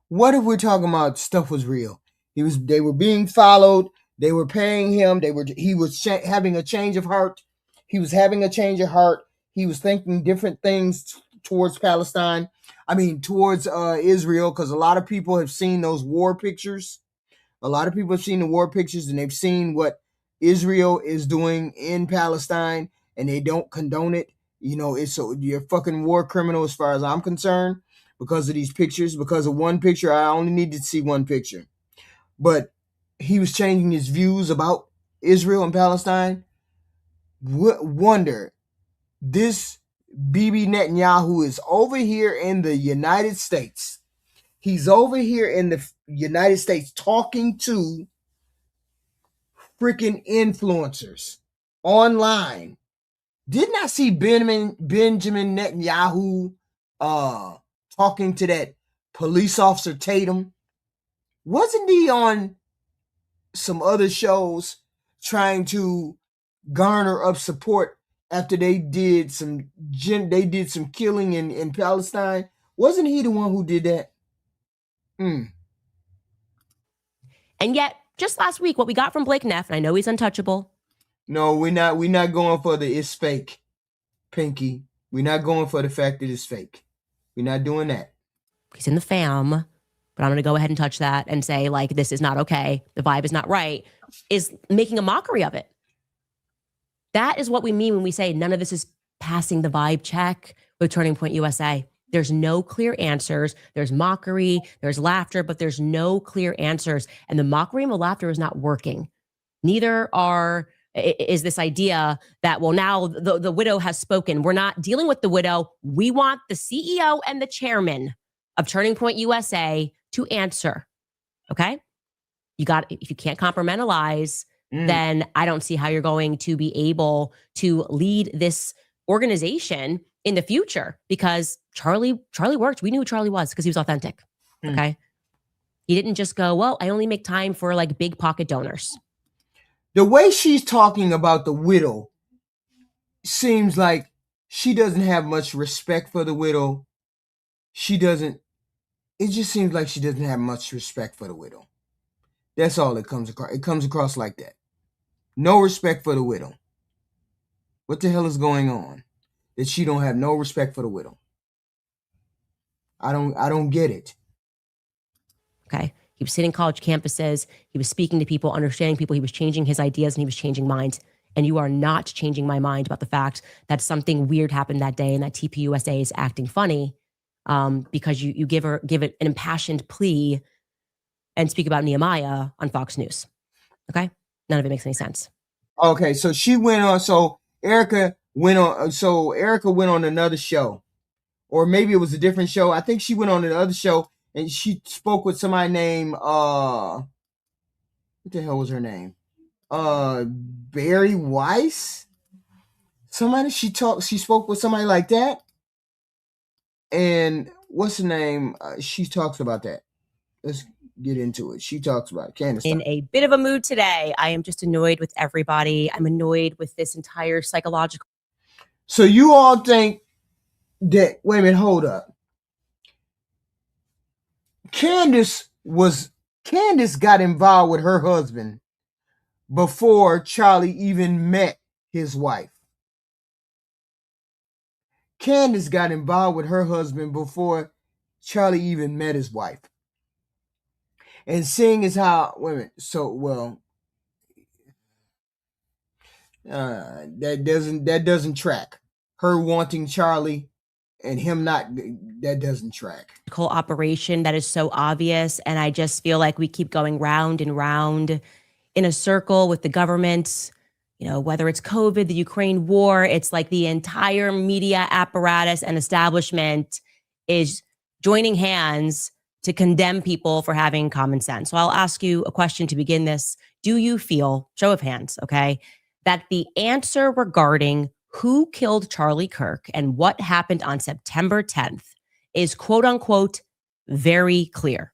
What if we're talking about stuff was real? They were being followed. They were paying him. He was having a change of heart. He was having a change of heart. He was thinking different things towards Palestine. I mean, towards Israel, because a lot of people have seen those war pictures. A lot of people have seen the war pictures, and they've seen what Israel is doing in Palestine, and they don't condone it. You know, you're a fucking war criminal as far as I'm concerned because of these pictures. Because of one picture, I only needed to see one picture. But he was changing his views about Israel and Palestine. Wonder, this Bibi Netanyahu is over here in the United States. He's over here in the United States talking to freaking influencers online. Didn't I see Benjamin Netanyahu talking to that police officer Tatum? Wasn't he on some other shows trying to garner up support after they did some killing in Palestine? Wasn't he the one who did that? And yet, just last week, what we got from Blake Neff, and I know he's untouchable. No, we're not going for the it's fake, Pinky. We're not going for the fact that it's fake. We're not doing that. He's in the fam, but I'm going to go ahead and touch that and say, like, this is not okay. The vibe is not right, is making a mockery of it. That is what we mean when we say none of this is passing the vibe check with Turning Point USA. There's no clear answers. There's mockery, there's laughter, but there's no clear answers. And the mockery and the laughter is not working. Neither is this idea that, well, now the widow has spoken. We're not dealing with the widow. We want the CEO and the chairman of Turning Point USA to answer. Okay? If you can't compartmentalize, then I don't see how you're going to be able to lead this organization in the future, because Charlie worked. We knew who Charlie was because he was authentic. Okay. He didn't just go, well, I only make time for like big pocket donors. The way she's talking about the widow seems like she doesn't have much respect for the widow. It just seems like she doesn't have much respect for the widow. That's all it comes across. It comes across like that. No respect for the widow. What the hell is going on? That she don't have no respect for the widow. I don't get it. Okay. He was sitting college campuses. He was speaking to people, understanding people. He was changing his ideas and he was changing minds. And you are not changing my mind about the fact that something weird happened that day and that TPUSA is acting funny because you give it an impassioned plea and speak about Nehemiah on Fox News. Okay? None of it makes any sense. Okay, so she went on. So Erika went on another show, or maybe it was a different show. I think she went on another show and she spoke with somebody named what the hell was her name? Barry Weiss. Somebody she spoke with somebody like that. And what's the name? She talks about that. Let's get into it. She talks about it. Candace. In a bit of a mood today. I am just annoyed with everybody. I'm annoyed with this entire psychological. So you all think that, wait a minute, hold up. Candace got involved with her husband before Charlie even met his wife. Candace got involved with her husband before Charlie even met his wife. And seeing as how women, that doesn't track. Her wanting Charlie and him not, that doesn't track. Operation that is so obvious, and I just feel like we keep going round and round in a circle with the government. You know, whether it's COVID, the Ukraine war, it's like the entire media apparatus and establishment is joining hands to condemn people for having common sense. So I'll ask you a question to begin this. Do you feel, show of hands, okay, that the answer regarding who killed Charlie Kirk and what happened on September 10th is quote unquote very clear?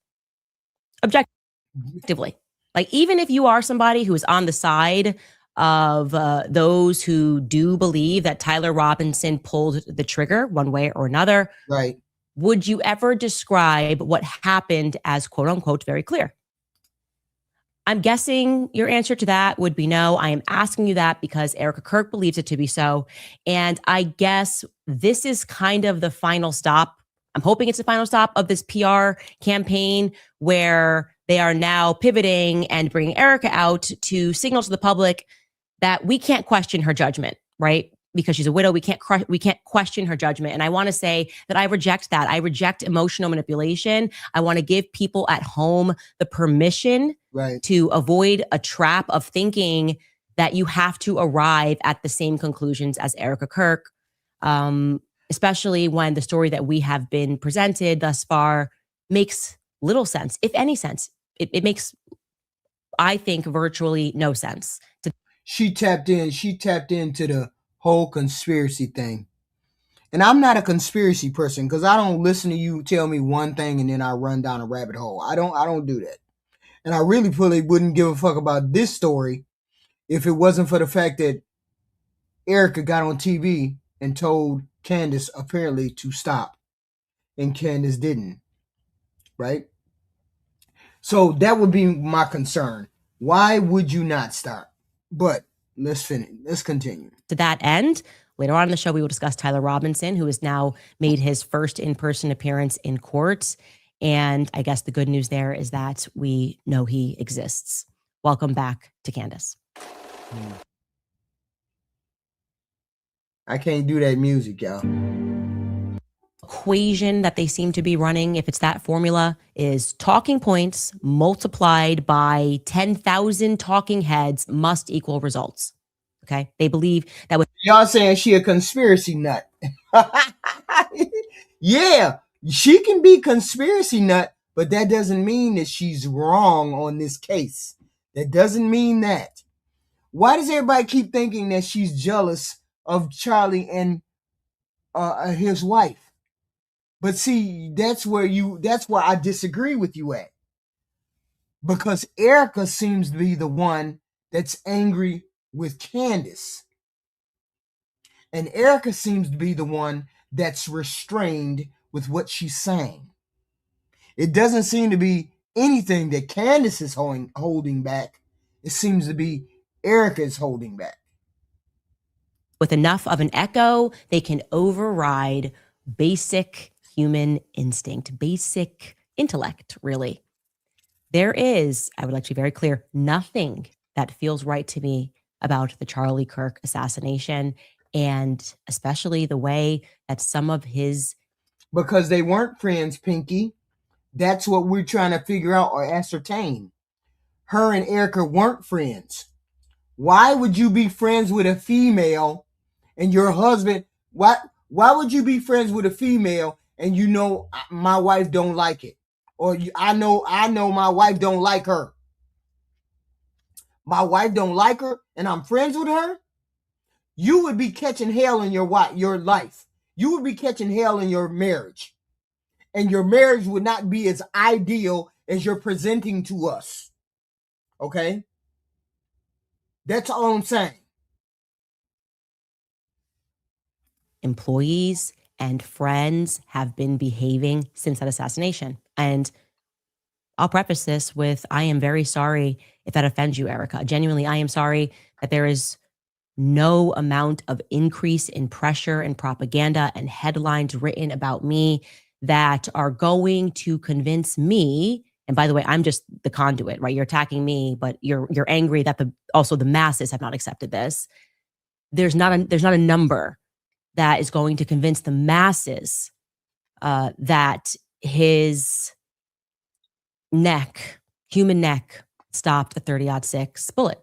Objectively. Like, even if you are somebody who is on the side of those who do believe that Tyler Robinson pulled the trigger one way or another, right? Would you ever describe what happened as quote unquote very clear? I'm guessing your answer to that would be no. I am asking you that because Erika Kirk believes it to be so. And I guess this is kind of the final stop. I'm hoping it's the final stop of this PR campaign where they are now pivoting and bringing Erika out to signal to the public that we can't question her judgment, right? Because she's a widow, we can't question her judgment. And I want to say that I reject that. I reject emotional manipulation. I want to give people at home the permission to avoid a trap of thinking that you have to arrive at the same conclusions as Erika Kirk, especially when the story that we have been presented thus far makes little sense, if any sense. It makes, I think, virtually no sense. She tapped into the whole conspiracy thing. And I'm not a conspiracy person because I don't listen to you tell me one thing and then I run down a rabbit hole. I don't do that. And I really probably wouldn't give a fuck about this story if it wasn't for the fact that Erika got on TV and told Candace apparently to stop. And Candace didn't. Right? So that would be my concern. Why would you not stop? But let's finish. Let's continue. To that end, later on in the show, we will discuss Tyler Robinson, who has now made his first in-person appearance in court. And I guess the good news there is that we know he exists. Welcome back to Candace. I can't do that music, y'all. Equation that they seem to be running, if it's that formula, is talking points multiplied by 10,000 talking heads must equal results. Okay? They believe that with y'all saying she a conspiracy nut. Yeah, she can be conspiracy nut, but that doesn't mean that she's wrong on this case. That doesn't mean that. Why does everybody keep thinking that she's jealous of Charlie and his wife? But see, that's where I disagree with you at. Because Erika seems to be the one that's angry with Candace. And Erika seems to be the one that's restrained with what she's saying. It doesn't seem to be anything that Candace is holding back. It seems to be Erika is holding back. With enough of an echo, they can override basic human instinct, basic intellect, really. There is, I would like to be very clear, nothing that feels right to me about the Charlie Kirk assassination, and especially the way that some of his... Because they weren't friends, Pinky. That's what we're trying to figure out or ascertain. Her and Erika weren't friends. Why would you be friends with a female and your husband? Why would you be friends with a female and you know my wife don't like it? Or I know my wife don't like her. My wife don't like her and I'm friends with her? You would be catching hell in your life. You would be catching hell in your marriage. And your marriage would not be as ideal as you're presenting to us. Okay? That's all I'm saying. Employees and friends have been behaving since that assassination. And I'll preface this with, I am very sorry if that offends you, Erika. Genuinely, I am sorry that there is no amount of increase in pressure and propaganda and headlines written about me that are going to convince me. And by the way, I'm just the conduit, right? You're attacking me, but you're angry that also the masses have not accepted this. There's not a number that is going to convince the masses that his human neck, stopped a 30-06 bullet.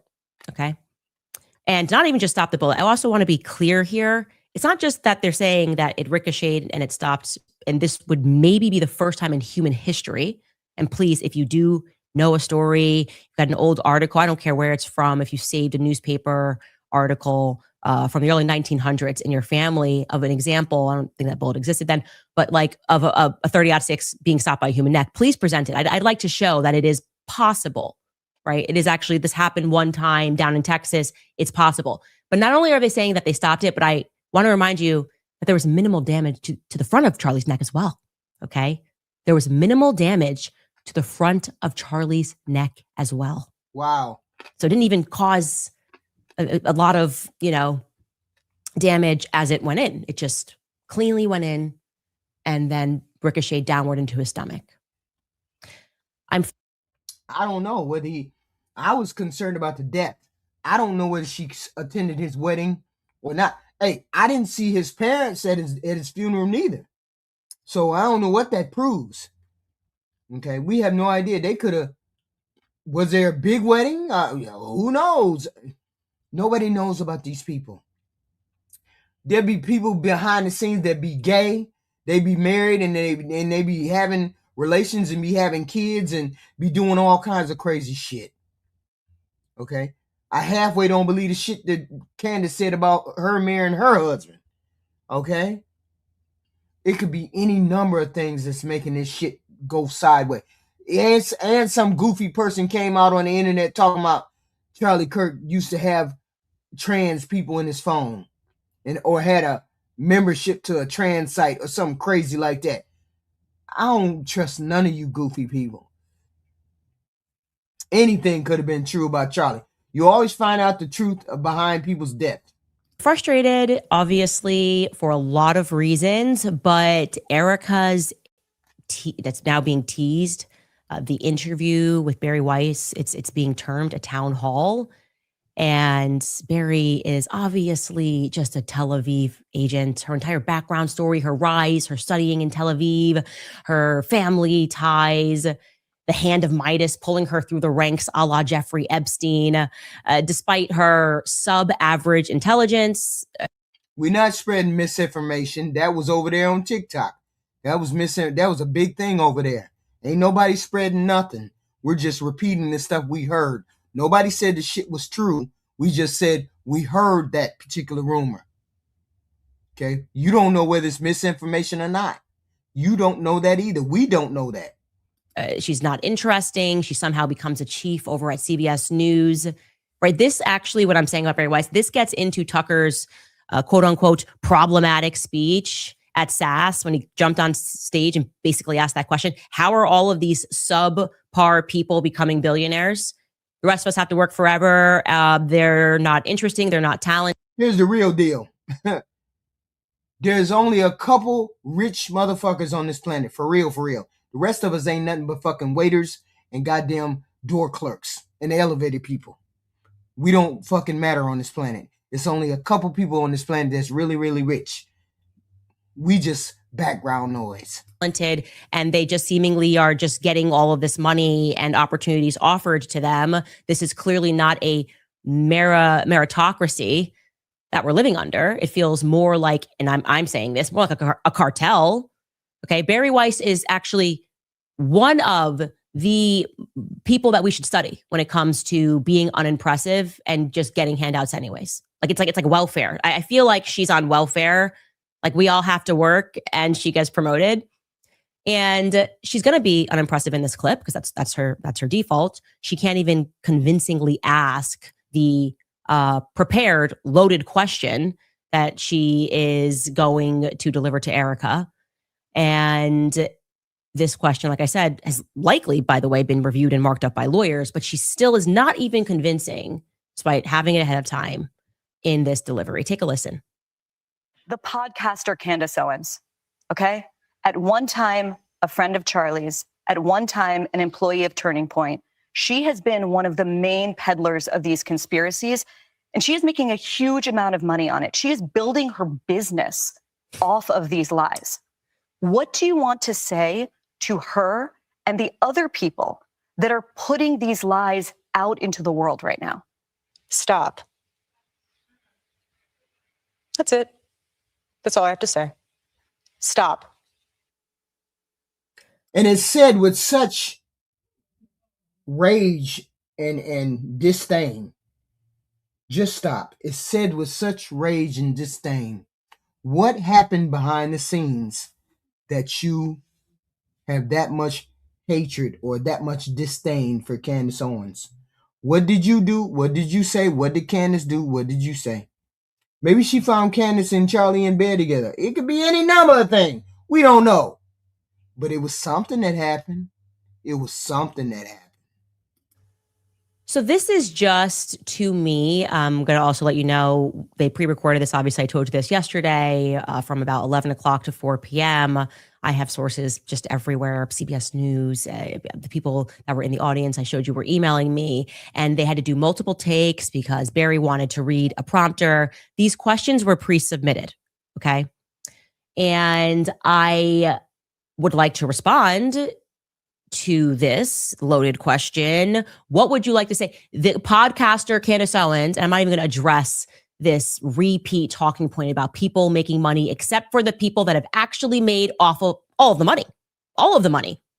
Okay. And not even just stop the bullet. I also want to be clear here. It's not just that they're saying that it ricocheted and it stopped, and this would maybe be the first time in human history. And please, if you do know a story, you've got an old article, I don't care where it's from, if you saved a newspaper article from the early 1900s in your family of an example, I don't think that bullet existed then, but like of a 30-06 being stopped by a human neck, please present it. I'd like to show that it is possible, right? It is actually, this happened one time down in Texas. It's possible. But not only are they saying that they stopped it, but I want to remind you that there was minimal damage to the front of Charlie's neck as well. Okay. There was minimal damage to the front of Charlie's neck as well. Wow. So it didn't even cause a lot of, damage as it went in. It just cleanly went in and then ricocheted downward into his stomach. I don't know whether I was concerned about the death. I don't know whether she attended his wedding or not. Hey, I didn't see his parents at his funeral neither. So I don't know what that proves. Okay, we have no idea. They could have. Was there a big wedding? Who knows? Nobody knows about these people. There'll be people behind the scenes that be gay. They be married and they be having relations and be having kids and be doing all kinds of crazy shit. Okay, I halfway don't believe the shit that Candace said about her marrying her husband. Okay, it could be any number of things that's making this shit go sideways. And some goofy person came out on the internet talking about Charlie Kirk used to have trans people in his phone or had a membership to a trans site or something crazy like that. I don't trust none of you goofy people. Anything could have been true about Charlie. You always find out the truth behind people's death. Frustrated, obviously, for a lot of reasons, but Erika's that's now being teased, the interview with Barry Weiss, it's being termed a town hall. And Barry is obviously just a Tel Aviv agent. Her entire background story, her rise, her studying in Tel Aviv, her family ties, the hand of Midas pulling her through the ranks a la Jeffrey Epstein, despite her sub-average intelligence. We're not spreading misinformation. That was over there on TikTok. That was a big thing over there. Ain't nobody spreading nothing. We're just repeating the stuff we heard. Nobody said the shit was true. We just said we heard that particular rumor. Okay? You don't know whether it's misinformation or not. You don't know that either. We don't know that. She's not interesting. She somehow becomes a chief over at CBS News. right? This actually, what I'm saying about Barry Weiss, this gets into Tucker's quote unquote problematic speech at SAS when he jumped on stage and basically asked that question. How are all of these subpar people becoming billionaires? The rest of us have to work forever. They're not interesting. They're not talented. Here's the real deal. There's only a couple rich motherfuckers on this planet. For real, for real. The rest of us ain't nothing but fucking waiters and goddamn door clerks and elevator people. We don't fucking matter on this planet. It's only a couple people on this planet that's really, really rich. We just background noise. And they just seemingly are just getting all of this money and opportunities offered to them. This is clearly not a meritocracy that we're living under. It feels more like, and I'm saying this, more like a cartel. Okay, Barry Weiss is actually one of the people that we should study when it comes to being unimpressive and just getting handouts anyways. It's like welfare. I feel like she's on welfare. Like we all have to work and she gets promoted. And she's going to be unimpressive in this clip because that's her default. She can't even convincingly ask the prepared, loaded question that she is going to deliver to Erika. And this question, like I said, has likely, by the way, been reviewed and marked up by lawyers, but she still is not even convincing, despite having it ahead of time in this delivery. Take a listen. The podcaster Candace Owens, okay? At one time, a friend of Charlie's, at one time, an employee of Turning Point. She has been one of the main peddlers of these conspiracies, and she is making a huge amount of money on it. She is building her business off of these lies. What do you want to say to her and the other people that are putting these lies out into the world right now? Stop. That's it. That's all I have to say. Stop. And it's said with such rage and disdain. Just stop. It's said with such rage and disdain. What happened behind the scenes that you have that much hatred or that much disdain for Candace Owens? What did you do? What did you say? What did Candace do? What did you say? Maybe she found Candace and Charlie in bed together. It could be any number of things. We don't know. But it was something that happened. It was something that happened. So this is just, to me, I'm going to also let you know, they pre-recorded this. Obviously, I told you this yesterday from about 11 o'clock to 4 p.m. I have sources just everywhere, CBS News, the people that were in the audience I showed you were emailing me, and they had to do multiple takes because Barry wanted to read a prompter. These questions were pre-submitted, okay? And I would like to respond to this loaded question. What would you like to say? The podcaster Candace Owens, and I'm not even going to address this repeat talking point about people making money, except for the people that have actually made off of all of the money,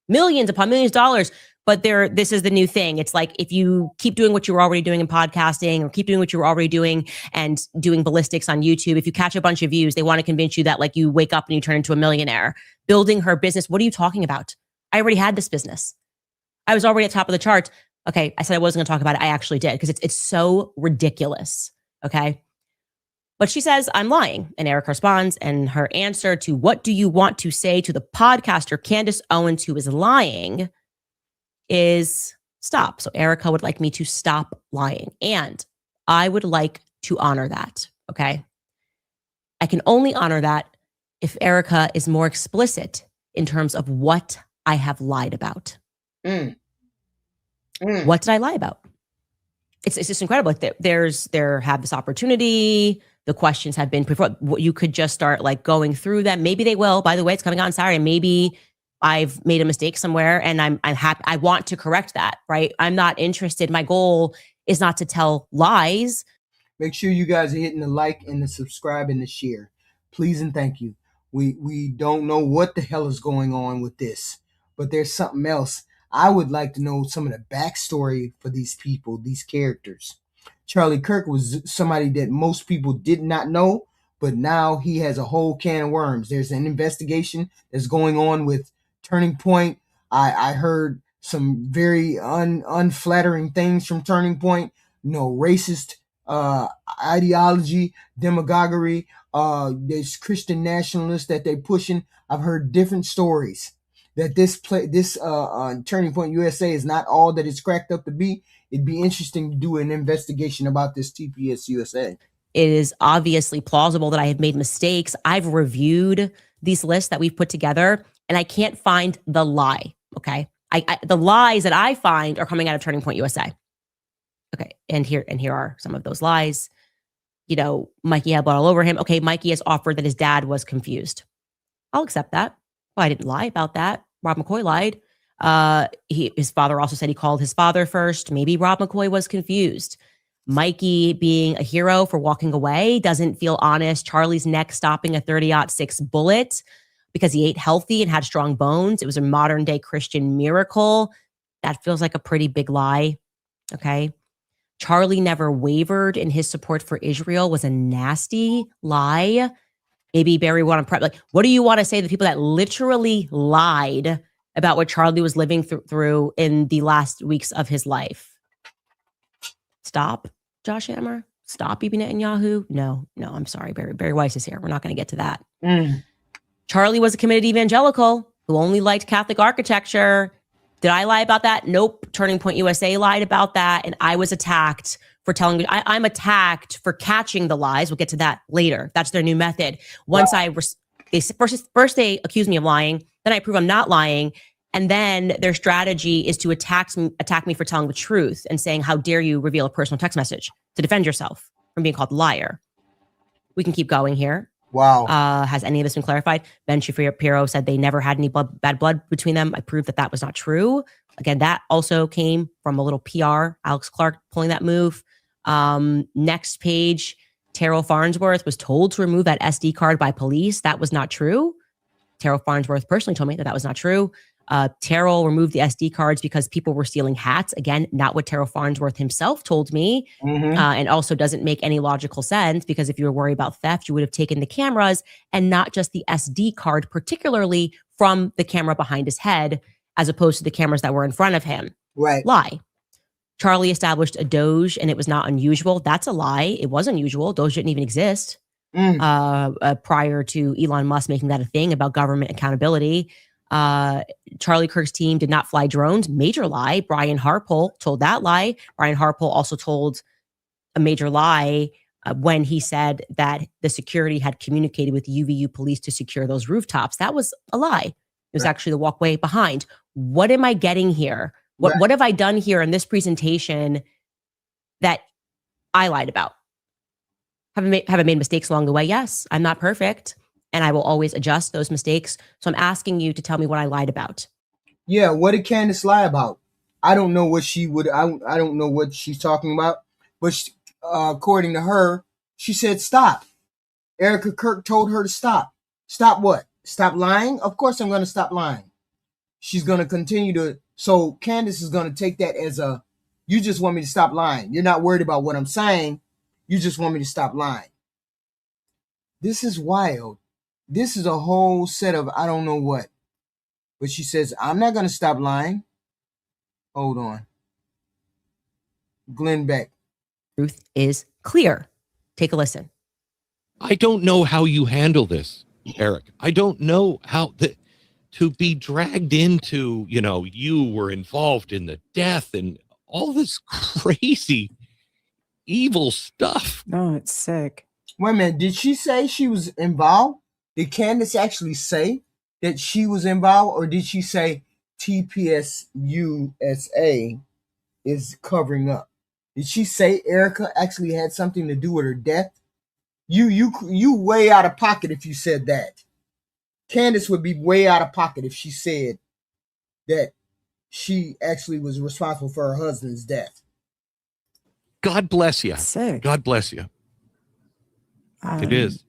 millions upon millions of dollars. But this is the new thing. It's like if you keep doing what you were already doing in podcasting or keep doing what you were already doing and doing ballistics on YouTube, if you catch a bunch of views, they want to convince you that like you wake up and you turn into a millionaire. Building her business. What are you talking about? I already had this business. I was already at the top of the charts. Okay, I said I wasn't going to talk about it. I actually did because it's so ridiculous. Okay. But she says, I'm lying. And Erika responds, and her answer to what do you want to say to the podcaster Candace Owens who is lying is stop. So Erika would like me to stop lying. And I would like to honor that. Okay. I can only honor that if Erika is more explicit in terms of what I have lied about. What did I lie about? It's just incredible. There have this opportunity. The questions have been before. You could just start like going through them. Maybe they will. By the way, it's coming on Saturday. Maybe I've made a mistake somewhere, and I'm happy. I want to correct that. Right? I'm not interested. My goal is not to tell lies. Make sure you guys are hitting the like and the subscribe and the share. Please and thank you. We don't know what the hell is going on with this, but there's something else. I would like to know some of the backstory for these people, these characters. Charlie Kirk was somebody that most people did not know, but now he has a whole can of worms. There's an investigation that's going on with Turning Point. I heard some very unflattering things from Turning Point. racist ideology, demagoguery. There's Christian nationalists that they're pushing. I've heard different stories that this Turning Point USA is not all that it's cracked up to be. It'd be interesting to do an investigation about this TPS USA. It is obviously plausible that I have made mistakes. I've reviewed these lists that we've put together, and I can't find the lie. Okay, the lies that I find are coming out of Turning Point USA. Okay, and here are some of those lies. You know, Mikey had blood all over him. Okay, Mikey has offered that his dad was confused. I'll accept that. Well, I didn't lie about that. Rob McCoy lied. His father also said he called his father first. Maybe Rob McCoy was confused. Mikey being a hero for walking away doesn't feel honest. Charlie's neck stopping a 30-06 bullet because he ate healthy and had strong bones. It was a modern day Christian miracle. That feels like a pretty big lie. Okay. Charlie never wavered in his support for Israel was a nasty lie. Maybe Barry want to like, what do you want to say to the people that literally lied about what Charlie was living through in the last weeks of his life? Stop, Josh Hammer. Stop, Bibi Netanyahu. No, I'm sorry. Barry Weiss is here. We're not going to get to that. Charlie was a committed evangelical who only liked Catholic architecture. Did I lie about that? Nope. Turning Point USA lied about that. And I was attacked for telling, I'm attacked for catching the lies. We'll get to that later. That's their new method. Once first they accuse me of lying, then I prove I'm not lying. And then their strategy is to attack me for telling the truth and saying, how dare you reveal a personal text message to defend yourself from being called a liar. We can keep going here. Wow. Has any of this been clarified? Ben Shapiro said they never had any bad blood between them. I proved that was not true. Again, that also came from a little PR. Alex Clark pulling that move. Next page, Terrell Farnsworth was told to remove that SD card by police. That was not true. Terrell Farnsworth personally told me that was not true. Terrell removed the SD cards because people were stealing hats. Again, not what Terrell Farnsworth himself told me. And also doesn't make any logical sense because if you were worried about theft, you would have taken the cameras and not just the SD card, particularly from the camera behind his head, as opposed to the cameras that were in front of him. Right. Lie. Charlie established a Doge and it was not unusual. That's a lie. It was unusual. Doge didn't even exist prior to Elon Musk making that a thing about government accountability. Charlie Kirk's team did not fly drones. Major lie. Brian Harpole told that lie. Brian Harpole also told a major lie when he said that the security had communicated with UVU police to secure those rooftops. That was a lie. It was actually the walkway behind. What am I getting here? What have I done here in this presentation that I lied about? Have I made mistakes along the way? Yes, I'm not perfect. And I will always adjust those mistakes. So I'm asking you to tell me what I lied about. Yeah, what did Candace lie about? I don't know what she would. I don't know what she's talking about. But according to her, she said stop. Erika Kirk told her to stop. Stop what? Stop lying? Of course I'm going to stop lying. She's going to continue to. So Candace is going to take that as you just want me to stop lying. You're not worried about what I'm saying. You just want me to stop lying. This is wild. This is a whole set of I don't know what. But she says, I'm not going to stop lying. Hold on. Glenn Beck. Truth is clear. Take a listen. I don't know how you handle this, Eric. I don't know how to be dragged into, you were involved in the death and all this crazy, evil stuff. No, it's sick. Wait a minute. Did she say she was involved? Did Candace actually say that she was involved, or did she say TPS USA is covering up? Did she say Erika actually had something to do with her death? You way out of pocket if you said that. Candace would be way out of pocket if she said that she actually was responsible for her husband's death. God bless you. Sick. God bless you. It is.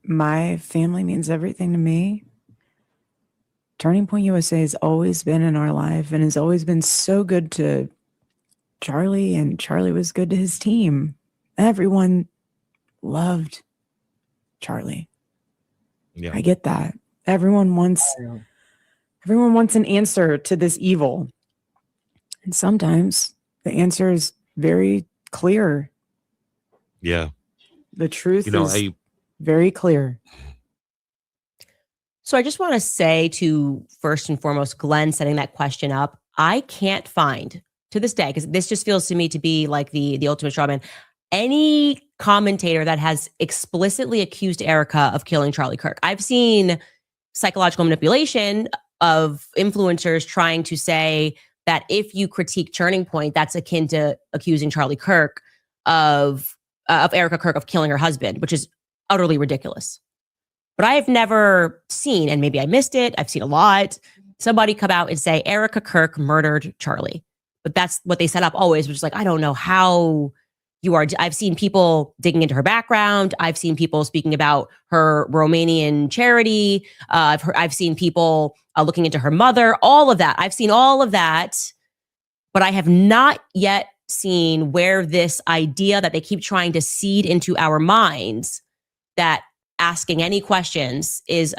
My family means everything to me. Turning Point USA has always been in our life and has always been so good to Charlie, and Charlie was good to his team. Everyone loved Charlie. Yeah. I get that. Everyone wants an answer to this evil. And sometimes the answer is very clear. Yeah. The truth You know, is very clear. So I just want to say to first and foremost, Glenn setting that question up, I can't find to this day, because this just feels to me to be like the ultimate straw man, any commentator that has explicitly accused Erika of killing Charlie Kirk. I've seen psychological manipulation of influencers trying to say that if you critique Turning Point, that's akin to accusing Charlie Kirk of Erika Kirk of killing her husband, which is utterly ridiculous. But I have never seen, and maybe I missed it, I've seen a lot, somebody come out and say Erika Kirk murdered Charlie. But that's what they set up always, which is like, I don't know how you are. I've seen people digging into her background. I've seen people speaking about her Romanian charity. I've seen people looking into her mother, all of that. I've seen all of that, but I have not yet seen where this idea that they keep trying to seed into our minds that asking any questions is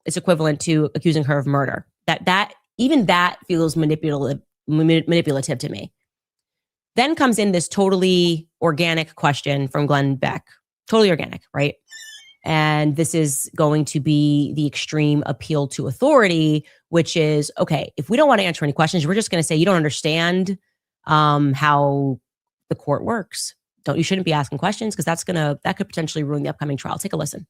equivalent to accusing her of murder. That even that feels manipulative to me. Then comes in this totally organic question from Glenn Beck. Totally organic, right? And this is going to be the extreme appeal to authority, which is, okay, if we don't want to answer any questions, we're just going to say you don't understand how the court works. You shouldn't be asking questions because that could potentially ruin the upcoming trial. Take a listen.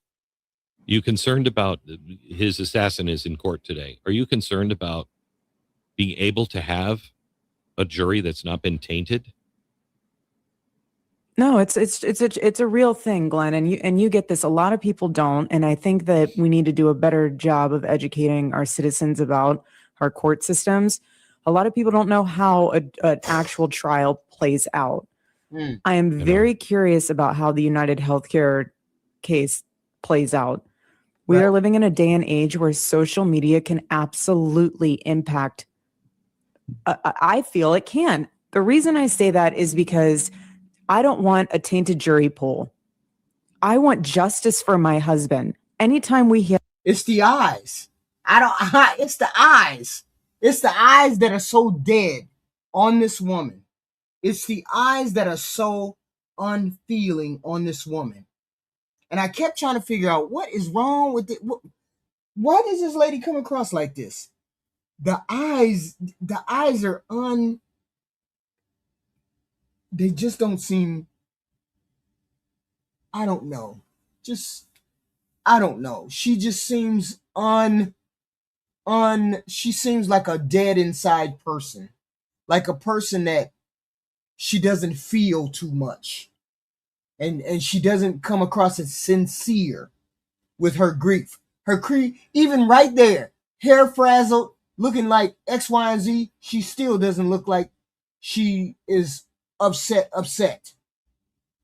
You concerned about his assassin is in court today. Are you concerned about being able to have a jury that's not been tainted? No, it's a real thing, Glenn, and you get this. A lot of people don't, and I think that we need to do a better job of educating our citizens about our court systems. A lot of people don't know how an actual trial plays out. I am very curious about how the United Healthcare case plays out. We are living in a day and age where social media can absolutely impact. I feel it can. The reason I say that is because I don't want a tainted jury pool. I want justice for my husband. Anytime we hear, it's the eyes. It's the eyes. It's the eyes that are so dead on this woman. It's the eyes that are so unfeeling on this woman. And I kept trying to figure out what is wrong with it. Why does this lady come across like this? The eyes are they just don't seem, I don't know. I don't know. She just seems she seems like a dead inside person. Like a person that she doesn't feel too much. And she doesn't come across as sincere with her grief. Even right there, hair frazzled, looking like X, Y, and Z, she still doesn't look like she is upset.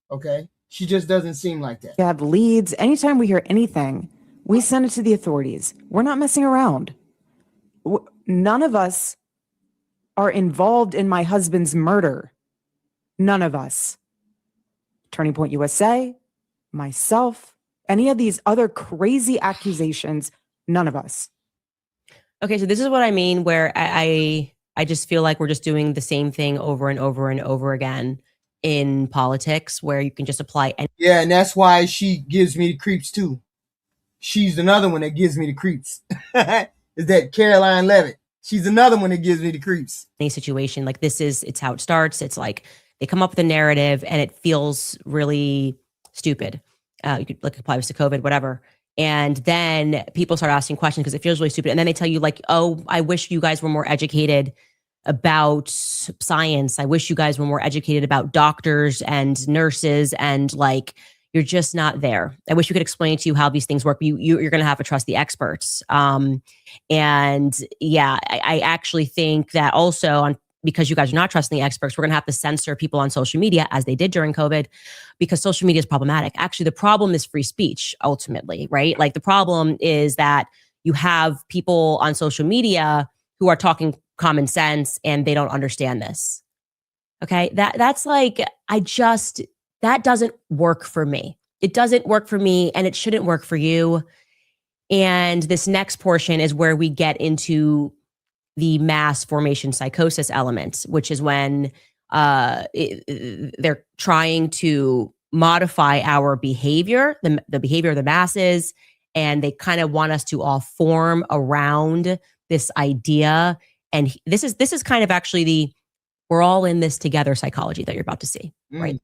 Okay? She just doesn't seem like that. you have leads, anytime we hear anything, we send it to the authorities. We're not messing around. None of us are involved in my husband's murder. None of us. Turning Point USA, myself, any of these other crazy accusations, none of us. Okay, so this is what I mean, where I just feel like we're just doing the same thing over and over and over again in politics, where you can just apply. Yeah, and that's why she gives me the creeps too. She's another one that gives me the creeps. Is that Caroline Levitt? She's another one that gives me the creeps. Any situation like this it's how it starts. It's like they come up with a narrative and it feels really stupid. You could like apply this to COVID, whatever. And then people start asking questions because it feels really stupid. And then they tell you like, oh, I wish you guys were more educated about science. I wish you guys were more educated about doctors and nurses, and like, you're just not there. I wish we could explain to you how these things work. You're going to have to trust the experts. And yeah, I actually think that also because you guys are not trusting the experts, we're going to have to censor people on social media as they did during COVID, because social media is problematic. Actually, the problem is free speech ultimately, right? Like the problem is that you have people on social media who are talking common sense and they don't understand this. Okay. That's like, that doesn't work for me. It doesn't work for me, and it shouldn't work for you. And this next portion is where we get into the mass formation psychosis element, which is when they're trying to modify our behavior, the behavior of the masses, and they kind of want us to all form around this idea. And this is kind of actually the we're all in this together psychology that you're about to see, right?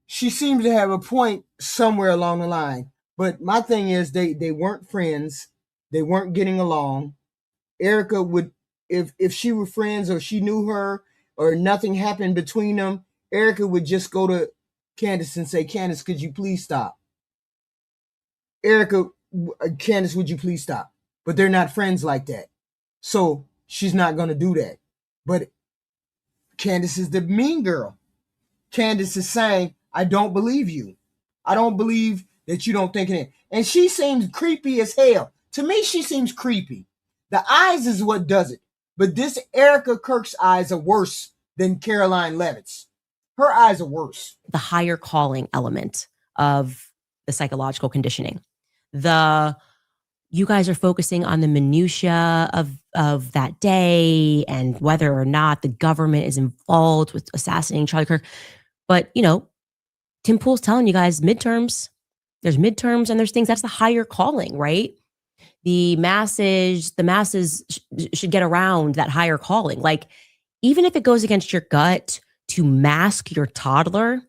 She seems to have a point somewhere along the line. But my thing is they weren't friends. They weren't getting along. Erika would, if she were friends or she knew her or nothing happened between them, Erika would just go to Candace and say, Candace, could you please stop? Candace, would you please stop? But they're not friends like that. So she's not going to do that. But Candace is the mean girl. Candace is saying, I don't believe you. I don't believe that you don't think it. And she seems creepy as hell. To me, she seems creepy. The eyes is what does it. But this Erika Kirk's eyes are worse than Caroline Levitt's. Her eyes are worse. The higher calling element of the psychological conditioning. You guys are focusing on the minutia of that day and whether or not the government is involved with assassinating Charlie Kirk. But, Tim Pool's telling you guys midterms, there's midterms and there's things. That's the higher calling, right? The masses should get around that higher calling. Like, even if it goes against your gut to mask your toddler,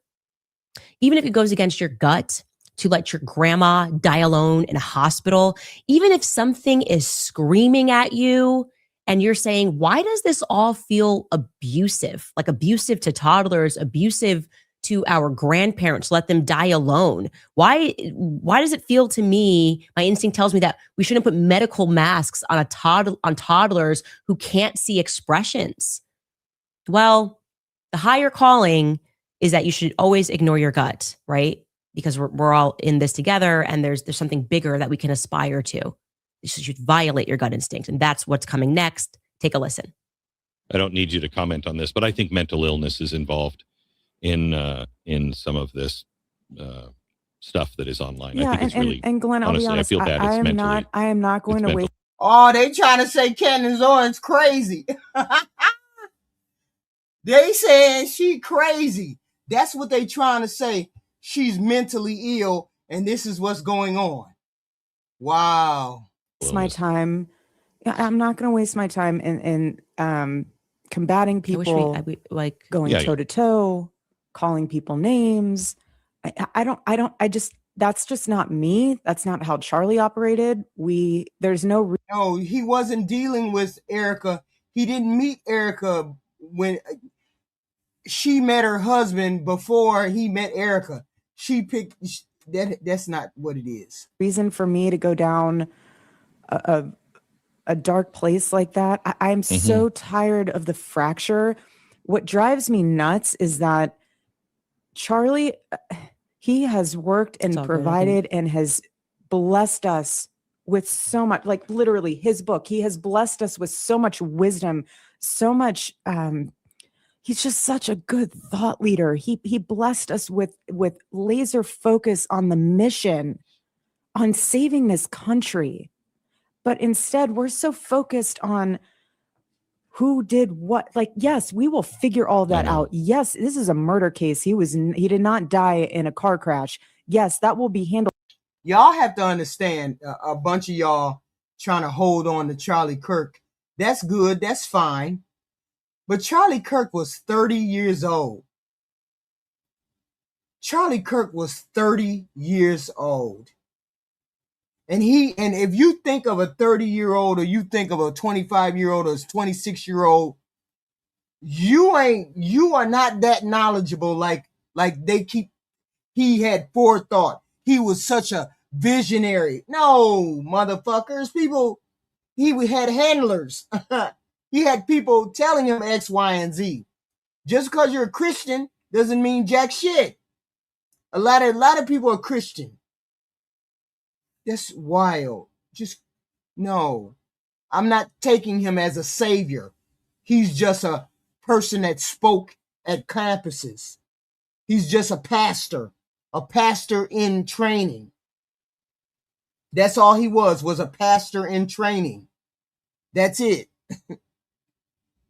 even if it goes against your gut to let your grandma die alone in a hospital, even if something is screaming at you and you're saying, why does this all feel abusive? Like abusive to toddlers, abusive to our grandparents, let them die alone. Why does it feel to me, my instinct tells me that we shouldn't put medical masks on toddlers who can't see expressions? Well, the higher calling is that you should always ignore your gut, right? Because we're all in this together and there's something bigger that we can aspire to. You should violate your gut instinct. And that's what's coming next. Take a listen. I don't need you to comment on this, but I think mental illness is involved in some of this stuff that is online. Yeah, I think it's really, and Glenn, honestly, I'll be honest, I feel bad. I am not going to waste. Oh, they trying to say Candace Owens crazy. They saying she crazy. That's what they trying to say. She's mentally ill, and this is what's going on. Wow. Waste my time. I'm not going to waste my time in combating people, going toe to toe, calling people names. That's just not me. That's not how Charlie operated. No, he wasn't dealing with Erika. He didn't meet Erika when she met her husband before he met Erika. She picked that's not what it is. Reason for me to go down a dark place like that. I'm so tired of the fracture. What drives me nuts is that Charlie, he has worked and provided and has blessed us with so much, like literally his book. He has blessed us with so much wisdom, so much. He's just such a good thought leader. He blessed us with laser focus on the mission, on saving this country. But instead, we're so focused on who did what. Like, yes, we will figure all that out. Yes, this is a murder case. He did not die in a car crash. Yes, that will be handled. Y'all have to understand, a bunch of y'all trying to hold on to Charlie Kirk. That's good. That's fine. But Charlie Kirk was 30 years old. Charlie Kirk was 30 years old. And if you think of a 30-year-old or you think of a 25-year-old or a 26-year-old, you are not that knowledgeable like he had forethought. He was such a visionary. No, motherfuckers. He had handlers. He had people telling him X, Y, and Z. Just because you're a Christian doesn't mean jack shit. A lot of people are Christian. That's wild. No. I'm not taking him as a savior. He's just a person that spoke at campuses. He's just a pastor in training. That's all he was a pastor in training. That's it.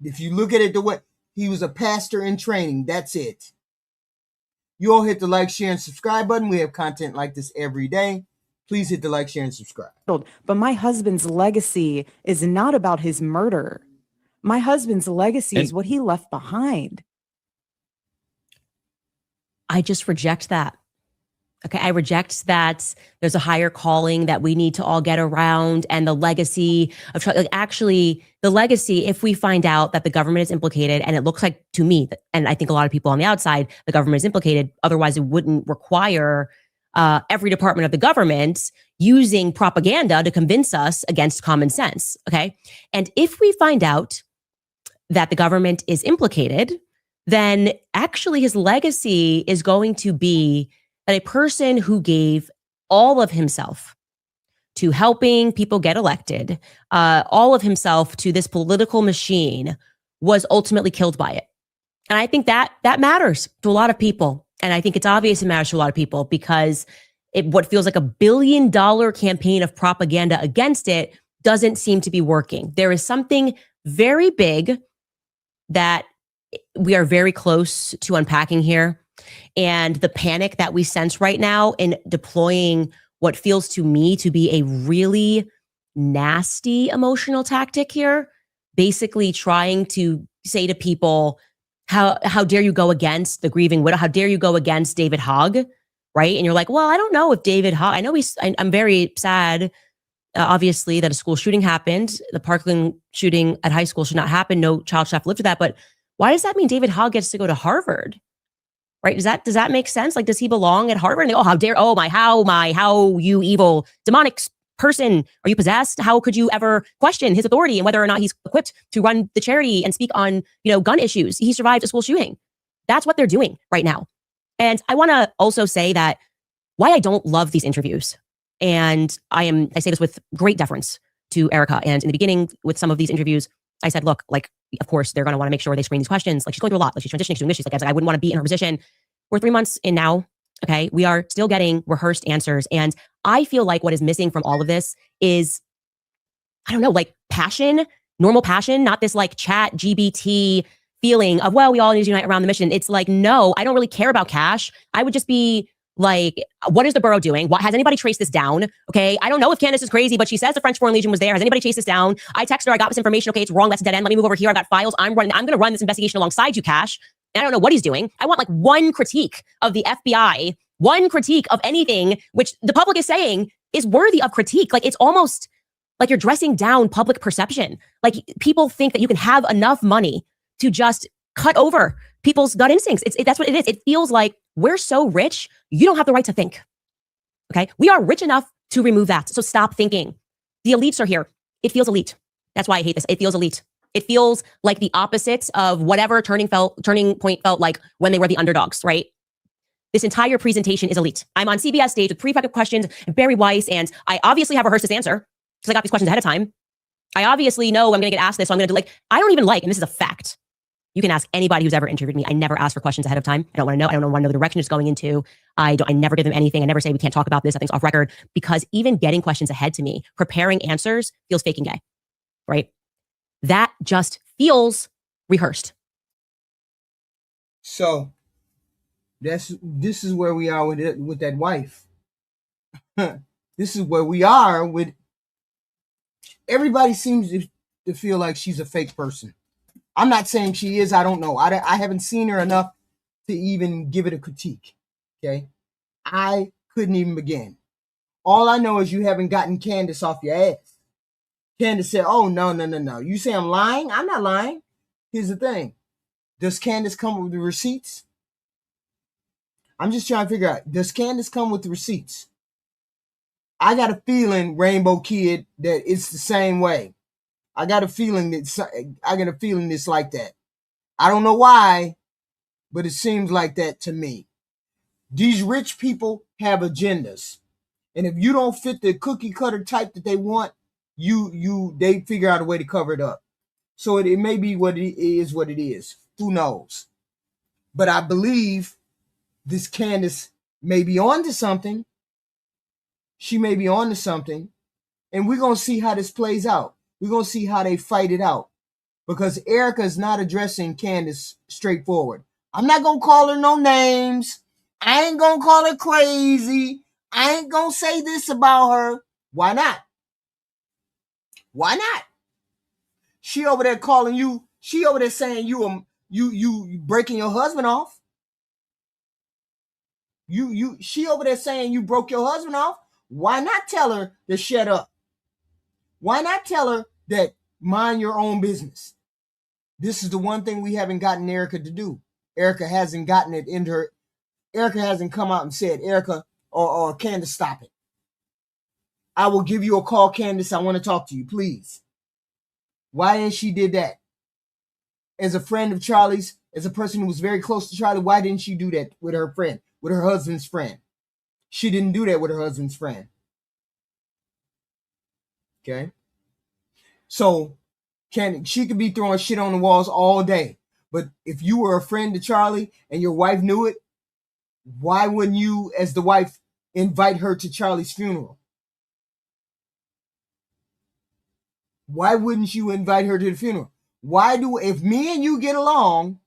If you look at it the way, He was a pastor in training. That's it. You all hit the like, share, and subscribe button. We have content like this every day. Please hit the like, share, and subscribe. But my husband's legacy is not about his murder. My husband's legacy is what he left behind. I just reject that. Okay, I reject that there's a higher calling that we need to all get around, and the legacy of actually the legacy, if we find out that the government is implicated, and it looks like to me, and I think a lot of people on the outside, the government is implicated, otherwise it wouldn't require every department of the government using propaganda to convince us against common sense, okay? And if we find out that the government is implicated, then actually his legacy is going to be that a person who gave all of himself to helping people get elected, all of himself to this political machine, was ultimately killed by it. And I think that matters to a lot of people. And I think it's obvious it matters to a lot of people because what feels like $1 billion campaign of propaganda against it doesn't seem to be working. There is something very big that we are very close to unpacking here. And the panic that we sense right now in deploying what feels to me to be a really nasty emotional tactic here, basically trying to say to people, how dare you go against the grieving widow? How dare you go against David Hogg, right? And you're like, well, I don't know if David Hogg, I know I'm very sad, obviously, that a school shooting happened. The Parkland shooting at high school should not happen. No child should have to live through that. But why does that mean David Hogg gets to go to Harvard? Right? Does that make sense? Like, does he belong at Harvard? And they go, how you evil, demonic person, are you possessed? How could you ever question his authority and whether or not he's equipped to run the charity and speak on, gun issues? He survived a school shooting. That's what they're doing right now. And I want to also say that why I don't love these interviews, and I say this with great deference to Erika. And in the beginning with some of these interviews, I said, look, like, of course, they're going to want to make sure they screen these questions. Like, she's going through a lot. Like, she's transitioning, she's doing this. She's like, I wouldn't want to be in her position. We're 3 months in now. Okay. We are still getting rehearsed answers. And I feel like what is missing from all of this is, I don't know, like passion, normal passion, not this like chat GBT feeling of, well, we all need to unite around the mission. It's like, no, I don't really care about cash. I would just be like, what is the borough doing? What, has anybody traced this down? Okay. I don't know if Candace is crazy, but she says the French Foreign Legion was there. Has anybody chased this down? I texted her. I got this information. Okay. It's wrong. That's a dead end. Let me move over here. I've got files. I'm going to run this investigation alongside you, Cash. And I don't know what he's doing. I want like one critique of the FBI, one critique of anything, which the public is saying is worthy of critique. Like, it's almost like you're dressing down public perception. Like, people think that you can have enough money to just cut over people's gut instincts. That's what it is. It feels like we're so rich, you don't have the right to think. Okay? We are rich enough to remove that. So stop thinking. The elites are here. It feels elite. That's why I hate this. It feels elite. It feels like the opposite of whatever Turning Point felt like when they were the underdogs, right? This entire presentation is elite. I'm on CBS stage with prefect questions, Barry Weiss, and I obviously have rehearsed this answer because I got these questions ahead of time. I obviously know I'm going to get asked this, so I'm going to do I don't even and this is a fact. You can ask anybody who's ever interviewed me. I never ask for questions ahead of time. I don't want to know. I don't want to know the direction it's going into. I never give them anything. I never say we can't talk about this. I think it's off record, because even getting questions ahead to me, preparing answers feels fake and gay, right? That just feels rehearsed. So this is where we are with that wife. This is where we are with. Everybody seems to feel like she's a fake person. I'm not saying she is. I don't know. I haven't seen her enough to even give it a critique. Okay. I couldn't even begin. All I know is you haven't gotten Candace off your ass. Candace said, oh, no. You say I'm lying? I'm not lying. Here's the thing. Does Candace come with the receipts? I'm just trying to figure out, does Candace come with the receipts? I got a feeling, Rainbow Kid, that it's the same way. I got a feeling it's like that. I don't know why, but it seems like that to me. These rich people have agendas. And if you don't fit the cookie cutter type that they want, they figure out a way to cover it up. So it may be what it is. Who knows? But I believe this Candace may be on to something. She may be on to something. And we're going to see how this plays out. We're going to see how they fight it out. because Erika is not addressing Candace straightforward. I'm not going to call her no names. I ain't going to call her crazy. I ain't going to say this about her. Why not? Why not? She over there calling you. She over there saying you breaking your husband off. She over there saying you broke your husband off. Why not tell her to shut up? Why not tell her that mind your own business? This is the one thing we haven't gotten Erika to do. Erika hasn't gotten it into her. Erika hasn't come out and said, Erika or Candace, stop it. I will give you a call, Candace. I want to talk to you, please. Why didn't she did that? As a friend of Charlie's, as a person who was very close to Charlie, why didn't she do that with her friend, with her husband's friend? She didn't do that with her husband's friend. Okay? So she could be throwing shit on the walls all day. But if you were a friend to Charlie and your wife knew it, why wouldn't you, as the wife, invite her to Charlie's funeral? Why wouldn't you invite her to the funeral? If me and you get along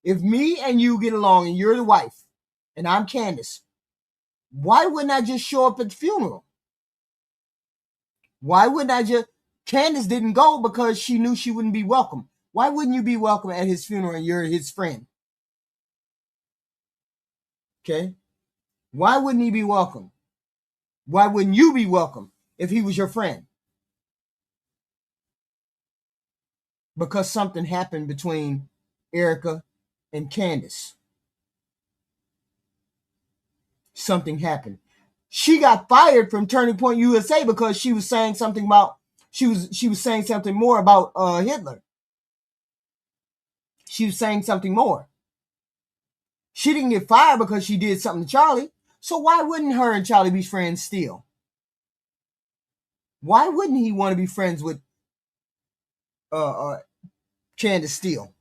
and you're the wife and I'm Candace, why wouldn't I just show up at the funeral? Why wouldn't I just... Candace didn't go because she knew she wouldn't be welcome. Why wouldn't you be welcome at his funeral and you're his friend? Okay? Why wouldn't he be welcome? Why wouldn't you be welcome if he was your friend? Because something happened between Erika and Candace. Something happened. She got fired from Turning Point USA because she was saying something about she was saying something more about Hitler. She was saying something more. She didn't get fired because she did something to Charlie. So why wouldn't her and Charlie be friends still? Why wouldn't he want to be friends with Candace still?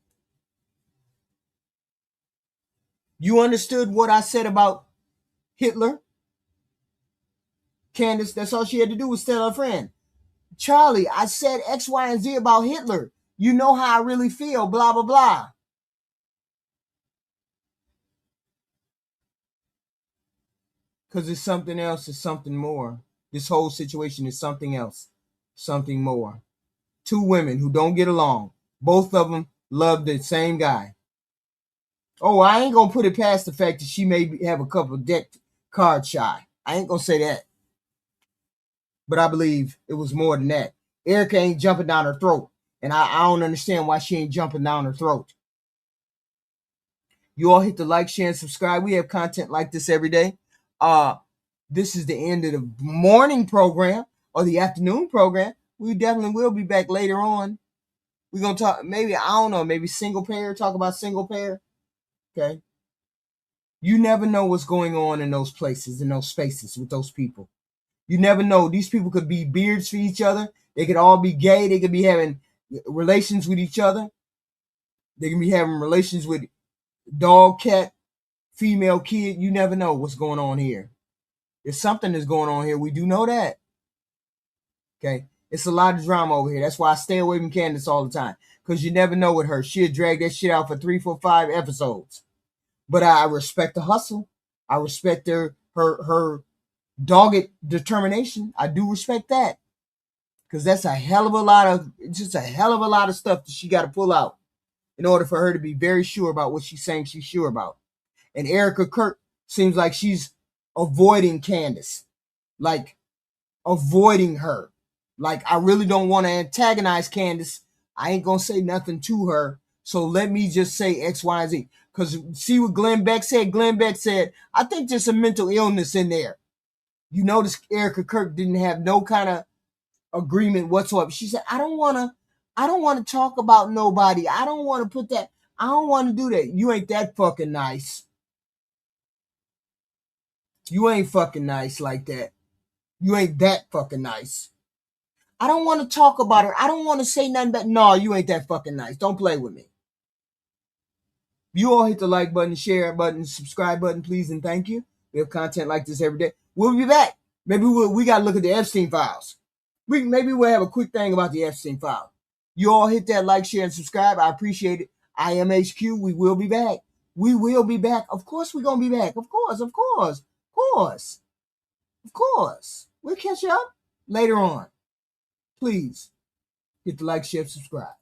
You understood what I said about Hitler? Candace, that's all she had to do was tell her friend. Charlie, I said X, Y, and Z about Hitler. You know how I really feel, blah, blah, blah. Because it's something else, it's something more. This whole situation is something else, something more. Two women who don't get along. Both of them love the same guy. Oh, I ain't going to put it past the fact that she may have a couple of deck card shy. I ain't going to say that. But I believe it was more than that. Erika ain't jumping down her throat. And I don't understand why she ain't jumping down her throat. You all hit the like, share, and subscribe. We have content like this every day. This is the end of the morning program or the afternoon program. We definitely will be back later on. We're going to talk, maybe, I don't know, maybe single pair, talk about single pair. Okay. You never know what's going on in those places, in those spaces with those people. You never know. These people could be beards for each other. They could all be gay. They could be having relations with each other. They can be having relations with dog, cat, female, kid. You never know what's going on here. There's something that's going on here. We do know that. Okay. It's a lot of drama over here. That's why I stay away from Candace all the time. Because you never know with her. She'll drag that shit out for 3, 4, 5 episodes. But I respect the hustle. I respect her dogged determination. I do respect that. Because that's a hell of a lot of stuff that she got to pull out in order for her to be very sure about what she's saying she's sure about. And Erika Kirk seems like she's avoiding Candace. Like, avoiding her. Like, I really don't want to antagonize Candace. I ain't going to say nothing to her. So let me just say X, Y, and Z. Because see what Glenn Beck said? Glenn Beck said, I think there's some mental illness in there. You notice Erika Kirk didn't have no kind of agreement whatsoever. She said, I don't want to talk about nobody. I don't want to put that. I don't want to do that. You ain't that fucking nice. You ain't fucking nice like that. You ain't that fucking nice. I don't want to talk about her. I don't want to say nothing but, no, you ain't that fucking nice. Don't play with me. You all hit the like button, share button, subscribe button, please and thank you. We have content like this every day. We'll be back. Maybe we got to look at the Epstein files. Maybe we'll have a quick thing about the Epstein file. You all hit that like, share, and subscribe. I appreciate it. I am HQ. We will be back. We will be back. Of course we're going to be back. Of course. We'll catch you up later on. Please hit the like, share, subscribe.